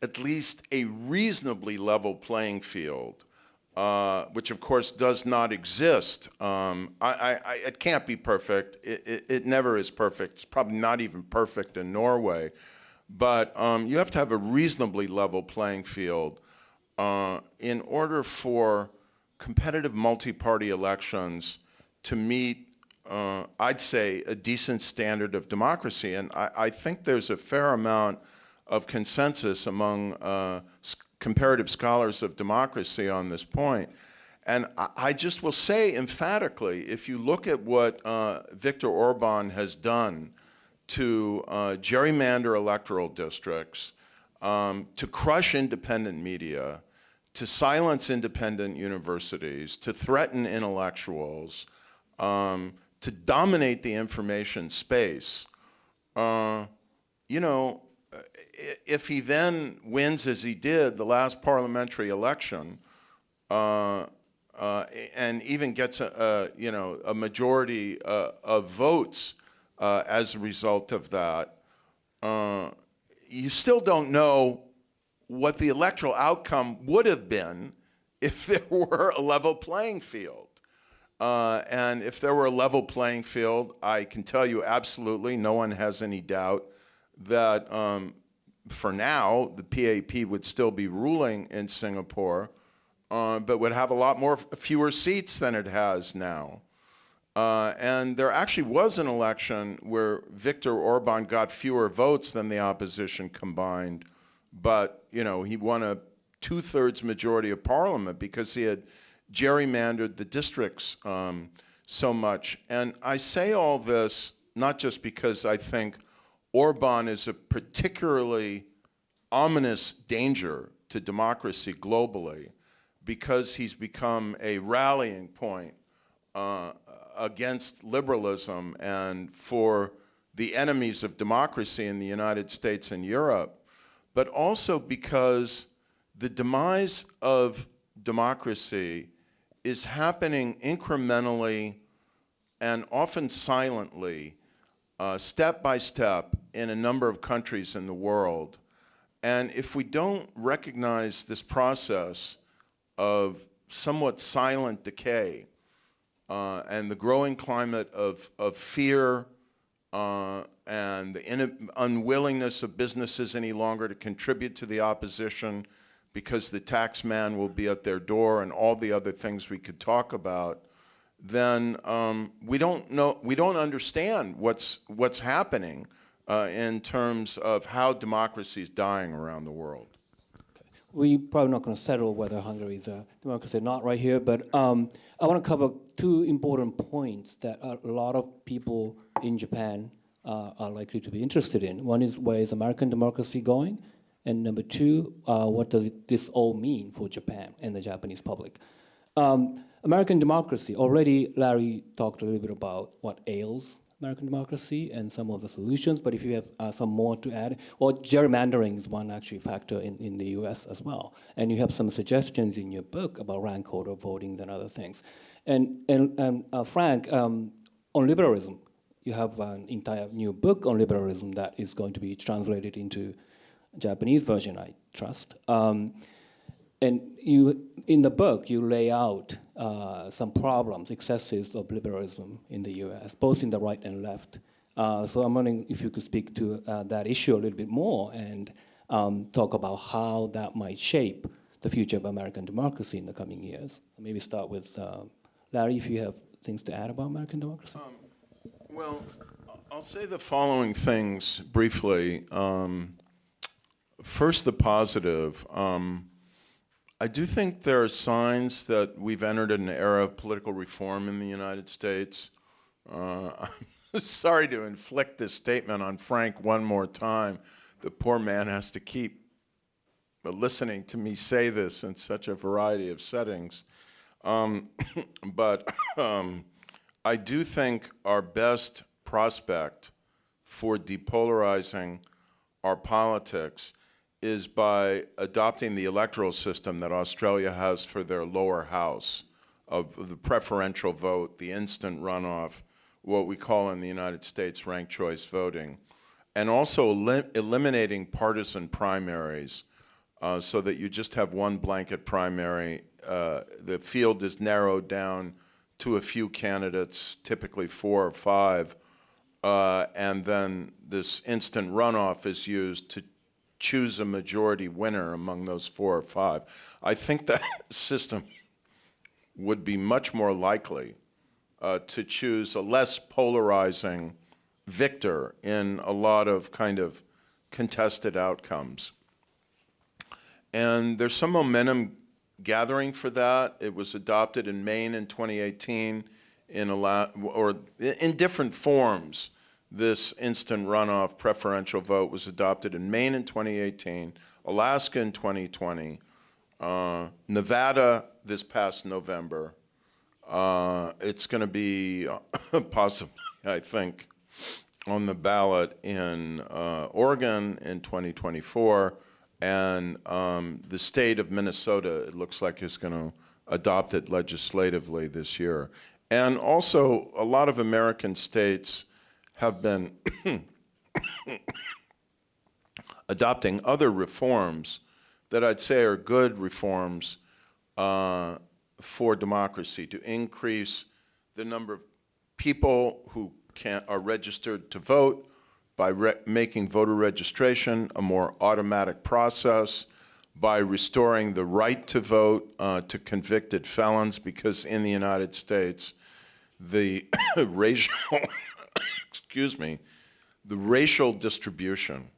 at least a reasonably level playing field, which of course does not exist. It can't be perfect. It never is perfect. It's probably not even perfect in Norway. But you have to have a reasonably level playing field in order for competitive multi-party elections to meet, I'd say, a decent standard of democracy. And I think there's a fair amount of consensus among comparative scholars of democracy on this point. And I just will say emphatically, if you look at what Viktor Orban has done to gerrymander electoral districts, to crush independent media, to silence independent universities, to threaten intellectuals, to dominate the information space, if he then wins as he did the last parliamentary election, and even gets a majority of votes as a result of that, you still don't know what the electoral outcome would have been if there were a level playing field. And if there were a level playing field, I can tell you absolutely, no one has any doubt that for now, the PAP would still be ruling in Singapore, but would have a lot fewer seats than it has now. And there actually was an election where Viktor Orban got fewer votes than the opposition combined, but he won a 2/3 majority of parliament because he had gerrymandered the districts so much. And I say all this not just because I think Orban is a particularly ominous danger to democracy globally, because he's become a rallying point against liberalism and for the enemies of democracy in the United States and Europe, but also because the demise of democracy is happening incrementally and often silently, step by step, in a number of countries in the world. And if we don't recognize this process of somewhat silent decay and the growing climate of fear and the unwillingness of businesses any longer to contribute to the opposition because the tax man will be at their door and all the other things we could talk about, then we don't understand what's happening in terms of how democracy is dying around the world. We're probably not going to settle whether Hungary is a democracy or not right here, but I want to cover two important points that a lot of people in Japan are likely to be interested in. One is, where is American democracy going? And number two, what does this all mean for Japan and the Japanese public? American democracy, already Larry talked a little bit about what ails American democracy and some of the solutions, but if you have some more to add, well, gerrymandering is one actually factor in the US as well. And you have some suggestions in your book about rank order voting and other things. And Frank, on liberalism, you have an entire new book on liberalism that is going to be translated into Japanese version, I trust. And I want to cover two important points that a lot of people in Japan are likely to be interested in. One is, where is American democracy going? And number two, what does this all mean for Japan and the Japanese public? American democracy, already Larry talked a little bit about what ails American democracy and some of the solutions, but if you have some more to add, well, gerrymandering is one actually factor in the US as well. And you have some suggestions in your book about rank order voting and other things. And And you, in the book, you lay out some problems, excesses of liberalism in the U.S., both in the right and left. So I'm wondering if you could speak to that issue a little bit more and talk about how that might shape the future of American democracy in the coming years. Maybe start with Larry, if you have things to add about American democracy. Well, I'll say the following things briefly. First, the positive. I do think there are signs that we've entered an era of political reform in the United States. I'm sorry to inflict this statement on Frank one more time. The poor man has to keep listening to me say this in such a variety of settings. But I do think our best prospect for depolarizing our politics is by adopting the electoral system that Australia has for their lower house of the preferential vote, the instant runoff, what we call in the United States ranked choice voting, and also eliminating partisan primaries so that you just have one blanket primary. The field is narrowed down to a few candidates, typically 4 or 5, and then this instant runoff is used to choose a majority winner among those 4 or 5. I think that system would be much more likely to choose a less polarizing victor in a lot of kind of contested outcomes. And there's some momentum gathering for that. It was adopted in Maine in 2018 in different forms. This instant runoff preferential vote was adopted in Maine in 2018, Alaska in 2020, Nevada this past November. It's going to be possibly, I think, on the ballot in Oregon in 2024, and the state of Minnesota, it looks like, is going to adopt it legislatively this year. And also, a lot of American states have been adopting other reforms that I'd say are good reforms for democracy, to increase the number of people who are registered to vote by making voter registration a more automatic process, by restoring the right to vote to convicted felons, because in the United States, the racial the racial distribution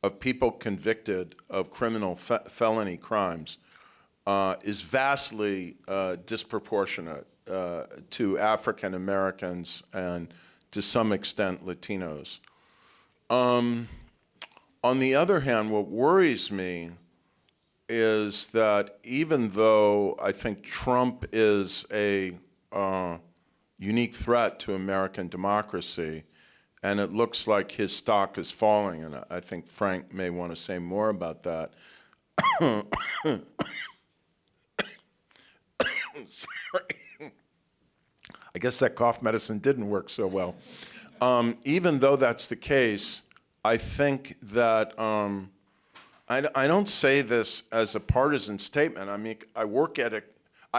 of people convicted of criminal felony crimes is vastly disproportionate to African Americans and to some extent Latinos. On the other hand, what worries me is that even though I think Trump is a unique threat to American democracy, and it looks like his stock is falling, and I think Frank may want to say more about that. Sorry. I guess that cough medicine didn't work so well. Even though that's the case, I think that I don't say this as a partisan statement. I mean, I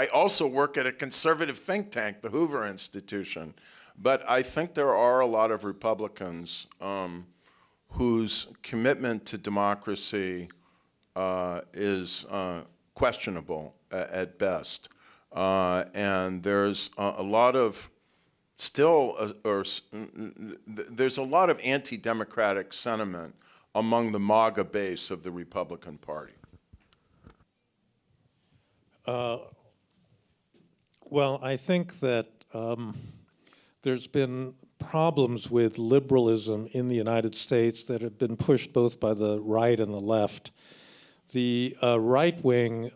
also work at a conservative think tank, the Hoover Institution. But I think there are a lot of Republicans whose commitment to democracy is questionable at best. And there's a lot of there's a lot of anti-democratic sentiment among the MAGA base of the Republican Party. Well, I think that there's been problems with liberalism in the United States that have been pushed both by the right and the left. The right-wing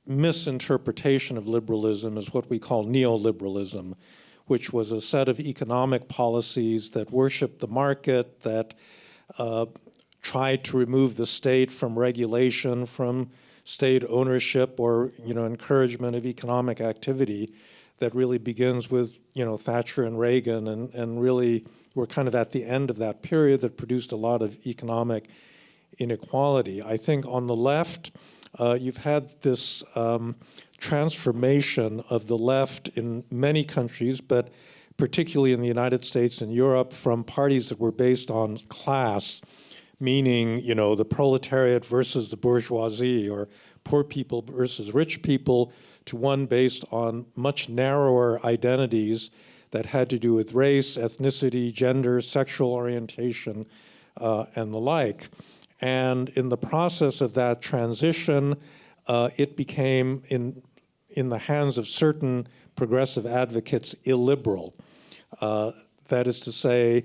misinterpretation of liberalism is what we call neoliberalism, which was a set of economic policies that worshiped the market, that tried to remove the state from regulation, from state ownership or encouragement of economic activity, that really begins with Thatcher and Reagan, and really we're kind of at the end of that period that produced a lot of economic inequality. I think on the left, you've had this transformation of the left in many countries, but particularly in the United States and Europe, from parties that were based on class, meaning, you know, the proletariat versus the bourgeoisie, or poor people versus rich people, to one based on much narrower identities that had to do with race, ethnicity, gender, sexual orientation, and the like. And in the process of that transition, it became, in the hands of certain progressive advocates, illiberal. That is to say,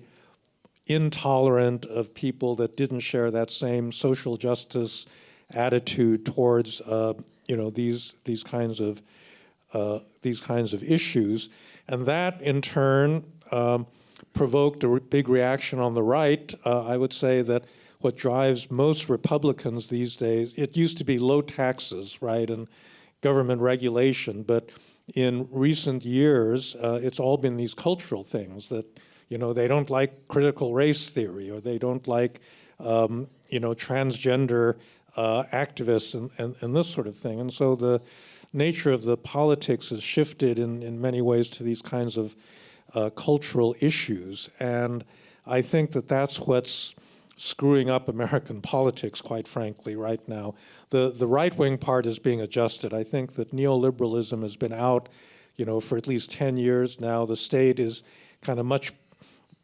intolerant of people that didn't share that same social justice attitude towards these kinds of issues, and that in turn provoked a big reaction on the right. I would say that what drives most Republicans these days, it used to be low taxes, right, and government regulation, but in recent years, it's all been these cultural things that, you know, they don't like critical race theory, or they don't like, transgender activists and this sort of thing. And so the nature of the politics has shifted in many ways to these kinds of cultural issues. And I think that that's what's screwing up American politics, quite frankly, right now. The right-wing part is being adjusted. I think that neoliberalism has been out, for at least 10 years now. The state is kind of much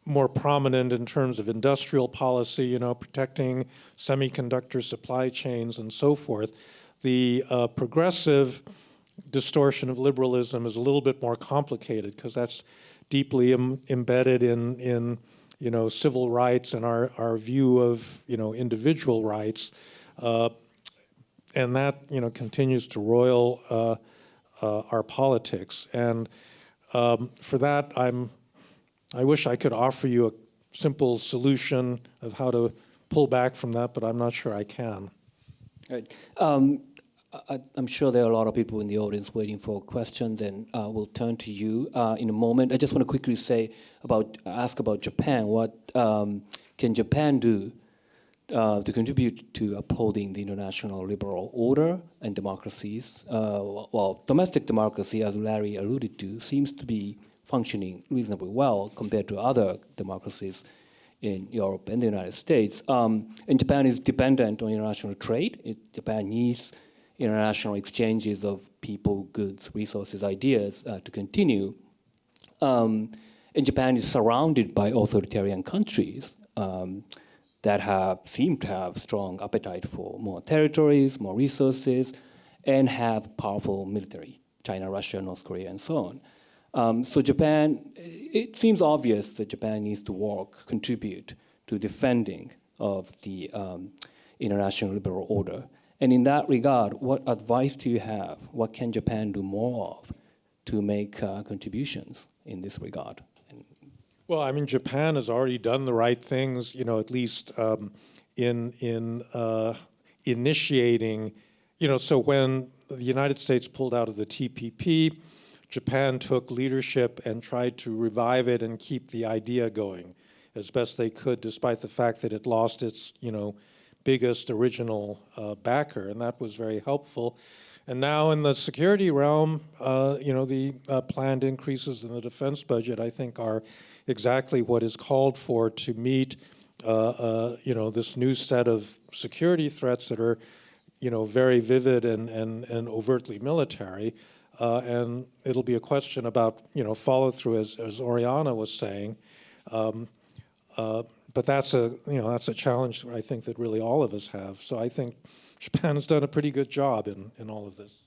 more prominent in terms of industrial policy, protecting semiconductor supply chains and so forth. The progressive distortion of liberalism is a little bit more complicated because that's deeply embedded in civil rights and our view of, individual rights. And that, continues to roil our politics. And for that, I wish I could offer you a simple solution of how to pull back from that, but I'm not sure I can. Right. I'm sure there are a lot of people in the audience waiting for questions, and we'll turn to you in a moment. I just want to quickly ask about Japan. What can Japan do to contribute to upholding the international liberal order and democracies? Well, domestic democracy, as Larry alluded to, seems to be functioning reasonably well compared to other democracies in Europe and the United States. And Japan is dependent on international trade. Japan needs international exchanges of people, goods, resources, ideas to continue. And Japan is surrounded by authoritarian countries that seem to have strong appetite for more territories, more resources, and have powerful military, China, Russia, North Korea, and so on. So Japan, it seems obvious that Japan needs to contribute to defending of the international liberal order. And in that regard, what advice do you have? What can Japan do more of to make contributions in this regard? Well, I mean, Japan has already done the right things, at least in initiating, so when the United States pulled out of the TPP, Japan took leadership and tried to revive it and keep the idea going as best they could, despite the fact that it lost its, biggest original backer, and that was very helpful. And now in the security realm, the planned increases in the defense budget, I think, are exactly what is called for to meet, this new set of security threats that are, very vivid and overtly military. And it'll be a question about, follow through, as Oriana was saying. But that's a challenge I think that really all of us have. So I think Japan has done a pretty good job in all of this.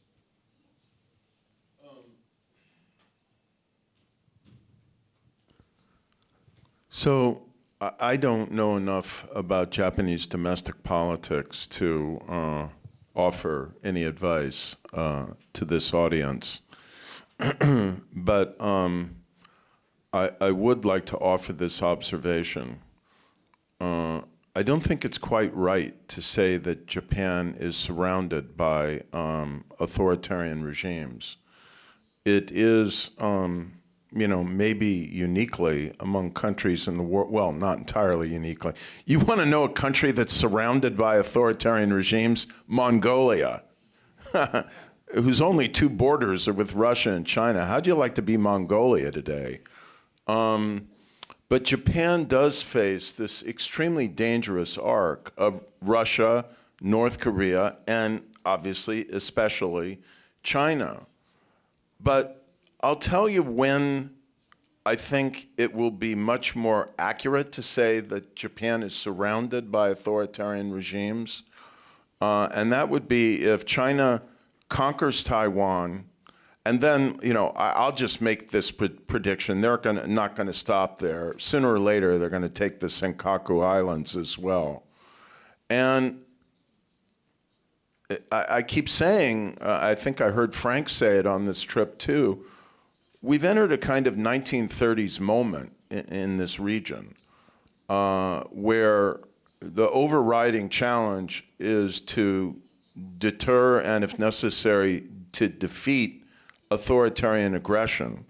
So I don't know enough about Japanese domestic politics to offer any advice to this audience. But I would like to offer this observation. I don't think it's quite right to say that Japan is surrounded by authoritarian regimes. It is maybe uniquely among countries in the world, well, not entirely uniquely. You want to know a country that's surrounded by authoritarian regimes? Mongolia, whose only two borders are with Russia and China. How'd you like to be Mongolia today? But Japan does face this extremely dangerous arc of Russia, North Korea, and obviously, especially China. But I'll tell you when I think it will be much more accurate to say that Japan is surrounded by authoritarian regimes. And that would be if China conquers Taiwan, and then, I'll just make this prediction. They're not going to stop there. Sooner or later, they're going to take the Senkaku Islands as well. And I keep saying, I think I heard Frank say it on this trip too, we've entered a kind of 1930s moment in this region where the overriding challenge is to deter and, if necessary, to defeat authoritarian aggression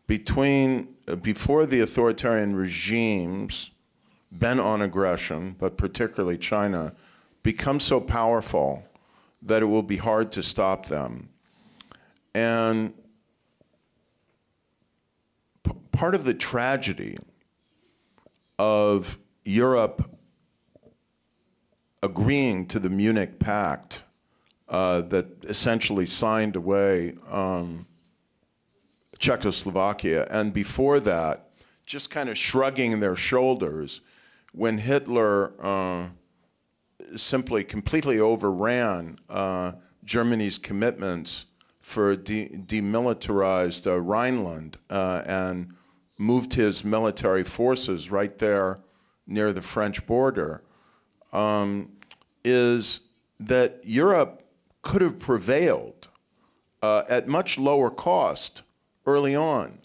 before the authoritarian regimes bent on aggression, but particularly China, become so powerful that it will be hard to stop them. And part of the tragedy of Europe agreeing to the Munich Pact that essentially signed away Czechoslovakia, and before that, just kind of shrugging their shoulders when Hitler simply completely overran Germany's commitments for demilitarized Rhineland and moved his military forces right there near the French border, is that Europe could have prevailed at much lower cost early on.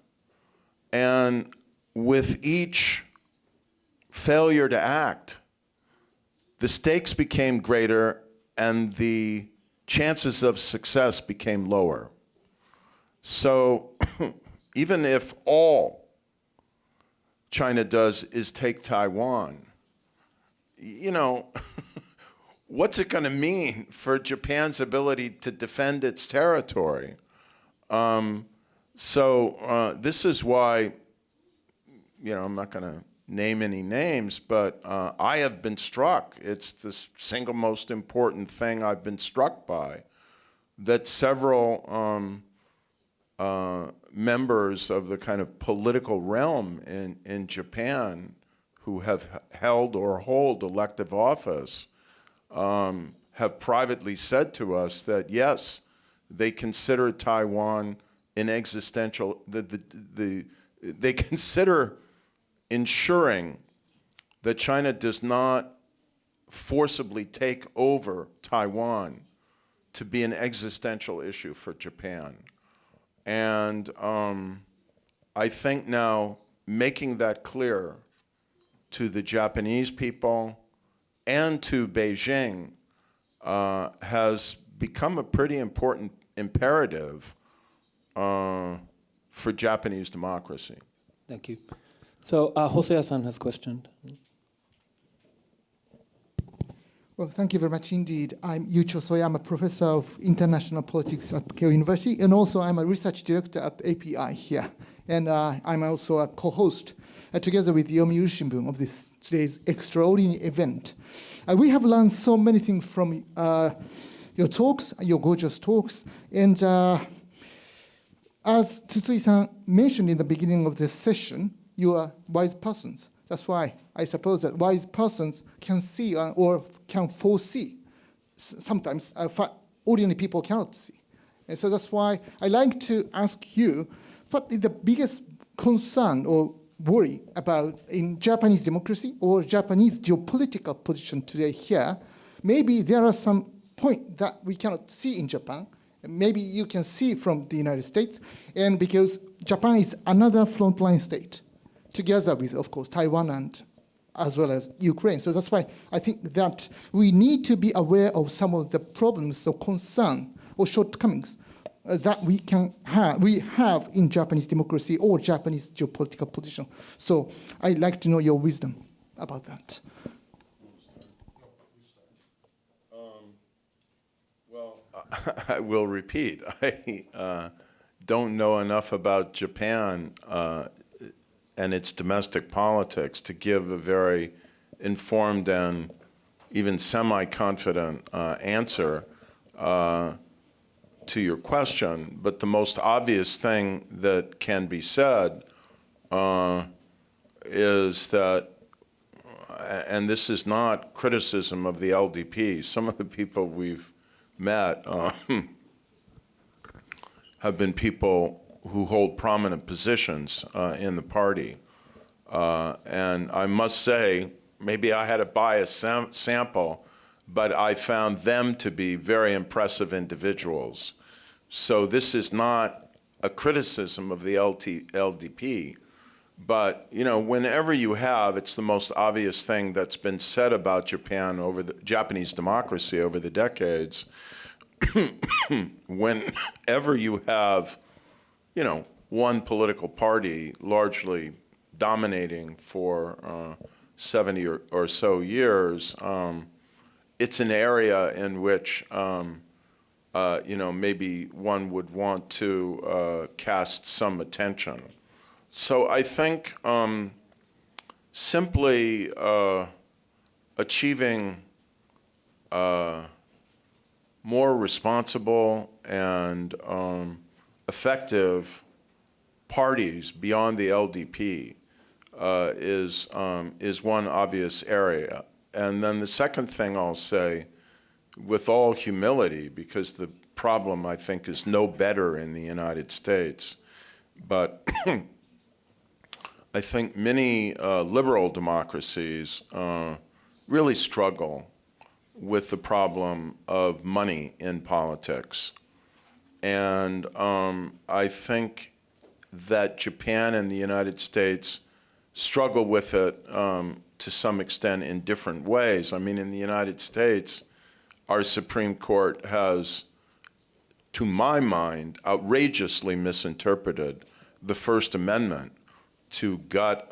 And with each failure to act, the stakes became greater and the chances of success became lower. So even if all China does is take Taiwan, what's it going to mean for Japan's ability to defend its territory? This is why, I'm not going to name any names, but I have been struck. It's the single most important thing I've been struck by, that several members of the kind of political realm in Japan who have held or hold elective office have privately said to us that, yes, they consider Taiwan an existential, they consider ensuring that China does not forcibly take over Taiwan to be an existential issue for Japan. And I think now making that clear to the Japanese people and to Beijing has become a pretty important imperative for Japanese democracy. Thank you. So Hosea-san has questioned. Well, thank you very much indeed. I'm Yuichi Hosea. I'm a professor of international politics at Keio University, and also I'm a research director at API here. And I'm also a co-host together with Yomiuri Shimbun of today's extraordinary event. We have learned so many things from your talks, your gorgeous talks, and as Tsutsui-san mentioned in the beginning of this session, you are wise persons. That's why I suppose that wise persons can see or can foresee sometimes ordinary people cannot see. And so that's why I like to ask you, what is the biggest concern or worry about in Japanese democracy or Japanese geopolitical position today here? Maybe there are some points that we cannot see in Japan. Maybe you can see from the United States, and because Japan is another frontline state, together with, of course, Taiwan and as well as Ukraine. So that's why I think that we need to be aware of some of the problems or concern or shortcomings that we have in Japanese democracy or Japanese geopolitical position. So I'd like to know your wisdom about that. Well, I will repeat. I don't know enough about Japan and its domestic politics to give a very informed and even semi-confident answer to your question. But the most obvious thing that can be said is that, and this is not criticism of the LDP, some of the people we've met have been people who hold prominent positions in the party. And I must say, maybe I had a biased sample, but I found them to be very impressive individuals. So this is not a criticism of the LDP, but whenever you have, it's the most obvious thing that's been said about Japan over the Japanese democracy over the decades. Whenever you have, one political party largely dominating for 70 or so years, it's an area in which, maybe one would want to cast some attention. So I think simply achieving more responsible and effective parties beyond the LDP is one obvious area. And then the second thing I'll say, with all humility, because the problem, I think, is no better in the United States, but I think many liberal democracies really struggle with the problem of money in politics. And I think that Japan and the United States struggle with it to some extent in different ways. I mean, in the United States, our Supreme Court has, to my mind, outrageously misinterpreted the First Amendment to gut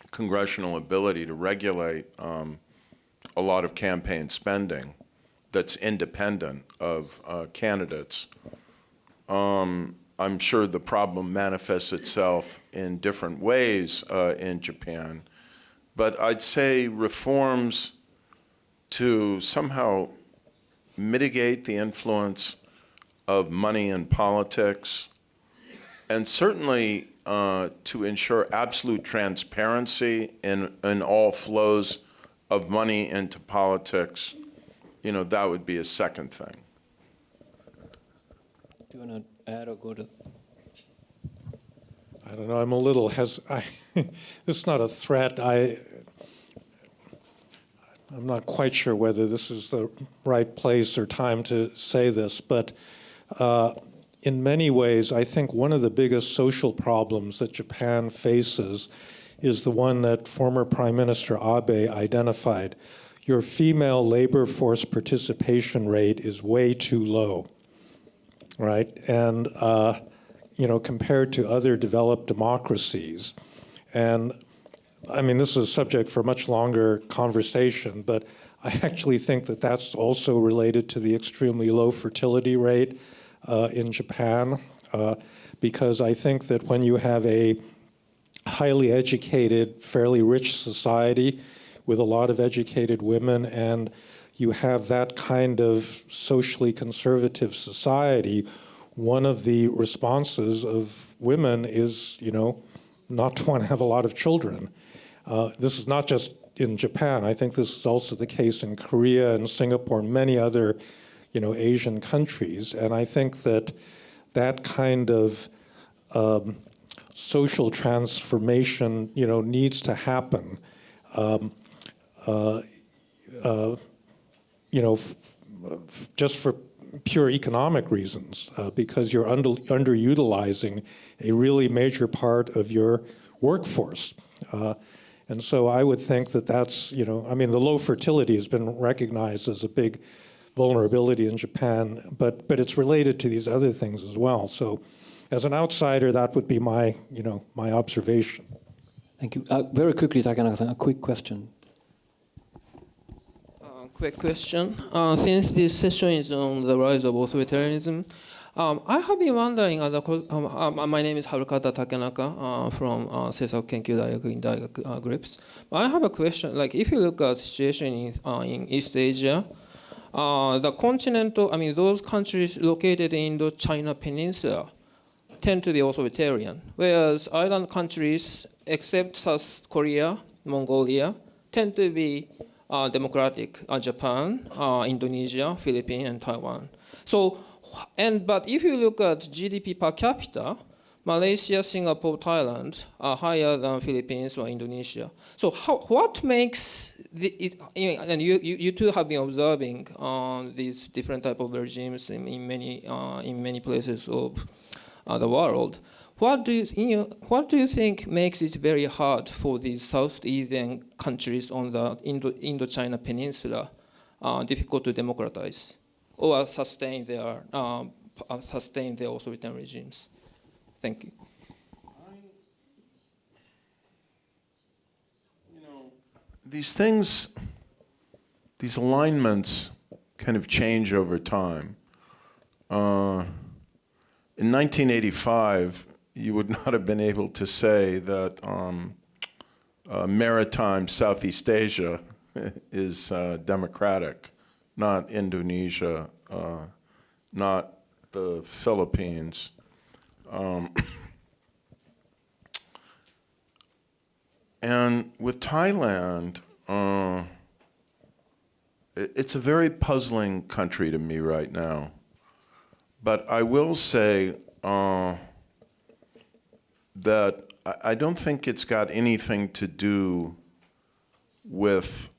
congressional ability to regulate a lot of campaign spending that's independent of candidates. I'm sure the problem manifests itself in different ways in Japan, but I'd say reforms to somehow mitigate the influence of money in politics, and certainly to ensure absolute transparency in all flows of money into politics, that would be a second thing. Do you want to add or go to? I don't know. I'm a little this is not a threat. I'm not quite sure whether this is the right place or time to say this, but in many ways, I think one of the biggest social problems that Japan faces is the one that former Prime Minister Abe identified. Your female labor force participation rate is way too low, right? And, compared to other developed democracies. And I mean, this is a subject for a much longer conversation, but I actually think that that's also related to the extremely low fertility rate in Japan, because I think that when you have a highly educated, fairly rich society with a lot of educated women, and you have that kind of socially conservative society, one of the responses of women is, not to want to have a lot of children. This is not just in Japan. I think this is also the case in Korea and Singapore and many other, Asian countries. And I think that that kind of social transformation, needs to happen. Just for pure economic reasons, because you're underutilizing a really major part of your workforce. And so I would think that that's, the low fertility has been recognized as a big vulnerability in Japan, but it's related to these other things as well. So as an outsider, that would be my observation. Thank you. Very quickly, Takenaka-san, a quick question. Quick question. Since this session is on the rise of authoritarianism, I have been wondering, my name is Harukata Takenaka from Seisaku Kenkyu Daigaku in Daigaku groups. I have a question, like if you look at the situation in East Asia, the continental, those countries located in the China Peninsula tend to be authoritarian, whereas island countries, except South Korea, Mongolia, tend to be democratic, Japan, Indonesia, Philippines, and Taiwan. But if you look at GDP per capita, Malaysia, Singapore, Thailand are higher than Philippines or Indonesia. So what makes and you too have been observing these different type of regimes in many places of the world. What do you think makes it very hard for these South Asian countries on the Indo-China Peninsula difficult to democratize or sustain their authoritarian regimes? Thank you. These things, these alignments kind of change over time. In 1985, you would not have been able to say that maritime Southeast Asia is democratic, not Indonesia, not the Philippines. And with Thailand, it's a very puzzling country to me right now. But I will say that I don't think it's got anything to do with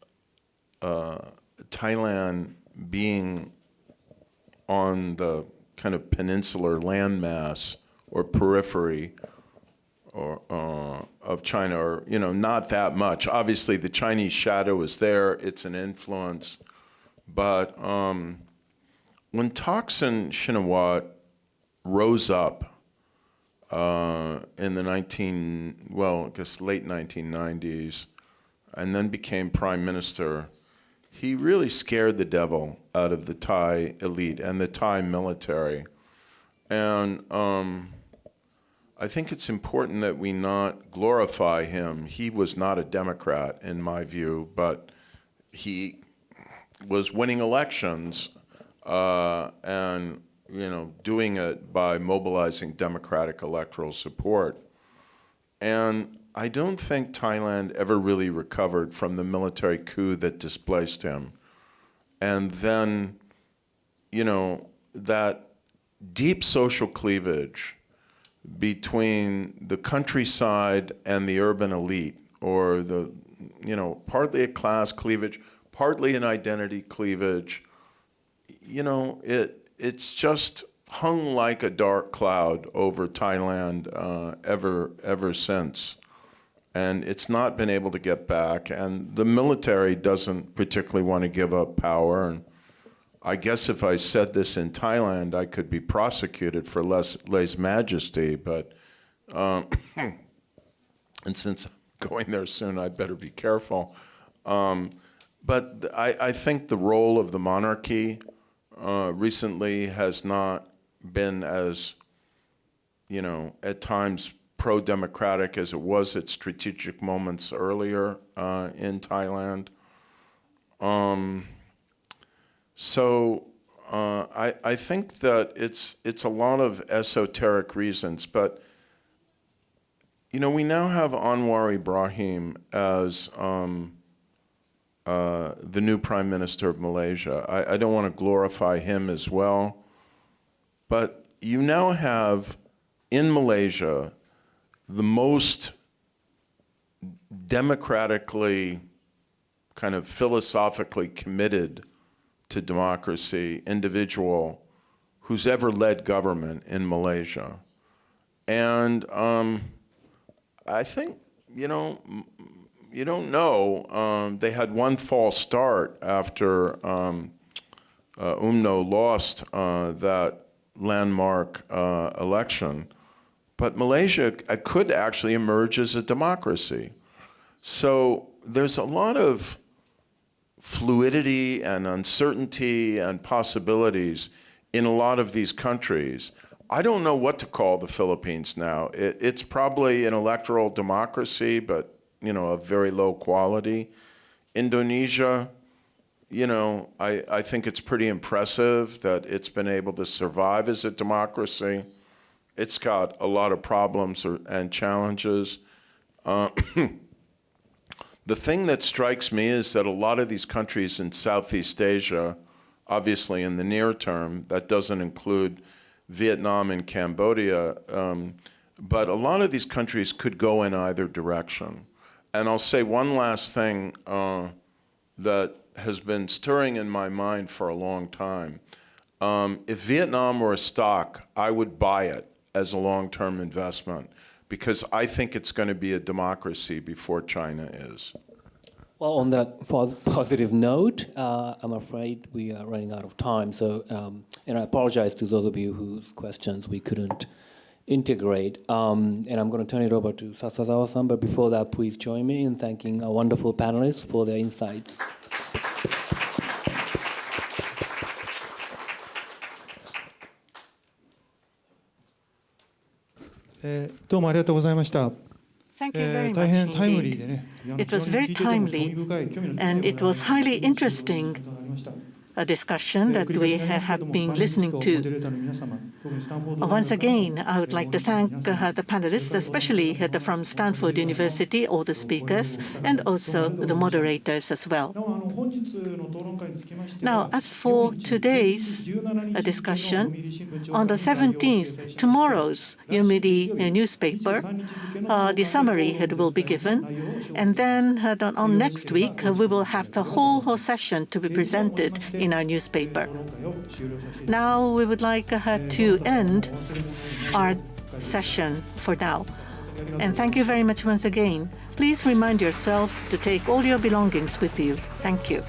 Thailand being on the kind of peninsular landmass or periphery or of China, or not that much. Obviously, the Chinese shadow is there; it's an influence. But when Thaksin Shinawatra rose up in the late 1990s, and then became prime minister, he really scared the devil out of the Thai elite and the Thai military. And I think it's important that we not glorify him. He was not a Democrat, in my view, but he was winning elections and doing it by mobilizing democratic electoral support. And I don't think Thailand ever really recovered from the military coup that displaced him. And then, that deep social cleavage between the countryside and the urban elite, or the, partly a class cleavage, partly an identity cleavage, it's just hung like a dark cloud over Thailand ever since. And it's not been able to get back. And the military doesn't particularly want to give up power. And I guess if I said this in Thailand, I could be prosecuted for lèse-majesty. But and since I'm going there soon, I better be careful. But I think the role of the monarchy recently has not been as, at times pro-democratic as it was at strategic moments earlier in Thailand. So I think that it's a lot of esoteric reasons, but we now have Anwar Ibrahim as the new Prime Minister of Malaysia. I don't want to glorify him as well, but you now have in Malaysia the most democratically, kind of philosophically committed to democracy individual who's ever led government in Malaysia. And I think, you don't know, they had one false start after UMNO lost that landmark election, but Malaysia could actually emerge as a democracy. So there's a lot of fluidity and uncertainty and possibilities in a lot of these countries. I don't know what to call the Philippines now. It's probably an electoral democracy, but of very low quality. Indonesia, I think it's pretty impressive that it's been able to survive as a democracy. It's got a lot of problems and challenges. The thing that strikes me is that a lot of these countries in Southeast Asia, obviously in the near term, that doesn't include Vietnam and Cambodia, but a lot of these countries could go in either direction. And I'll say one last thing that has been stirring in my mind for a long time. If Vietnam were a stock, I would buy it as a long-term investment because I think it's going to be a democracy before China is. Well, on that positive note, I'm afraid we are running out of time. So, and I apologize to those of you whose questions we couldn't integrate. And I'm going to turn it over to Sasazawa-san. But before that, please join me in thanking our wonderful panelists for their insights. どうもありがとうございました。 Thank you very 大 much 変タイムリー indeed. でね、 It was very 非常に興味 timely 深い興味の深い and it was highly interesting ことがありました。 a discussion that we have been listening to. Once again, I would like to thank the panelists, especially from Stanford University, all the speakers, and also the moderators as well. Now, as for today's discussion, on the 17th, tomorrow's Yomiuri newspaper, the summary will be given, and then on next week, we will have the whole session to be presented in our newspaper. Now we would like to end our session for now. And thank you very much once again. Please remind yourself to take all your belongings with you. Thank you.